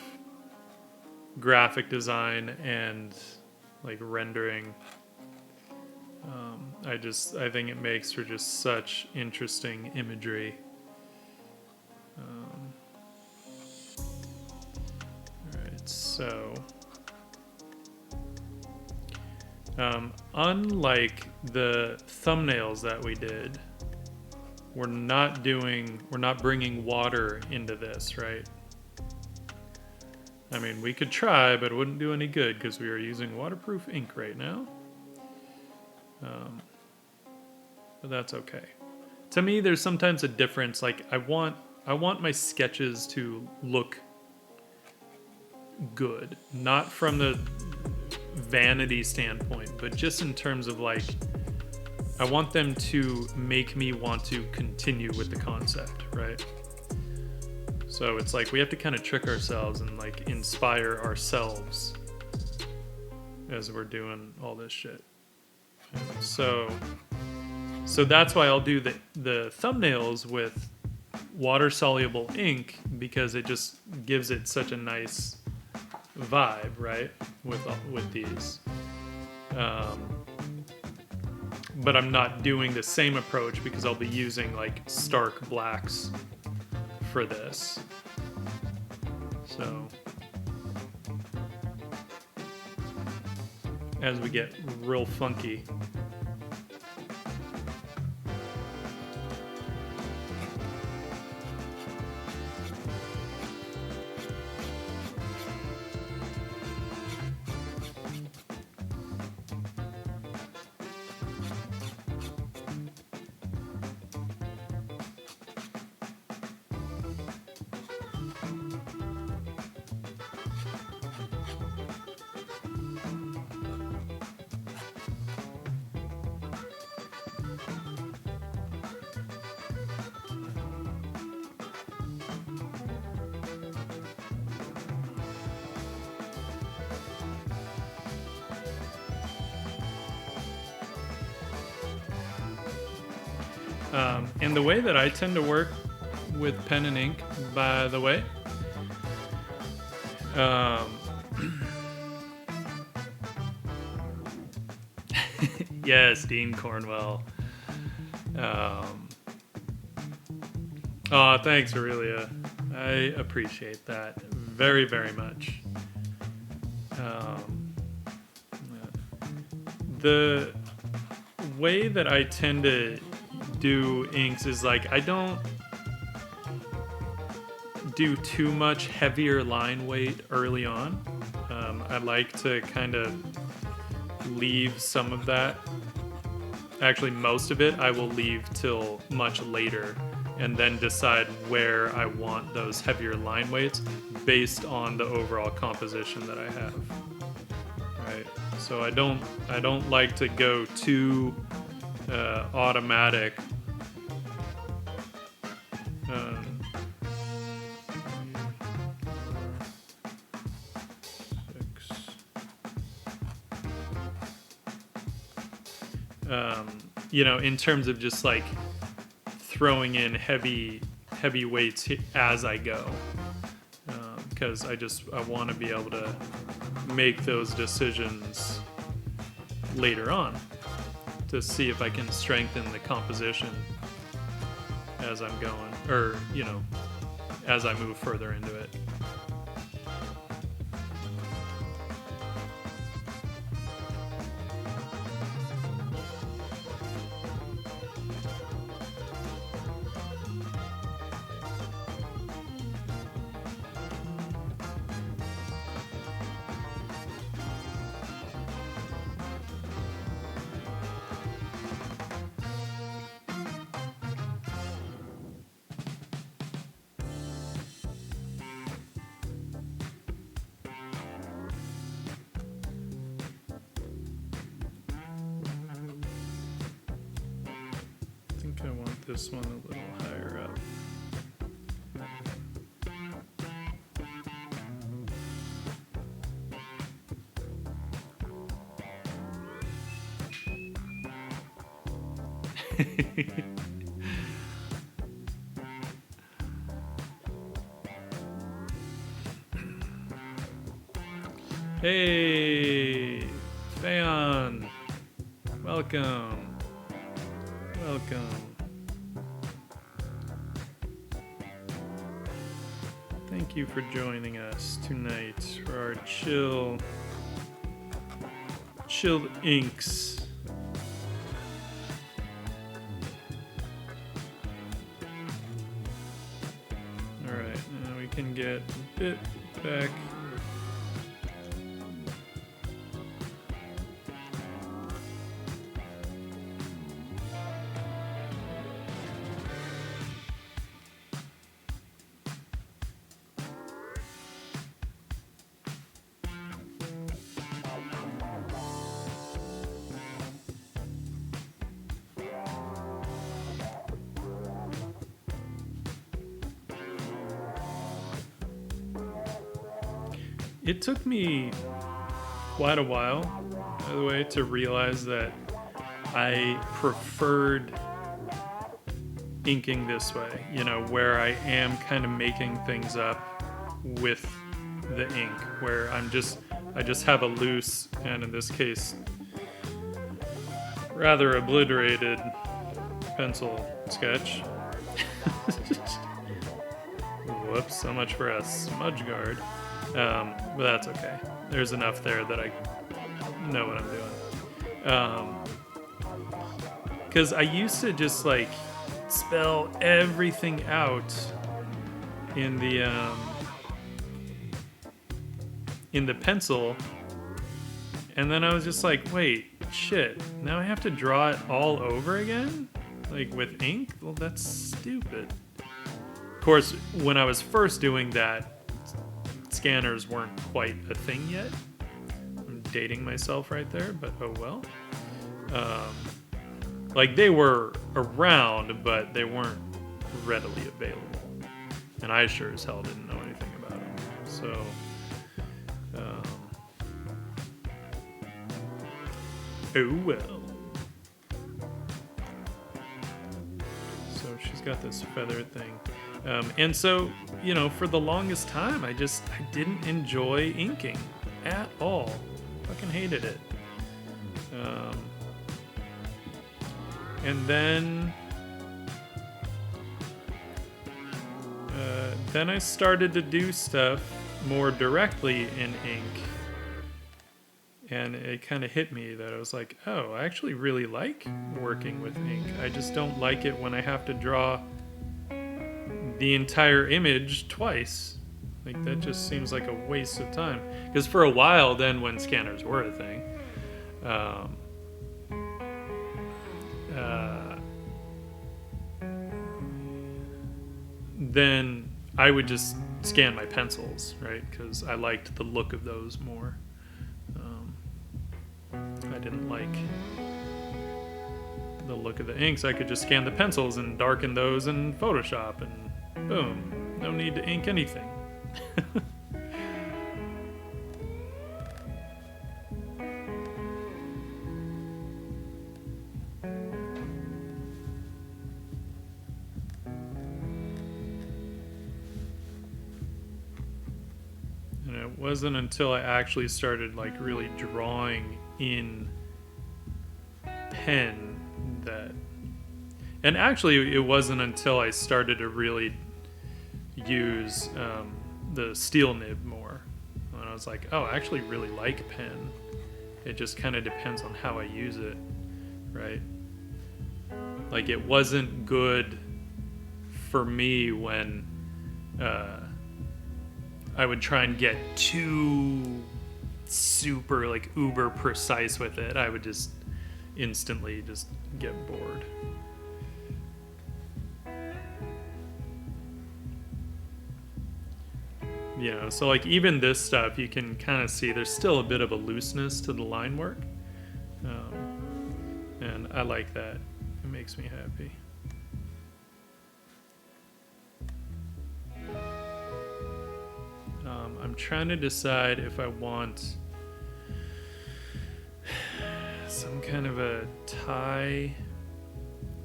graphic design and like rendering. I think it makes for just such interesting imagery. Alright, so unlike the thumbnails that we did, we're not bringing water into this, right? I mean, we could try, but it wouldn't do any good because we are using waterproof ink right now. But that's okay. To me, there's sometimes a difference. Like I want my sketches to look good, not from the vanity standpoint, but just in terms of like, I want them to make me want to continue with the concept, right? So it's like we have to kind of trick ourselves and like inspire ourselves as we're doing all this shit. And so that's why I'll do the thumbnails with water-soluble ink, because it just gives it such a nice vibe, right? With these. But I'm not doing the same approach because I'll be using like stark blacks for this. So as we get real funky. And the way that I tend to work with pen and ink, by the way, yes, Dean Cornwell. Oh, thanks, Aurelia. I appreciate that very, very much. The way that I tend to do inks is like I don't do too much heavier line weight early on. I like to kind of leave some of that. Actually, most of it I will leave till much later and then decide where I want those heavier line weights based on the overall composition that I have. Right? So I don't like to go too automatic. In terms of just like throwing in heavy weights as I go, because I want to be able to make those decisions later on to see if I can strengthen the composition as I'm going, or as I move further into it. think I want this one a little higher up. Hey, Fayon, welcome, welcome. Thank you for joining us tonight for our chilled inks. All right, now we can get a bit back. It took me quite a while, by the way, to realize that I preferred inking this way, you know, where I am kind of making things up with the ink, where I just have a loose, and in this case, rather obliterated pencil sketch. Whoops, so much for a smudge guard. But that's okay. There's enough there that I know what I'm doing. Because I used to just like spell everything out in the pencil, and then I was just like, wait, shit, now I have to draw it all over again? Like with ink? Well, that's stupid. Of course, when I was first doing that, scanners weren't quite a thing yet. I'm dating myself right there, but oh well. Like they were around, but they weren't readily available. And I sure as hell didn't know anything about them. So, oh well. So she's got this feather thing. And so, you know, for the longest time, I didn't enjoy inking at all. Fucking hated it. And then I started to do stuff more directly in ink. And it kind of hit me that I was like, oh, I actually really like working with ink. I just don't like it when I have to draw the entire image twice. Like that just seems like a waste of time. Because for a while then, when scanners were a thing, then I would just scan my pencils, right? Because I liked the look of those more. I didn't like the look of the inks. I could just scan the pencils and darken those in Photoshop, and boom, no need to ink anything. And it wasn't until I actually started like really drawing in pen that, and actually it wasn't until I started to really use the steel nib more, and I was like, oh, I actually really like pen. It just kind of depends on how I use it, right? Like it wasn't good for me when I would try and get too super like uber precise with it. I would just instantly just get bored. You know, so like even this stuff, you can kind of see there's still a bit of a looseness to the line work, and I like that. It makes me happy. I'm trying to decide if I want some kind of a tie.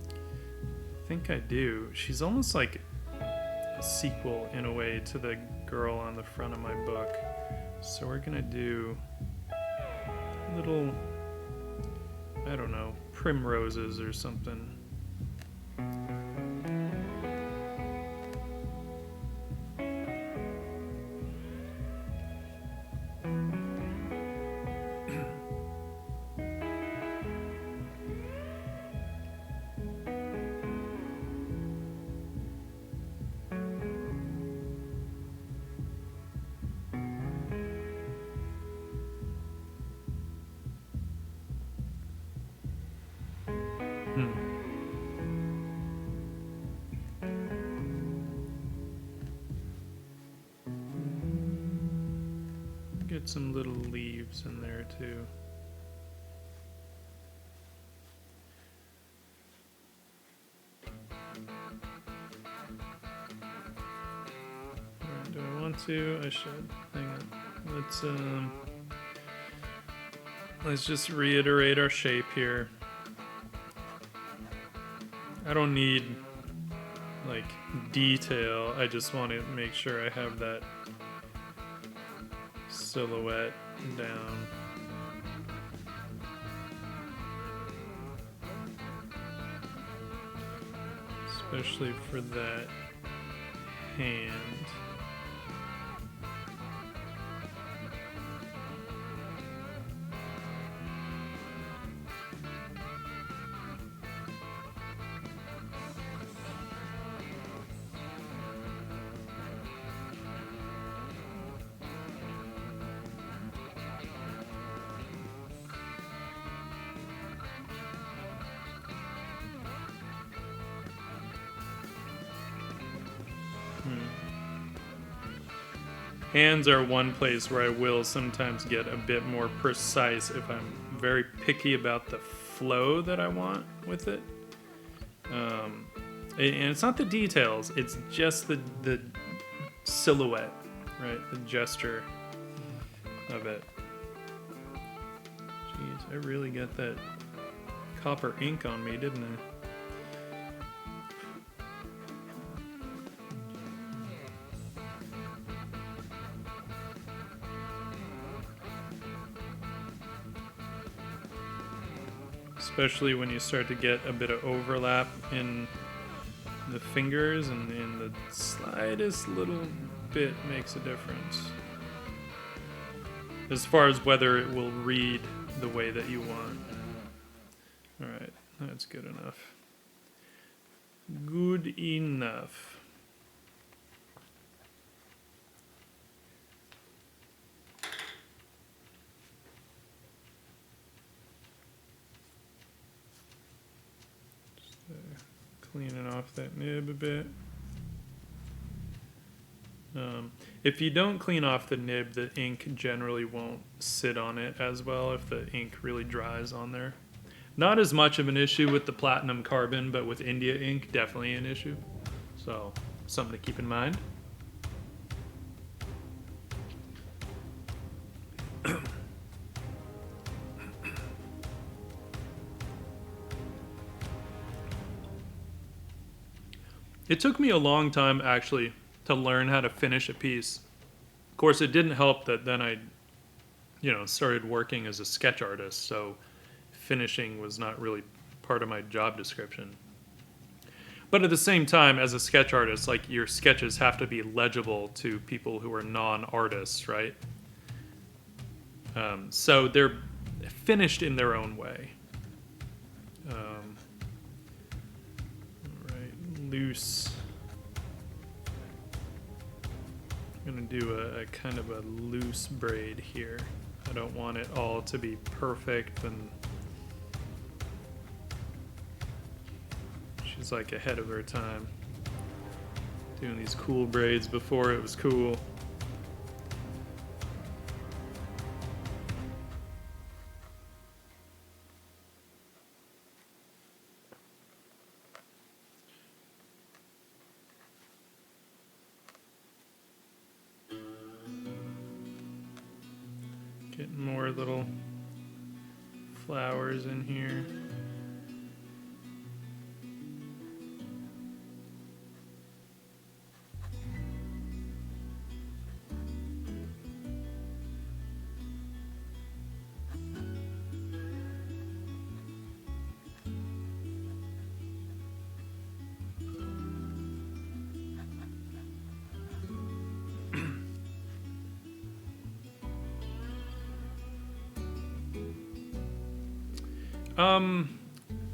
I think I do. She's almost like a sequel in a way to the girl on the front of my book. So we're gonna do little, I don't know, primroses or something. Get some little leaves in there too. Alright, do I want to? I should. Hang on. Let's just reiterate our shape here. I don't need like detail. I just want to make sure I have that silhouette down. Especially for that hand. Hands are one place where I will sometimes get a bit more precise if I'm very picky about the flow that I want with it. And it's not the details, it's just the silhouette, right? The gesture of it. Jeez, I really got that copper ink on me, didn't I? Especially when you start to get a bit of overlap in the fingers, and in the slightest little bit makes a difference as far as whether it will read the way that you want. Alright, that's good enough. Good enough. Cleaning off that nib a bit. If you don't clean off the nib, the ink generally won't sit on it as well if the ink really dries on there. Not as much of an issue with the platinum carbon, but with India ink, definitely an issue. So, something to keep in mind. It took me a long time, actually, to learn how to finish a piece. Of course, it didn't help that then I, started working as a sketch artist, so finishing was not really part of my job description. But at the same time, as a sketch artist, like, your sketches have to be legible to people who are non-artists, right? So they're finished in their own way. Loose. I'm gonna do a kind of a loose braid here. I don't want it all to be perfect, and she's like ahead of her time. Doing these cool braids before it was cool. Getting more little flowers in here.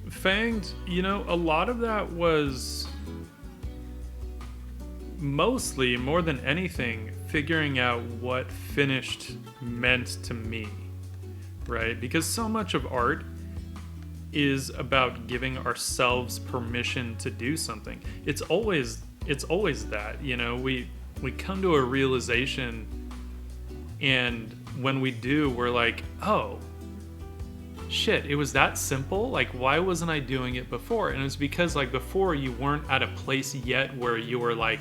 Fanged, you know, a lot of that was mostly, more than anything, figuring out what finished meant to me, right? Because so much of art is about giving ourselves permission to do something. It's always that, you know, we come to a realization, and when we do, we're like, oh, shit, it was that simple? Like, why wasn't I doing it before? And it's because, like, before you weren't at a place yet where you were like,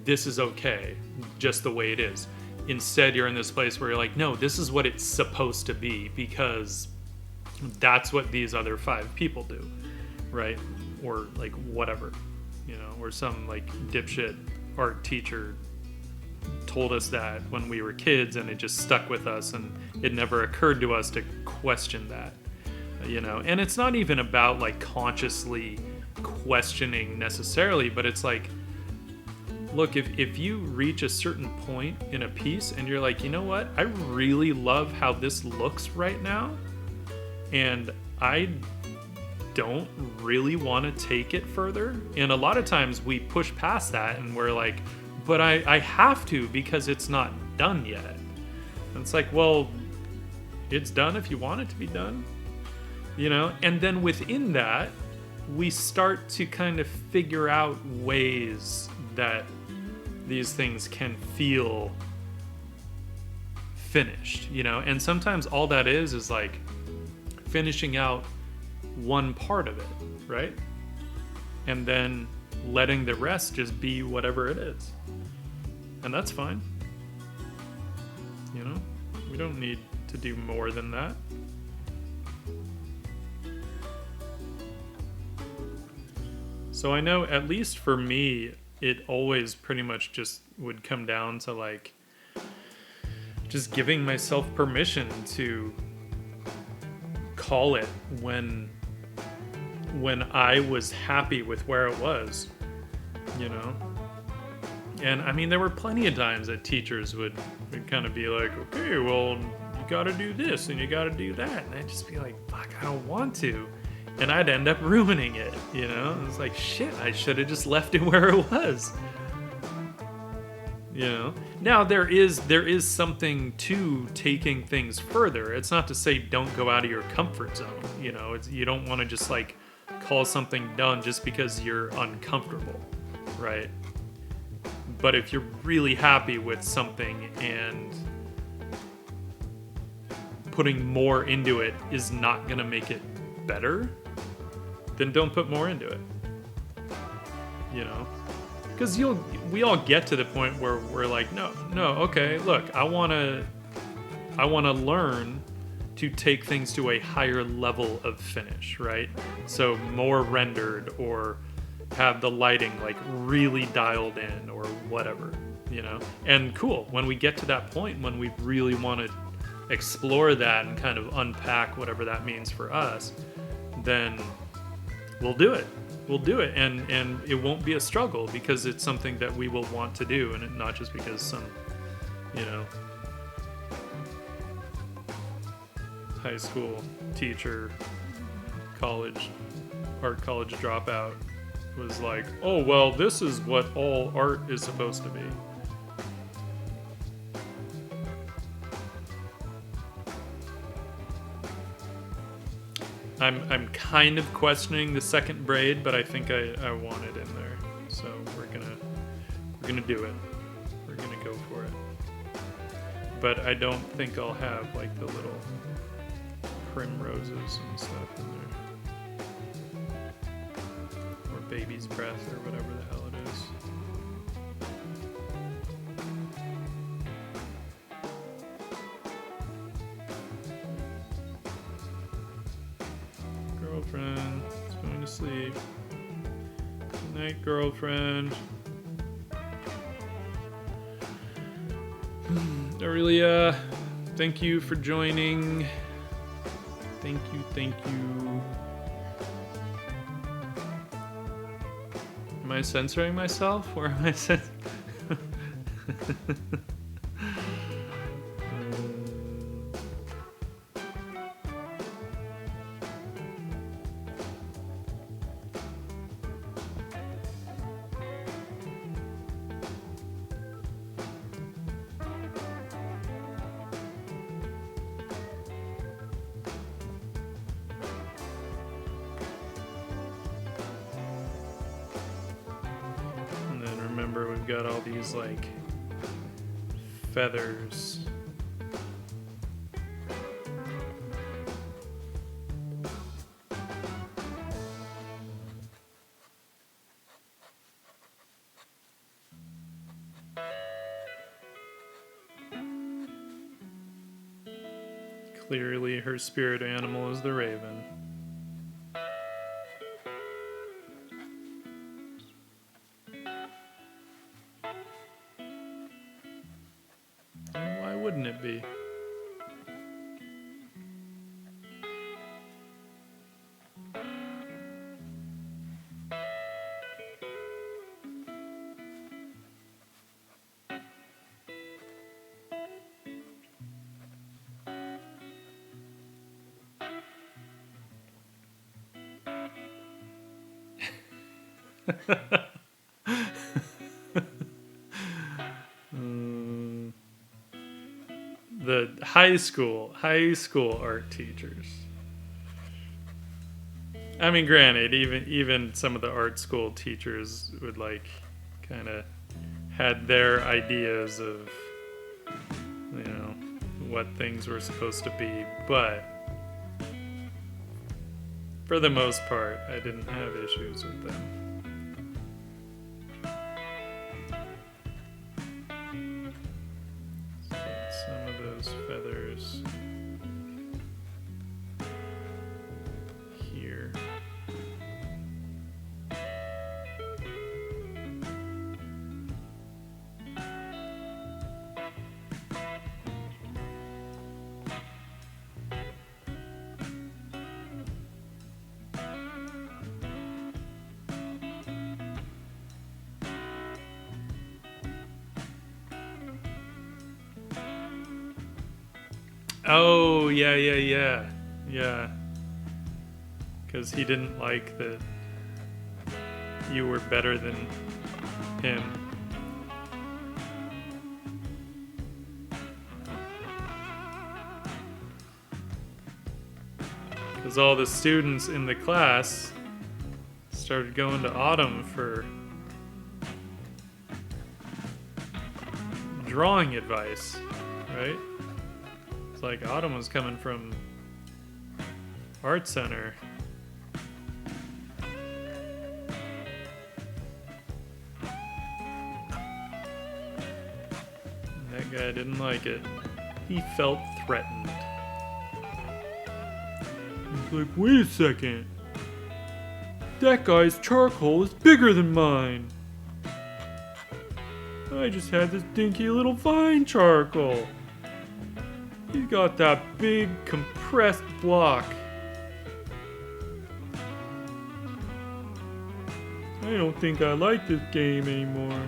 this is okay, just the way it is. Instead, you're in this place where you're like, no, this is what it's supposed to be, because that's what these other 5 people do, right? Or, like, whatever, you know, or some, like, dipshit art teacher told us that when we were kids, and it just stuck with us, and it never occurred to us to question that, you know. And it's not even about like consciously questioning necessarily, but it's like, look, if you reach a certain point in a piece and you're like, you know what, I really love how this looks right now, and I don't really want to take it further. And a lot of times we push past that and we're like, but I have to, because it's not done yet. And it's like, well, it's done if you want it to be done, you know? And then within that, we start to kind of figure out ways that these things can feel finished, you know? And sometimes all that is like finishing out one part of it, right? And then letting the rest just be whatever it is. And that's fine. You know, we don't need to do more than that. So I know, at least for me, it always pretty much just would come down to like just giving myself permission to call it when I was happy with where it was, you know? And I mean, there were plenty of times that teachers would kind of be like, okay, well, you gotta do this and you gotta do that. And I'd just be like, fuck, I don't want to. And I'd end up ruining it, you know? It's like, shit, I should have just left it where it was. You know? Now, there is something to taking things further. It's not to say don't go out of your comfort zone, you know? You don't want to just, like, call something done just because you're uncomfortable, right? But if you're really happy with something and putting more into it is not going to make it better, then don't put more into it. You know? Because we all get to the point where we're like, no, okay, look, I want to learn to take things to a higher level of finish, right? So more rendered, or have the lighting like really dialed in, or whatever, you know? And cool, when we get to that point, when we really want to explore that and kind of unpack whatever that means for us, then we'll do it. And it won't be a struggle, because it's something that we will want to do, and not just because some, you know, high school teacher, art college dropout was like, oh, well, this is what all art is supposed to be. I'm kind of questioning the second braid, but I think I want it in there. So we're gonna do it. We're gonna go for it. But I don't think I'll have like the little primroses and stuff in there. Or baby's breath, or whatever the hell it is. girlfriend. It's going to sleep. Good night, girlfriend. Aurelia, thank you for joining. Thank you, thank you. Am I censoring myself? Or am I censoring? Got all these like feathers. Clearly her spirit animal is the raven. Wouldn't it be? The high school art teachers. I mean, granted, even some of the art school teachers would like kind of had their ideas of, you know, what things were supposed to be, but for the most part, I didn't have issues with them. Feathers here. Oh, yeah. Because he didn't like that you were better than him. Because all the students in the class started going to Autumn for drawing advice, right? It's like Autumn was coming from Art Center. That guy didn't like it. He felt threatened. He's like, wait a second. That guy's charcoal is bigger than mine. I just had this dinky little fine charcoal. He's got that big compressed block. I don't think I like this game anymore.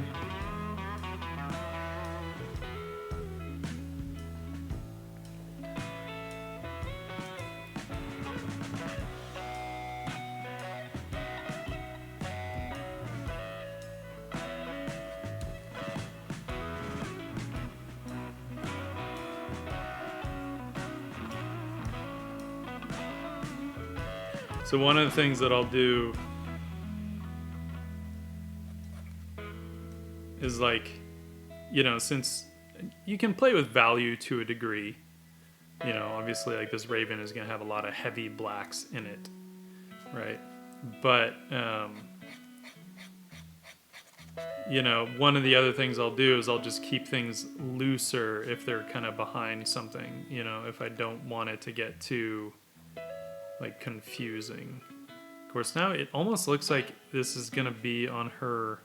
So one of the things that I'll do is like, you know, since you can play with value to a degree, you know, obviously like this raven is going to have a lot of heavy blacks in it, right? But, you know, one of the other things I'll do is I'll just keep things looser if they're kind of behind something, you know, if I don't want it to get too like confusing. Of course, now it almost looks like this is gonna be on her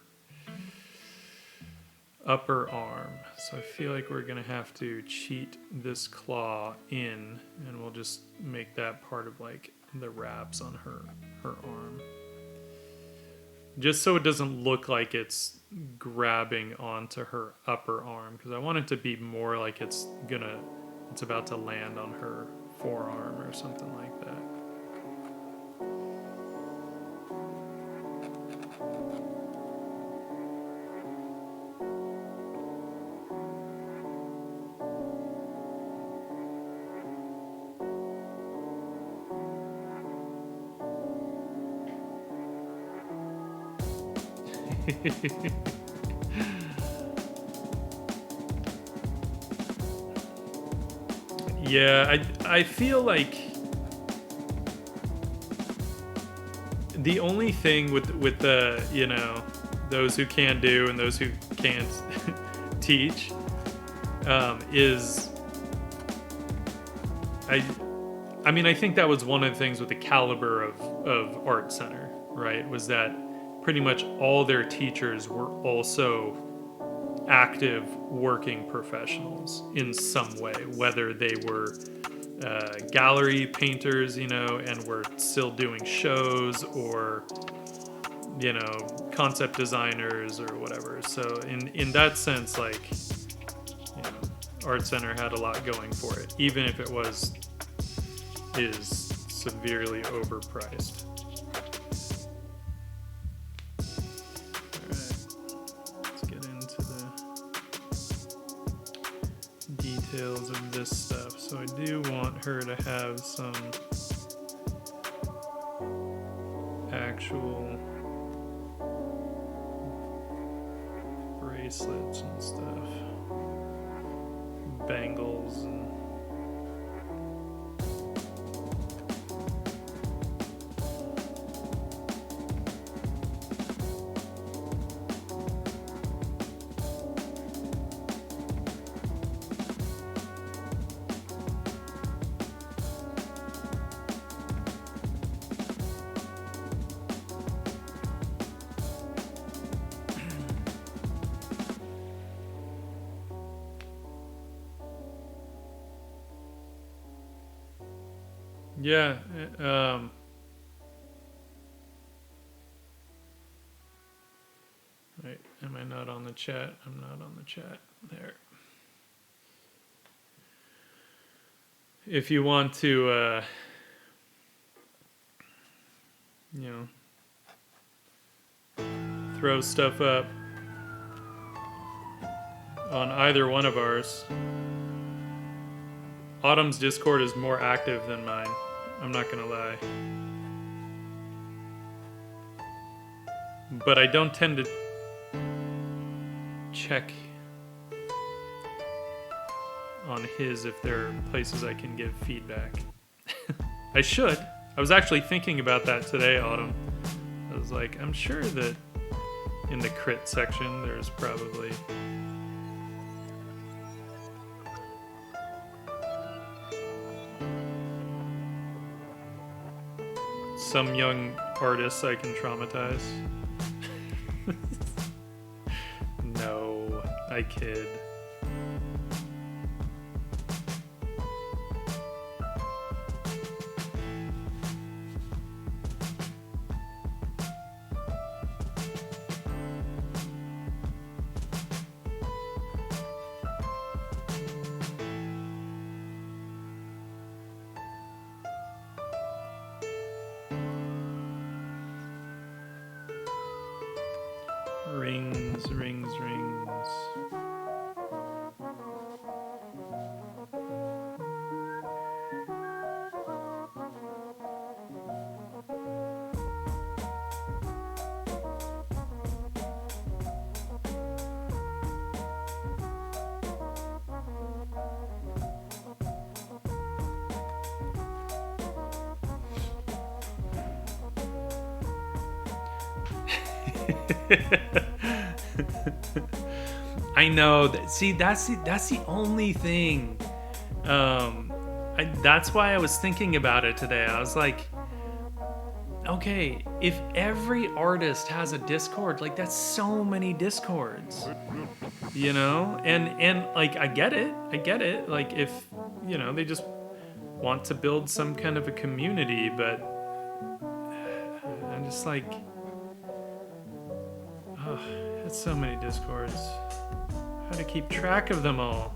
upper arm. So I feel like we're gonna have to cheat this claw in, and we'll just make that part of like the wraps on her arm. Just so it doesn't look like it's grabbing onto her upper arm, because I want it to be more like it's about to land on her forearm or something like that. Yeah, I feel like the only thing with the, you know, those who can do and those who can't teach is I mean, I think that was one of the things with the caliber of Art Center, right? Was that pretty much all their teachers were also active working professionals in some way, whether they were gallery painters, you know, and were still doing shows, or, you know, concept designers or whatever. So in that sense, like, you know, Art Center had a lot going for it, even if it is severely overpriced. Details of this stuff. So I do want her to have some actual bracelets and stuff, bangles and yeah, wait, am I not on the chat? I'm not on the chat. There. If you want to, you know, throw stuff up on either one of ours. Autumn's Discord is more active than mine. I'm not gonna lie. But I don't tend to check on his if there are places I can give feedback. I should. I was actually thinking about that today, Autumn. I was like, I'm sure that in the crit section there's probably some young artists I can traumatize. No, I kid. Rings, rings, rings. I know that. See, that's the only thing. that's why I was thinking about it today. I was like, okay, if every artist has a Discord, like that's so many Discords, you know? And like I get it. Like if, you know, they just want to build some kind of a community, but I'm just like, oh, that's so many Discords. How to keep track of them all?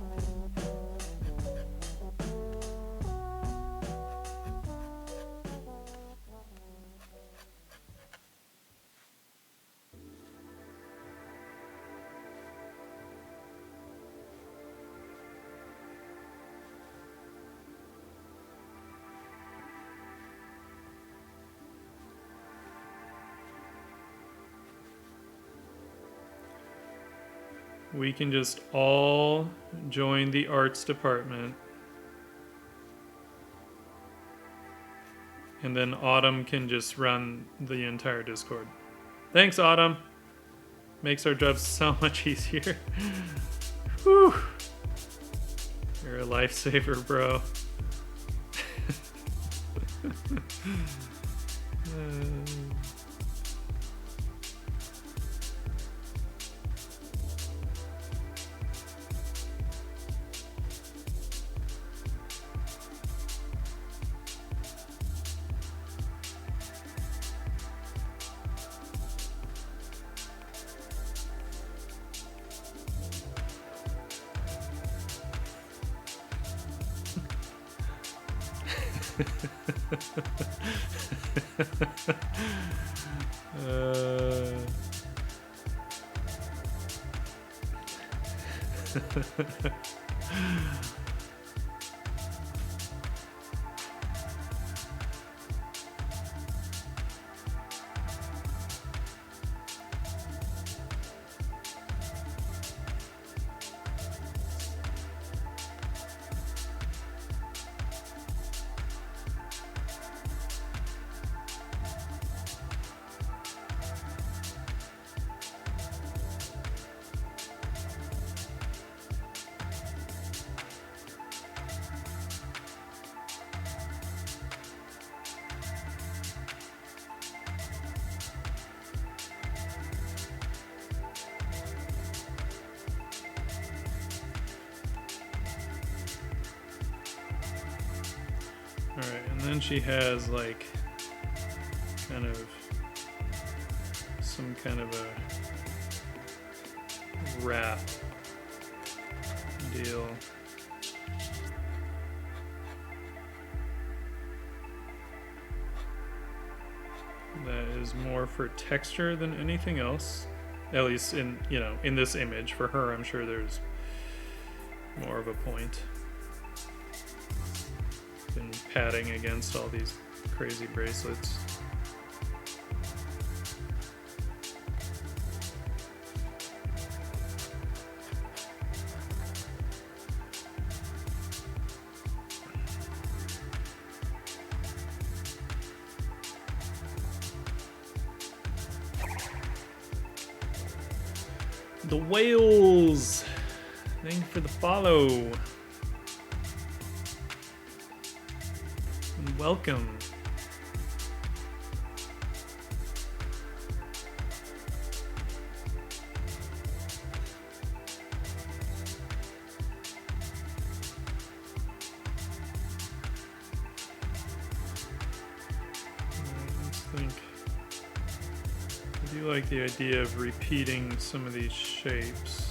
We can just all join the arts department. And then Autumn can just run the entire Discord. Thanks, Autumn. Makes our job so much easier. Whew. You're a lifesaver, bro. Alright, and then she has like kind of some kind of a wrap deal. That is more for texture than anything else. At least in, you know, in this image. For her, I'm sure there's more of a point than padding against all these crazy bracelets. The whales! Thank you for the follow. And welcome. Let's think. I do like the idea of repeating some of these shapes.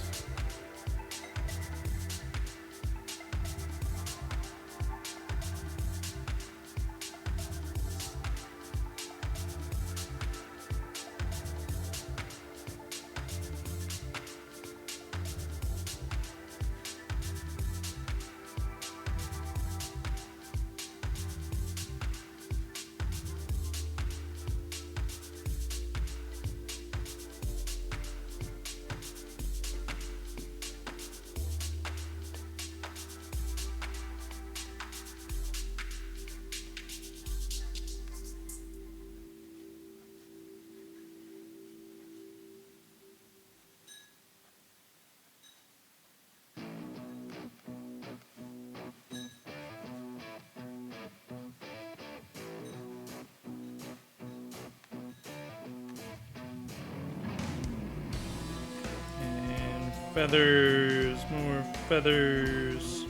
feathers, more feathers.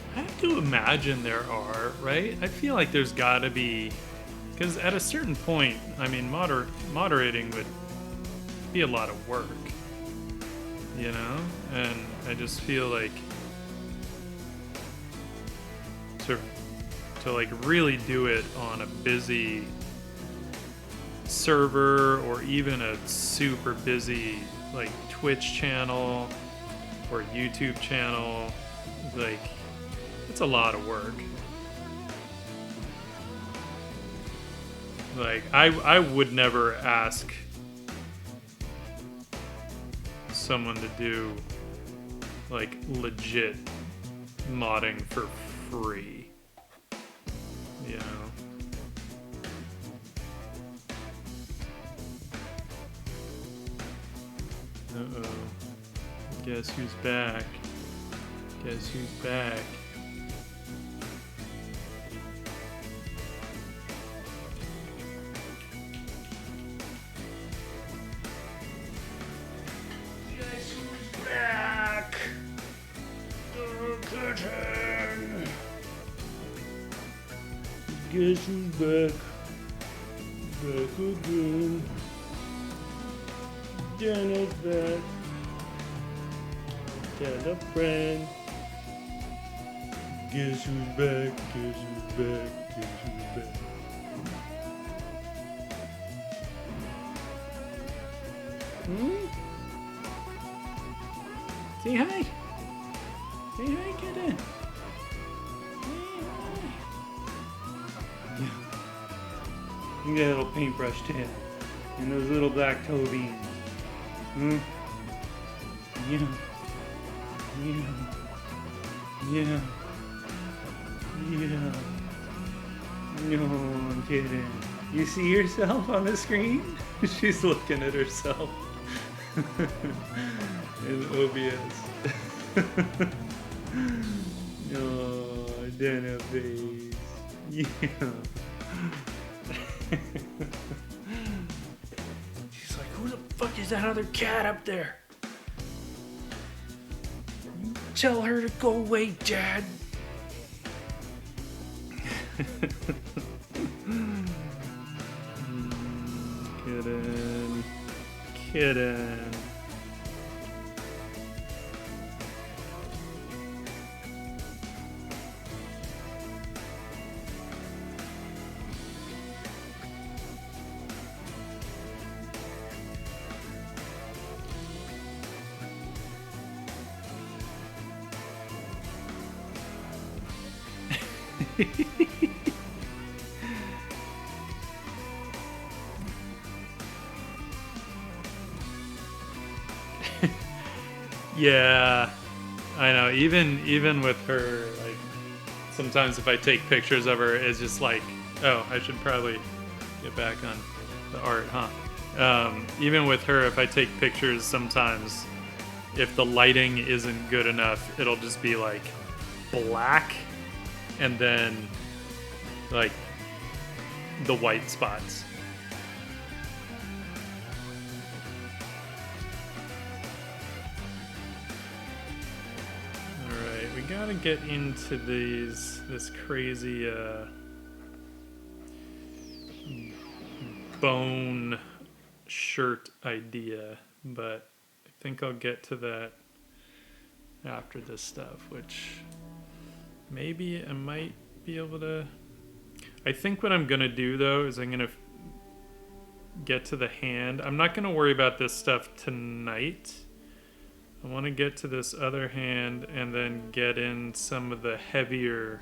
I have to imagine there are, right? I feel like there's gotta be, because at a certain point, I mean, moderating would be a lot of work, you know? And I just feel like to like really do it on a busy server or even a super busy like Twitch channel or YouTube channel, like, it's a lot of work. Like, I would never ask someone to do like legit modding for free, you know. Uh-oh. Guess who's back? Guess who's back? Guess who's back? The curtain. Guess who's back? Back again. Jenna's back. Tell a friend. Guess who's back? Guess who's back? Guess who's back? Say hi. Say hi, kitten. Say hi. Yeah. Look at that little paintbrush tail. And those little black toe beans. Yeah. Yeah. Yeah. Yeah. No, I'm kidding. You see yourself on the screen? She's looking at herself. In OBS. Oh, Dana face. Yeah. She's like, who the fuck is that other cat up there? Tell her to go away, Dad. Kitten. Kitten. Yeah, I know. Even with her, like, sometimes if I take pictures of her, it's just like, oh, I should probably get back on the art, huh? Even with her, if I take pictures, sometimes if the lighting isn't good enough, it'll just be like black, and then like the white spots. Alright, we gotta get into this crazy bone shirt idea, but I think I'll get to that after this stuff, which maybe I might be able to. I think what I'm gonna do though is I'm gonna get to the hand. I'm not gonna worry about this stuff tonight. I want to get to this other hand and then get in some of the heavier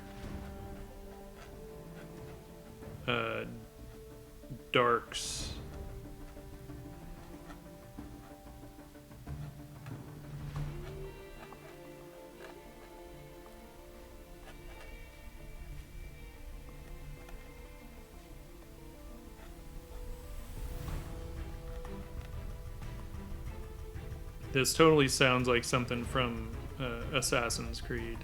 darks. This totally sounds like something from Assassin's Creed.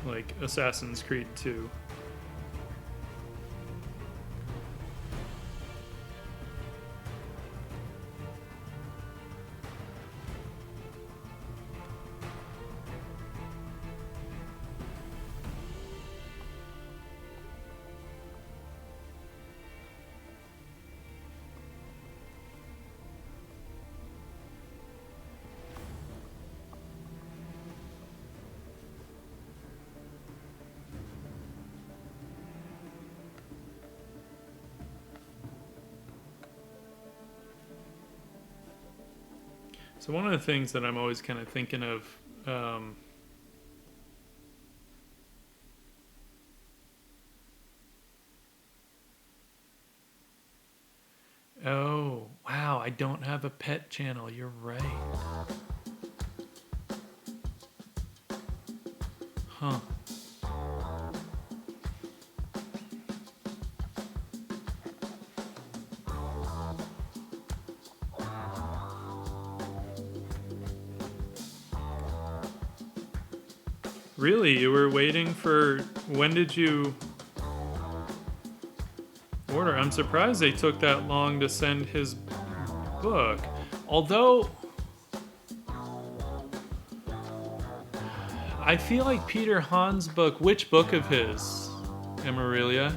Like Assassin's Creed 2. So one of the things that I'm always kind of thinking of, oh, wow, I don't have a pet channel. You're right. Huh. Really? You were waiting for... When did you order? I'm surprised they took that long to send his book. Although... I feel like Peter Hahn's book... Which book of his, Amarelia?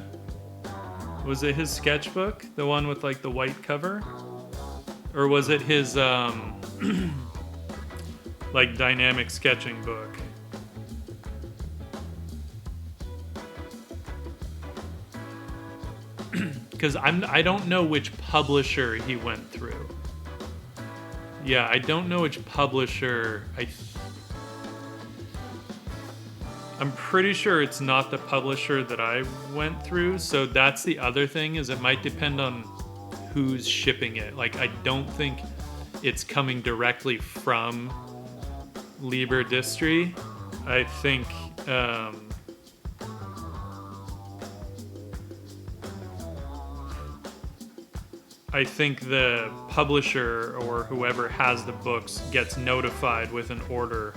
Was it his sketchbook? The one with like the white cover? Or was it his like dynamic sketching book? Because I don't know which publisher he went through. Yeah, I don't know which publisher. I'm pretty sure it's not the publisher that I went through. So that's the other thing, is it might depend on who's shipping it. Like, I don't think it's coming directly from Liber Distri. I think the publisher or whoever has the books gets notified with an order,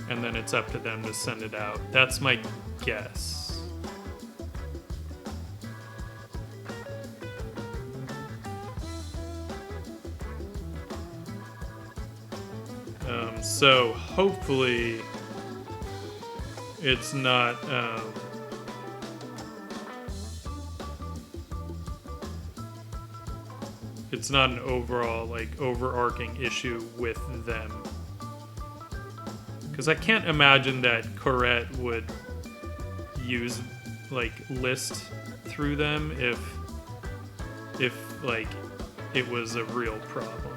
and then it's up to them to send it out. That's my guess. So hopefully it's not... it's not an overall, like, overarching issue with them. Because I can't imagine that Corette would use, like, list through them if like, it was a real problem.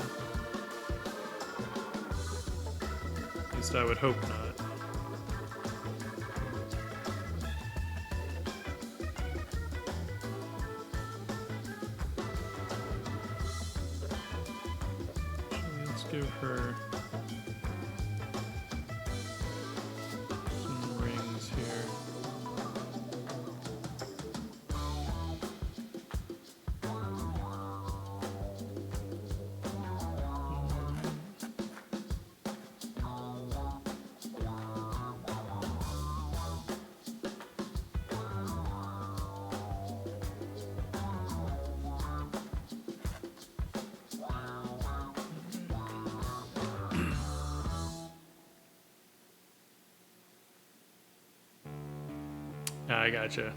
At least I would hope not. Give her some rings here. I gotcha.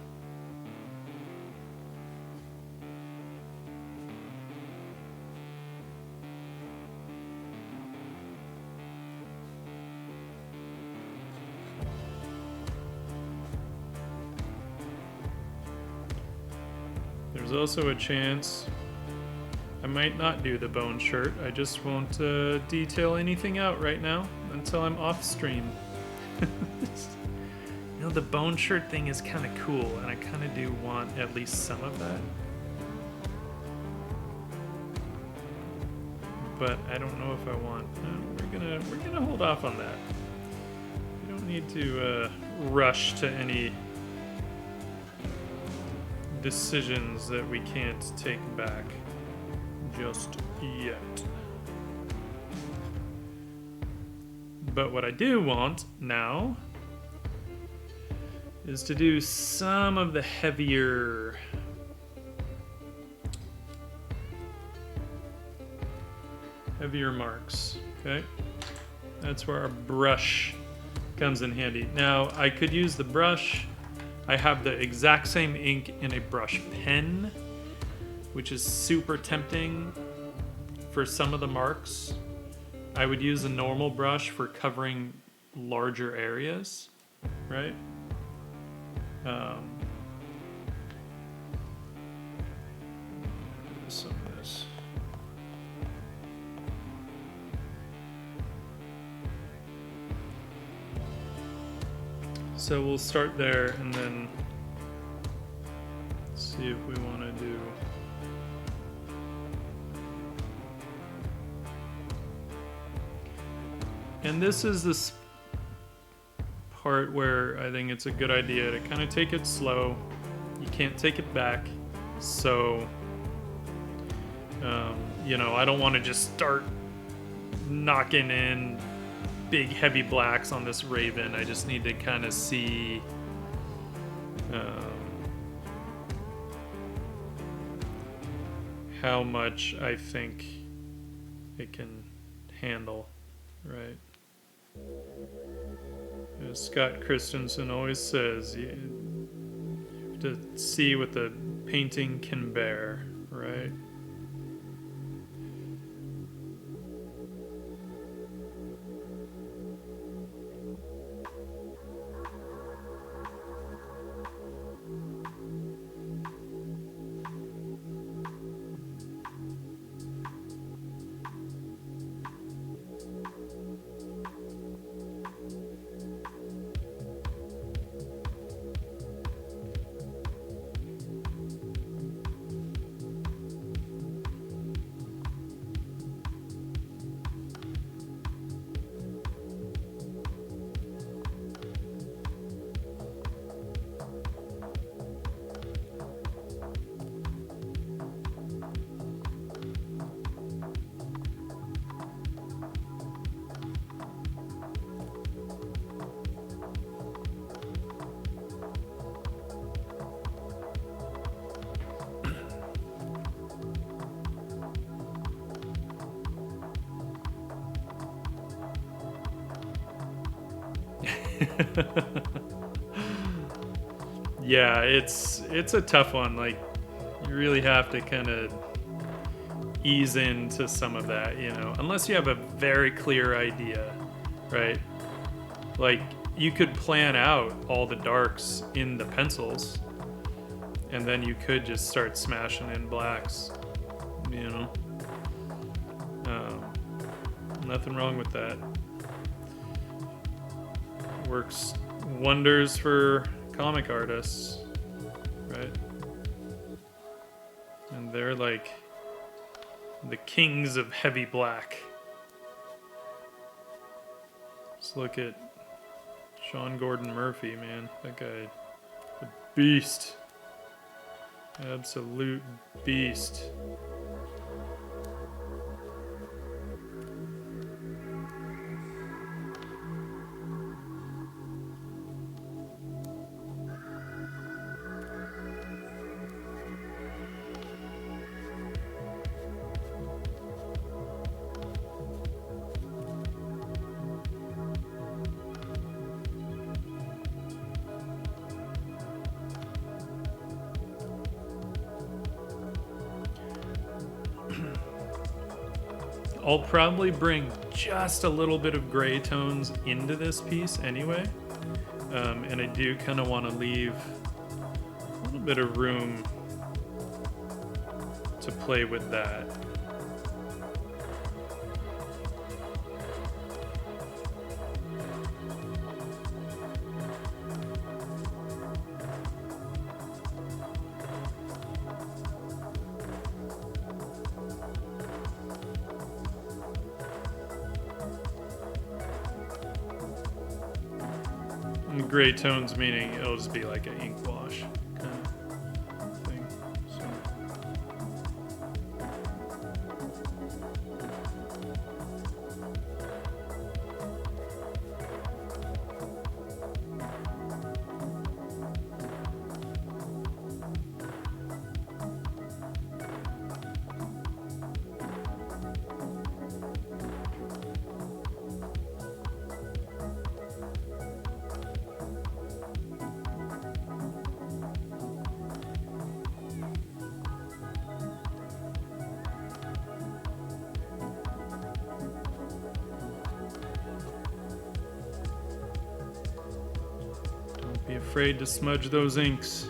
There's also a chance I might not do the bone shirt. I just won't detail anything out right now until I'm off stream. You know, the bone shirt thing is kind of cool, and I kind of do want at least some of that. But I don't know if I want. We're gonna hold off on that. We don't need to rush to any decisions that we can't take back just yet. But what I do want now is to do some of the heavier marks, okay? That's where our brush comes in handy. Now, I could use the brush. I have the exact same ink in a brush pen, which is super tempting for some of the marks. I would use a normal brush for covering larger areas, right? Some of this. So we'll start there and then see if we want to do. And this is this part where I think it's a good idea to kind of take it slow. You can't take it back. So, you know, I don't want to just start knocking in big heavy blacks on this raven. I just need to kind of see how much I think it can handle, right? As Scott Christensen always says, you have to see what the painting can bear, right? Yeah, it's a tough one. Like, you really have to kind of ease into some of that, you know, unless you have a very clear idea, right? Like, you could plan out all the darks in the pencils, and then you could just start smashing in blacks, you know. Nothing wrong with that. Works wonders for comic artists, right? And they're like the kings of heavy black. Just look at Sean Gordon Murphy, man. That guy, a beast. Absolute beast. I'll probably bring just a little bit of gray tones into this piece anyway. And I do kind of want to leave a little bit of room to play with that. And gray tones meaning it'll just be like an ink wash kind of thing. So. Be afraid to smudge those inks.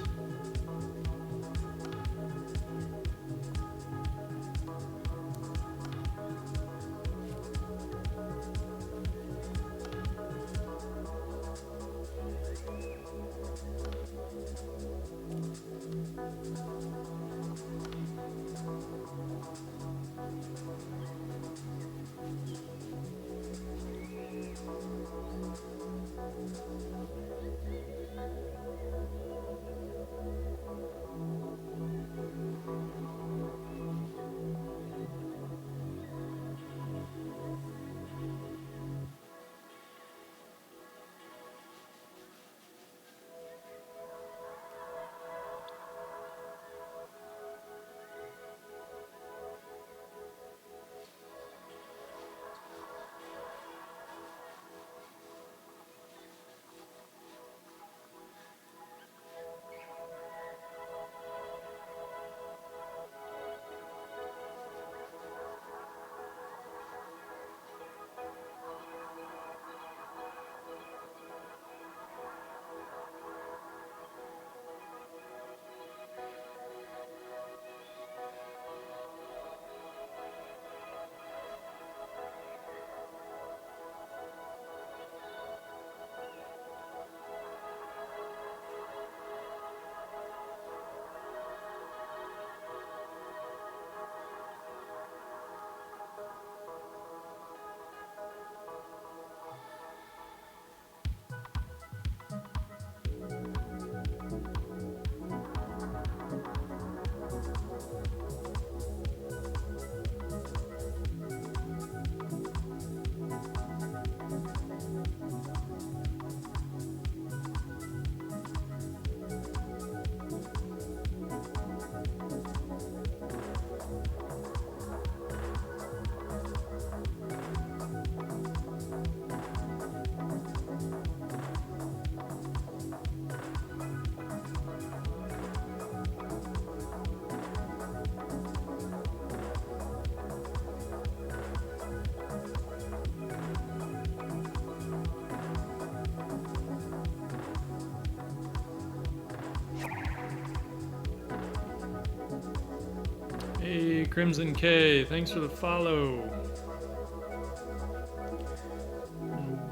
Hey, Crimson K, thanks for the follow.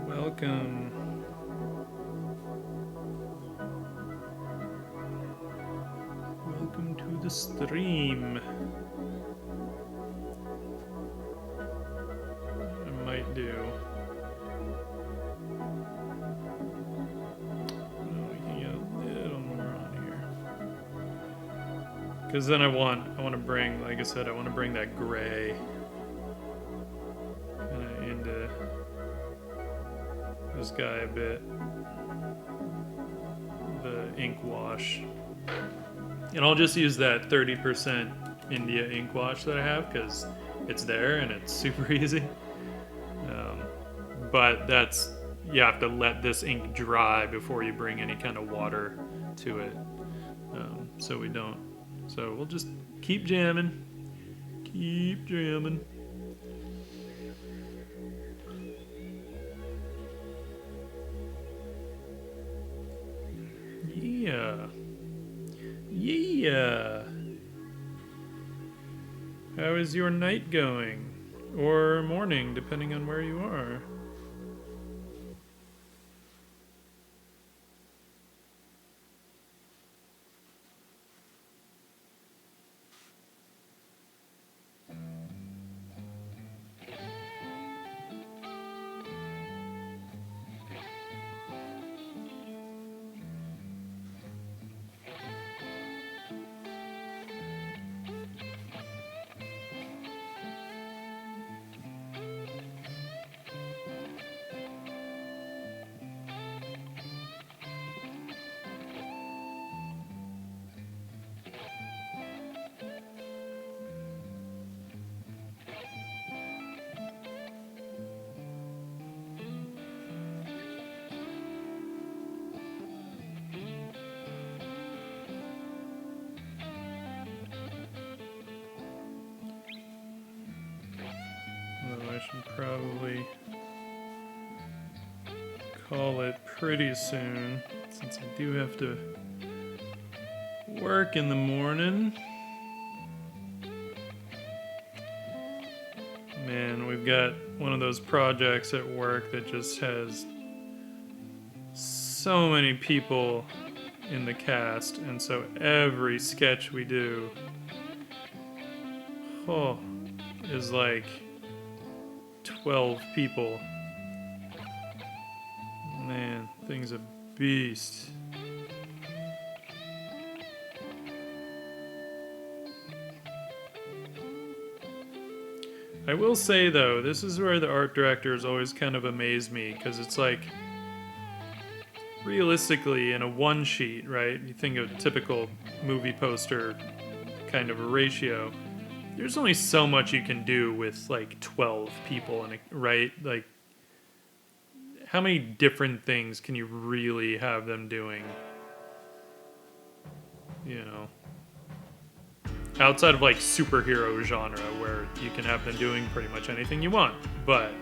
Welcome. Welcome to the stream. I might do. We can get a little more on here. Because then I want to bring, like I said, I want to bring that gray kind of into this guy a bit. The ink wash. And I'll just use that 30% India ink wash that I have because it's there and it's super easy. But that's, you have to let this ink dry before you bring any kind of water to it. So we don't. So we'll just keep jamming. Keep jamming. Yeah. Yeah. How is your night going? Or morning, depending on where you are. I should probably call it pretty soon, since I do have to work in the morning. Man, we've got one of those projects at work that just has so many people in the cast, and so every sketch we do is like 12 people. Man, thing's a beast. I will say though, this is where the art directors always kind of amaze me, because it's like, realistically in a one sheet, right? You think of a typical movie poster kind of a ratio. There's only so much you can do with like 12 people, right? Like, how many different things can you really have them doing? You know, outside of like superhero genre, where you can have them doing pretty much anything you want. But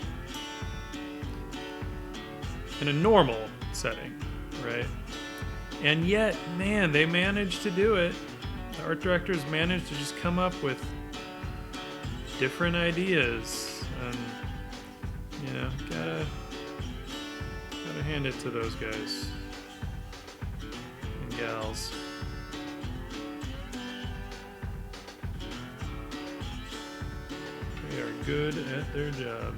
in a normal setting, right? And yet, man, they managed to do it. The art directors managed to just come up with different ideas, and you know, gotta hand it to those guys and gals. They are good at their job.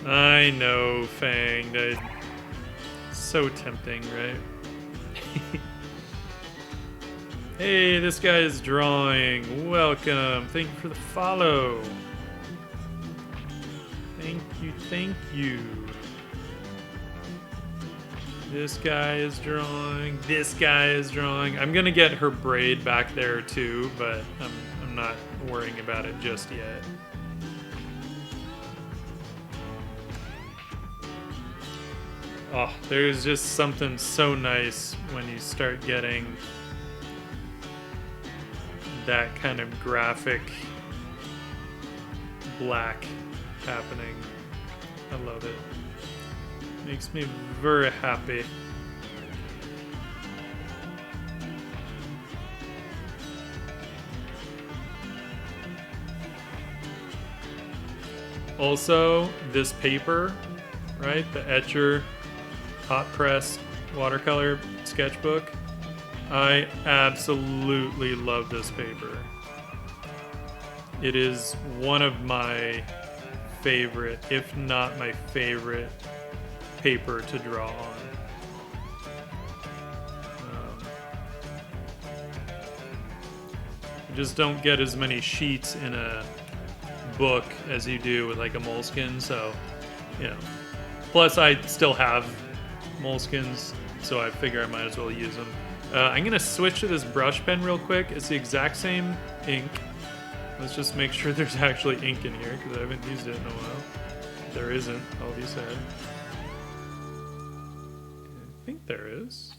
I know, Fang. So tempting, right? Hey, this guy is drawing. Welcome. Thank you for the follow. Thank you, thank you. This guy is drawing. This guy is drawing. I'm gonna get her braid back there too, but I'm not worrying about it just yet. Oh, there's just something so nice when you start getting that kind of graphic black happening. I love it. Makes me very happy. Also, this paper, right? The Etcher hot press watercolor sketchbook. I absolutely love this paper. It is one of my favorite, if not my favorite, paper to draw on. You just don't get as many sheets in a book as you do with like a moleskin, so, you know. Plus, I still have moleskins, so I figure I might as well use them. I'm gonna switch to this brush pen real quick. It's the exact same ink. Let's just make sure there's actually ink in here, because I haven't used it in a while. There isn't, I'll be sad. I think there is.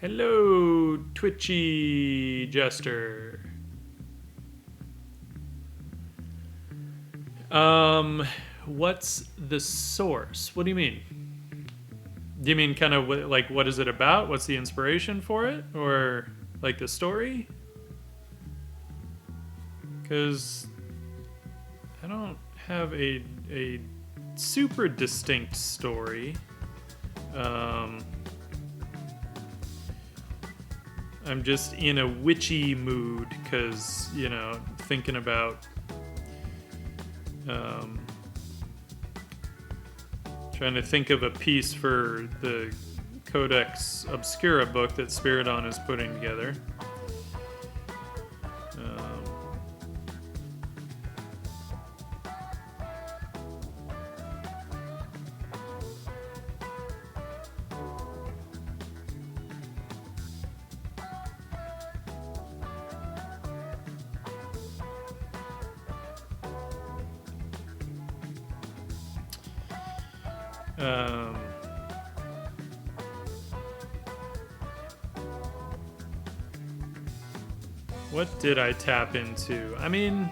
Hello, Twitchy Jester. What's the source? What do you mean? Do you mean kind of like what is it about? What's the inspiration for it? Or like the story? Because I don't have a super distinct story. I'm just in a witchy mood because, you know, thinking about trying to think of a piece for the Codex Obscura book that Spiridon is putting together. What did I tap into? I mean,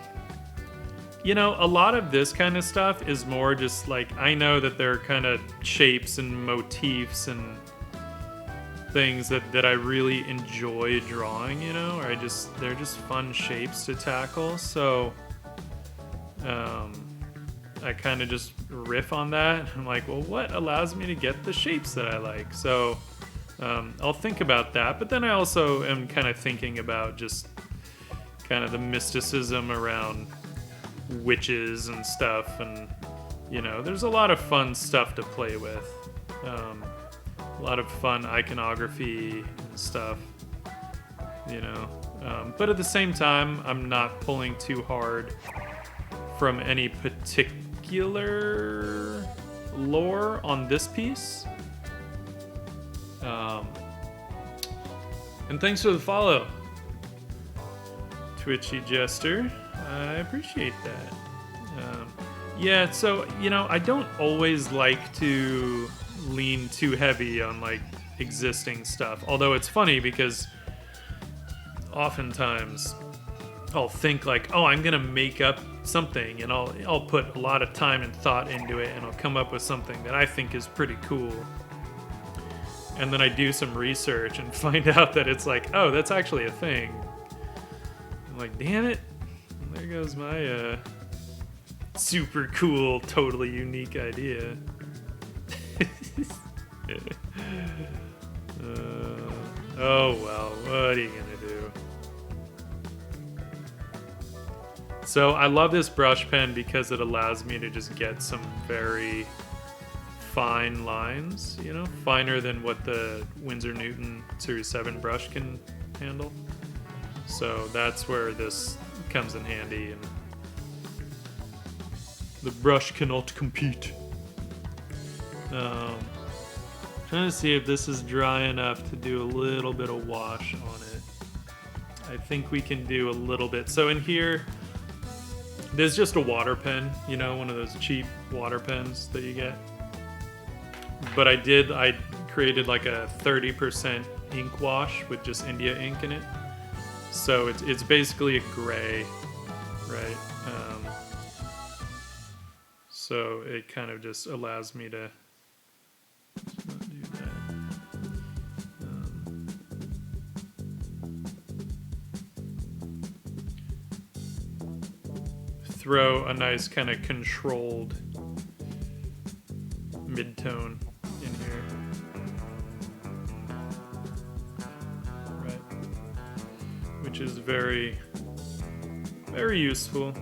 you know, a lot of this kind of stuff is more just like, I know that there are kind of shapes and motifs and things that I really enjoy drawing, you know, or they're just fun shapes to tackle. So, I kind of just riff on that. I'm like, well, what allows me to get the shapes that I like? So, I'll think about that. But then I also am kind of thinking about just kind of the mysticism around witches and stuff, and you know, there's a lot of fun stuff to play with, a lot of fun iconography and stuff, you know, but at the same time I'm not pulling too hard from any particular lore on this piece. And thanks for the follow, Twitchy Jester. I appreciate that. Yeah, so, you know, I don't always like to lean too heavy on, like, existing stuff. Although it's funny because oftentimes I'll think, like, oh, I'm going to make up something, and I'll put a lot of time and thought into it, and I'll come up with something that I think is pretty cool. And then I do some research and find out that it's like, oh, that's actually a thing. I'm like, damn it, there goes my super cool, totally unique idea. Oh well, what are you gonna do? So I love this brush pen because it allows me to just get some very fine lines, you know, finer than what the Winsor Newton Series 7 brush can handle. So that's where this comes in handy, and the brush cannot compete. Trying to see if this is dry enough to do a little bit of wash on it. I think we can do a little bit. So in here, there's just a water pen, you know, one of those cheap water pens that you get. But I created like a 30% ink wash with just India ink in it. So it's basically a gray, right? So it kind of just allows me to not do that. Throw a nice kind of controlled mid-tone in here. Right. Which is very, very useful.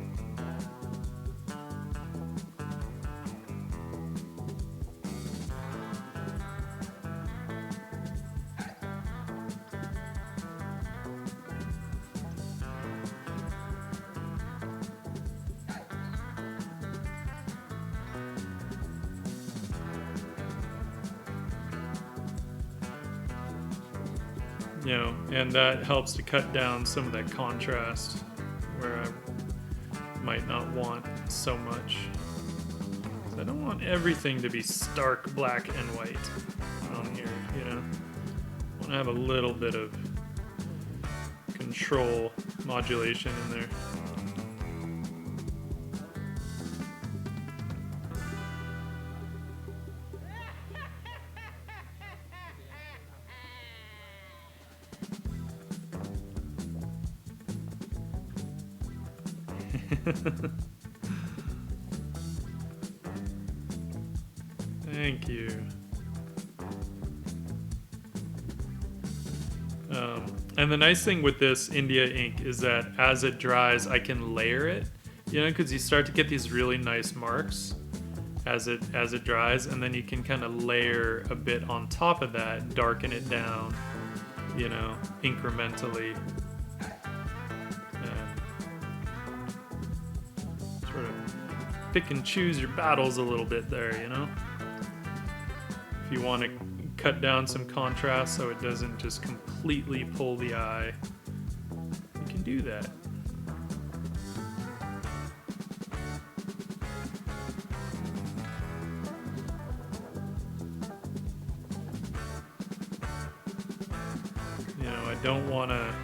You know, and that helps to cut down some of that contrast where I might not want so much. I don't want everything to be stark black and white on here, you know. I want I have a little bit of control modulation in there. Thank you. And the nice thing with this India ink is that as it dries, I can layer it, you know, because you start to get these really nice marks as it dries, and then you can kind of layer a bit on top of that, darken it down, you know, incrementally. Sort of pick and choose your battles a little bit there, you know? If you want to cut down some contrast so it doesn't just completely pull the eye, you can do that. You know, I don't want to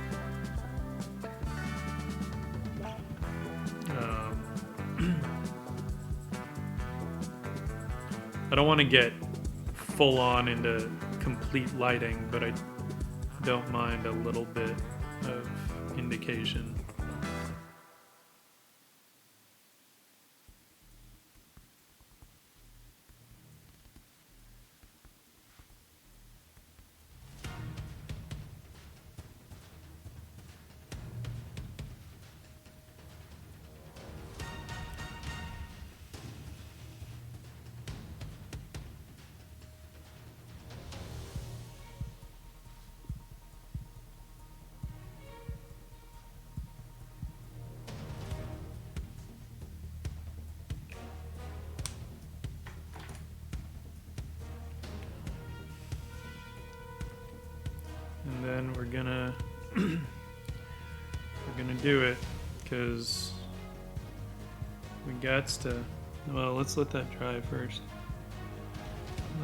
I don't want to get full on into complete lighting, but I don't mind a little bit of indication. And then we're gonna do it because we got to. Well, let's let that dry first.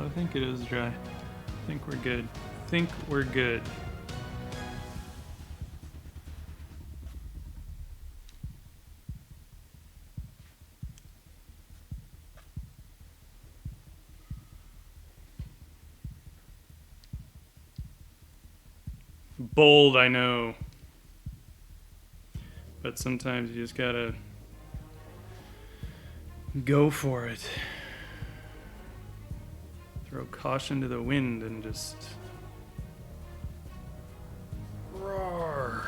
I think it is dry. I think we're good. I think we're good. Bold, I know. But sometimes you just gotta go for it. Throw caution to the wind and just roar.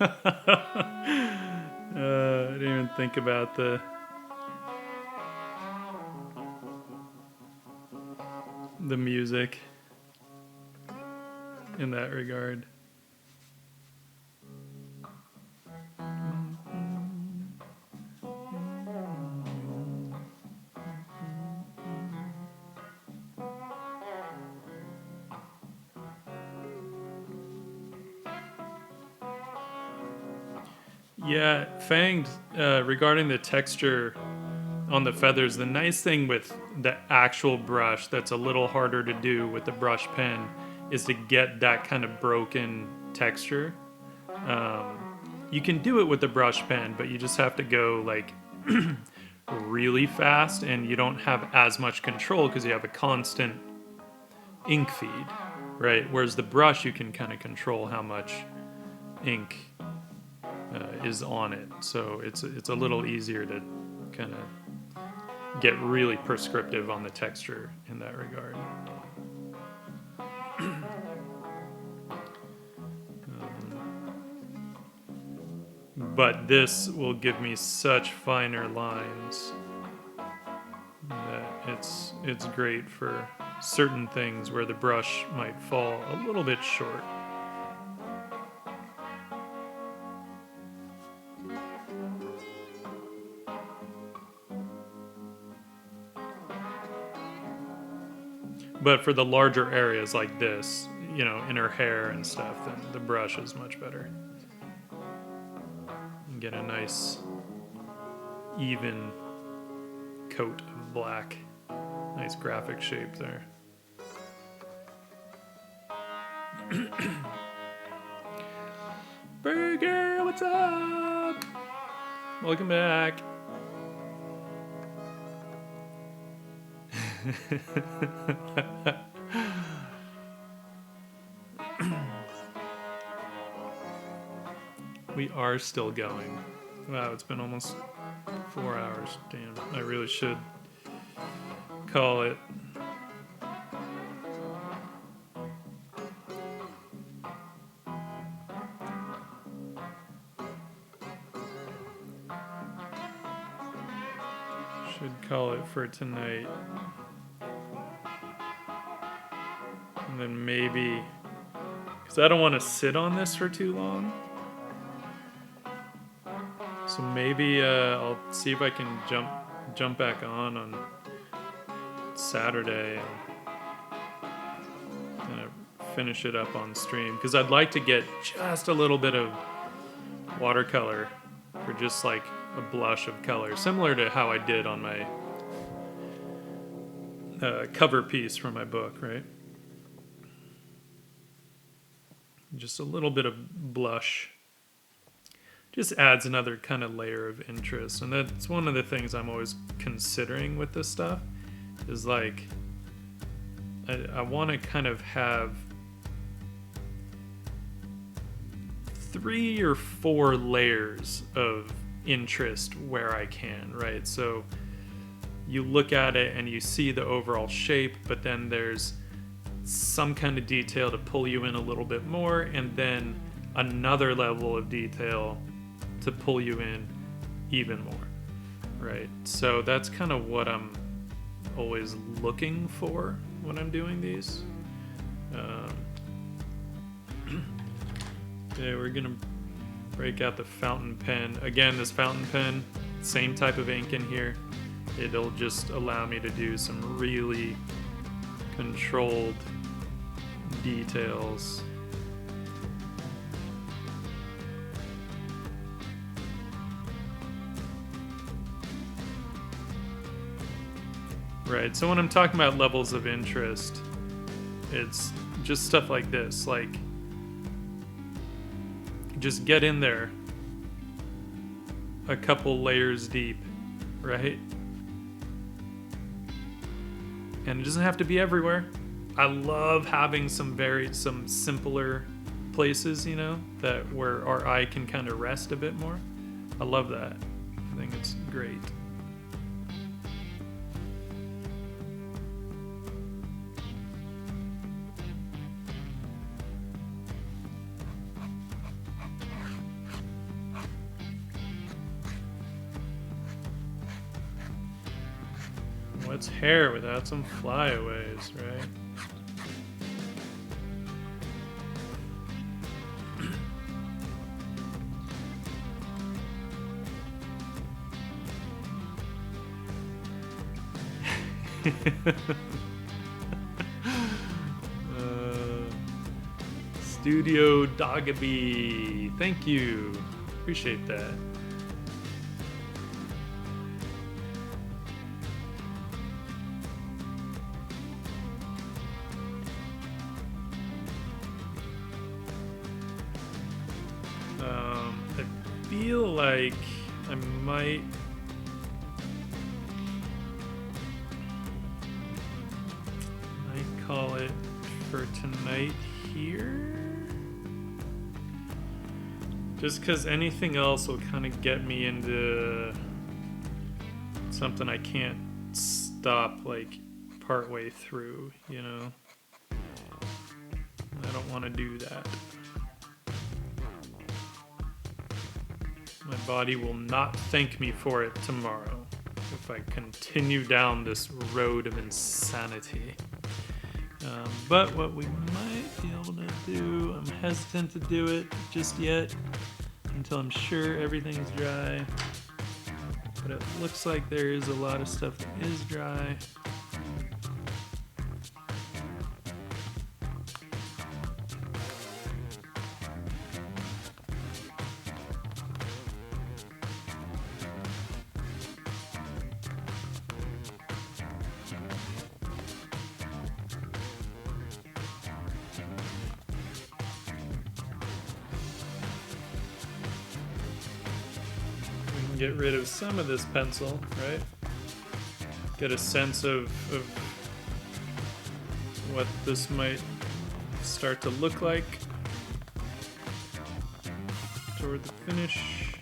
I didn't even think about the music in that regard. Yeah, Fanged, regarding the texture on the feathers, the nice thing with the actual brush that's a little harder to do with the brush pen is to get that kind of broken texture. You can do it with the brush pen, but you just have to go like really fast, and you don't have as much control because you have a constant ink feed, right? Whereas the brush, you can kind of control how much ink is on it, so it's a little easier to kind of get really prescriptive on the texture in that regard. But this will give me such finer lines that it's great for certain things where the brush might fall a little bit short. But for the larger areas like this, you know, in her hair and stuff, then the brush is much better. And get a nice, even coat of black. Nice graphic shape there. Burger, what's up? Welcome back. We are still going. Wow, it's been almost 4 hours. Damn, I really should call it. Should call it for tonight. And then maybe, because I don't want to sit on this for too long. So maybe I'll see if I can jump back on Saturday and kind of finish it up on stream. Because I'd like to get just a little bit of watercolor for just like a blush of color, similar to how I did on my cover piece for my book, right? Just a little bit of blush just adds another kind of layer of interest. And that's one of the things I'm always considering with this stuff is like, I want to kind of have 3 or 4 layers of interest where I can, right? So you look at it and you see the overall shape, but then there's some kind of detail to pull you in a little bit more, and then another level of detail to pull you in even more, right? So that's kind of what I'm always looking for when I'm doing these. Okay, we're gonna break out the fountain pen. Again, this fountain pen, same type of ink in here. It'll just allow me to do some really controlled details. Right, so when I'm talking about levels of interest, it's just stuff like this, like just get in there a couple layers deep, right? And it doesn't have to be everywhere. I love having some simpler places, you know, that where our eye can kind of rest a bit more. I love that. I think it's great. What's hair without some flyaways, right? Studio Doggaby, thank you. Appreciate that. I feel like I might call it for tonight here. Just because anything else will kind of get me into something I can't stop like partway through, you know? I don't want to do that. My body will not thank me for it tomorrow if I continue down this road of insanity. But what we might be able to do, I'm hesitant to do it just yet until I'm sure everything's dry. But it looks like there is a lot of stuff that is dry. get rid of some of this pencil, right? Get a sense of what this might start to look like toward the finish.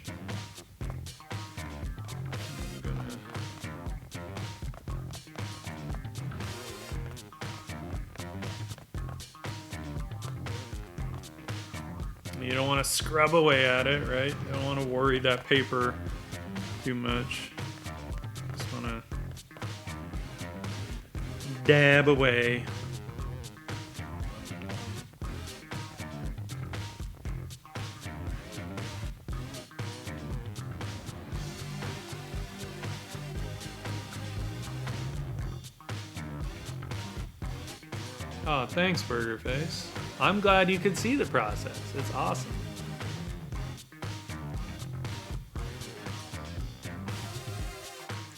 You don't want to scrub away at it, right? You don't want to worry that paper too much. Just want to dab away. Oh, thanks, Burger Face. I'm glad you could see the process. It's awesome.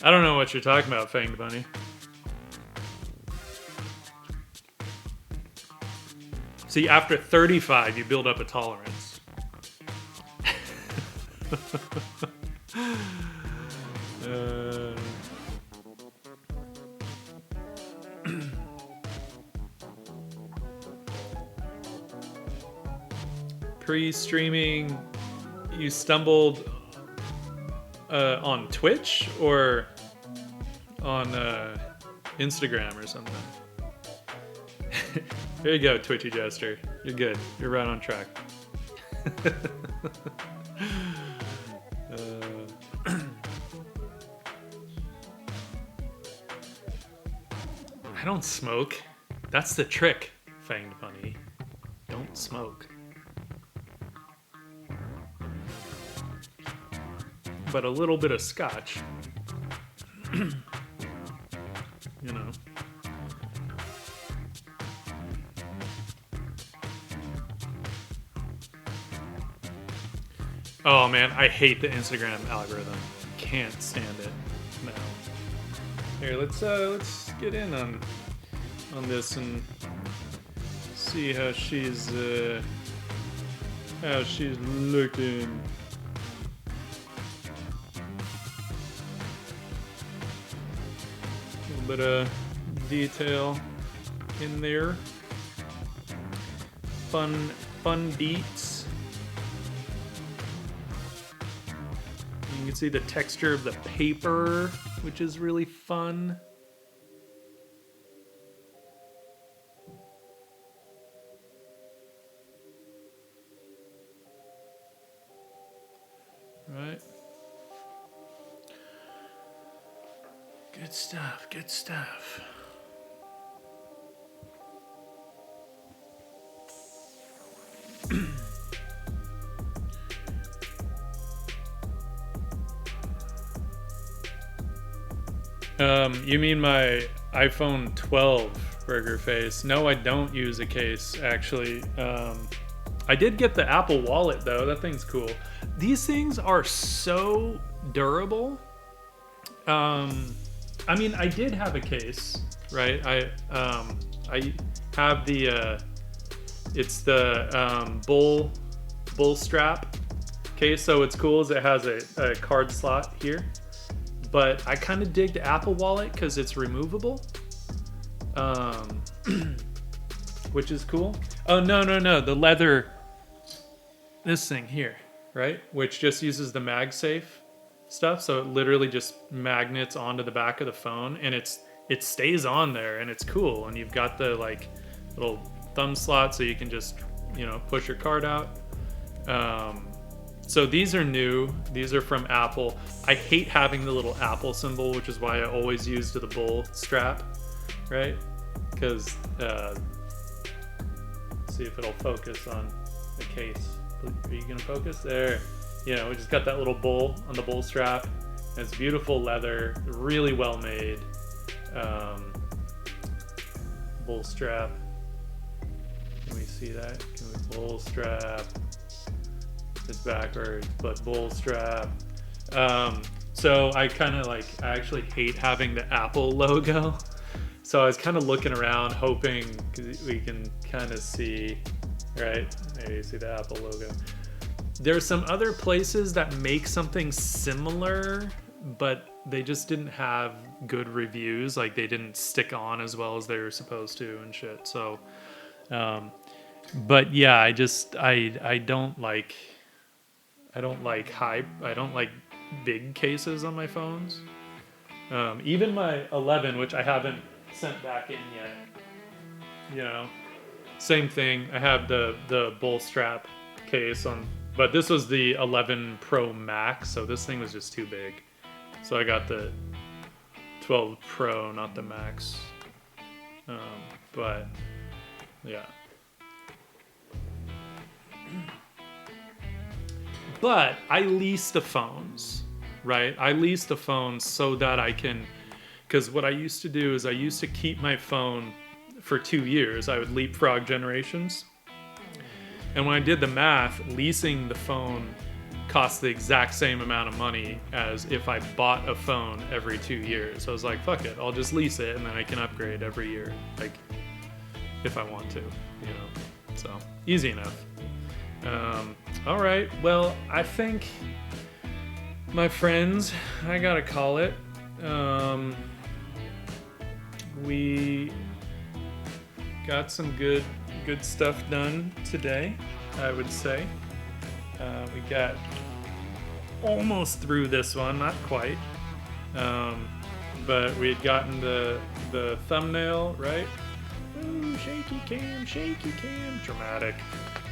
I don't know what you're talking about, Fanged Bunny. See, after 35, you build up a tolerance. Pre-streaming, you stumbled on Twitch or on Instagram or something. There you go, Twitchy Jester. You're good. You're right on track. I don't smoke. That's the trick, Fanged Bunny. Don't smoke. But a little bit of scotch, you know. Oh man, I hate the Instagram algorithm. Can't stand it. No. Here, let's get in on this and see how she's looking. Bit of detail in there. Fun beats. You can see the texture of the paper, which is really fun. Right. Good stuff, good stuff. You mean my iPhone 12, Burger Face? No, I don't use a case, actually. I did get the Apple Wallet, though. That thing's cool. These things are so durable. I mean, I did have a case, right? I have the it's the bull strap case, so what's cool is it has a card slot here. But I kind of dig the Apple Wallet because it's removable, which is cool. Oh no, the leather, this thing here, right? Which just uses the MagSafe stuff, so it literally just magnets onto the back of the phone, and it stays on there, and it's cool. And you've got the like little thumb slot, so you can just, you know, push your card out. So these are new. These are from Apple. I hate having the little Apple symbol, which is why I always use the bull strap, right? Because see if it'll focus on the case. Are you gonna focus? There. You know, we just got that little bull on the bull strap. And it's beautiful leather, really well made. Bull strap. Can we see that? Can we bull strap? It's backwards, but bull strap. So I kind of like, I actually hate having the Apple logo. So I was kind of looking around, hoping we can kind of see, right? Maybe you see the Apple logo. There's some other places that make something similar, but they just didn't have good reviews. Like they didn't stick on as well as they were supposed to and shit. So, but yeah, I don't like I don't like big cases on my phones. Even my 11, which I haven't sent back in yet, you know, same thing. I have the bull strap case on, but this was the 11 Pro Max, so this thing was just too big. So I got the 12 Pro, not the Max. But yeah. But I lease the phones, right? I lease the phones so that I can, because what I used to do is I used to keep my phone for 2 years. I would leapfrog generations. And when I did the math, leasing the phone cost the exact same amount of money as if I bought a phone every 2 years. So I was like, fuck it, I'll just lease it and then I can upgrade every year, like if I want to, you know. So easy enough. All right, well, I think, my friends, I gotta call it. We got some good stuff done today, I would say. We got almost through this one, not quite. But we had gotten the thumbnail, right? Ooh, shaky cam, dramatic.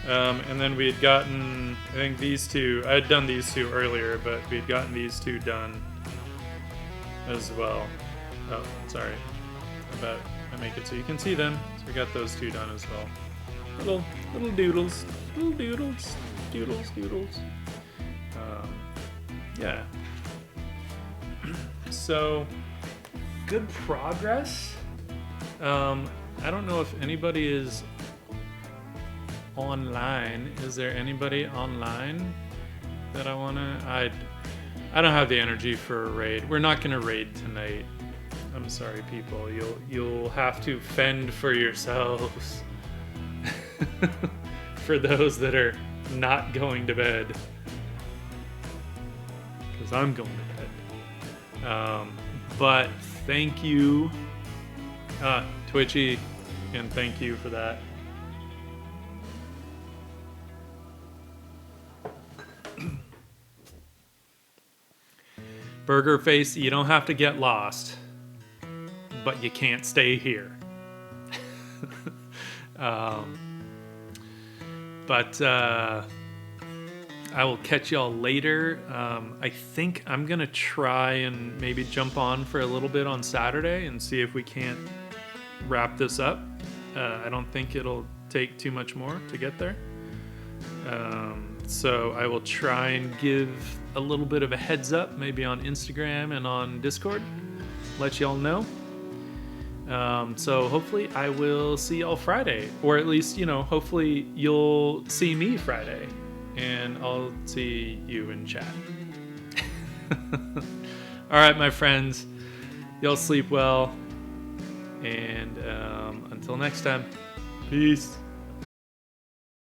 And then we had gotten, I think these two, I had done these two earlier, but we had gotten these two done as well. Oh, sorry. I make it so you can see them. So we got those two done as well. Little doodles. Yeah. So, good progress. I don't know if anybody is online. Is there anybody online that I don't have the energy for a raid. We're not gonna raid tonight. I'm sorry, people. You'll have to fend for yourselves. For those that are not going to bed, because I'm going to bed. But thank you, Twitchy, and thank you for that. Burger Face, you don't have to get lost, but you can't stay here. But I will catch y'all later. I think I'm gonna try and maybe jump on for a little bit on Saturday and see if we can't wrap this up. I don't think it'll take too much more to get there. So I will try and give a little bit of a heads up, maybe on Instagram and on Discord, let y'all know. So hopefully I will see y'all Friday, or at least, hopefully you'll see me Friday and I'll see you in chat. All right, my friends, y'all sleep well, and until next time, peace.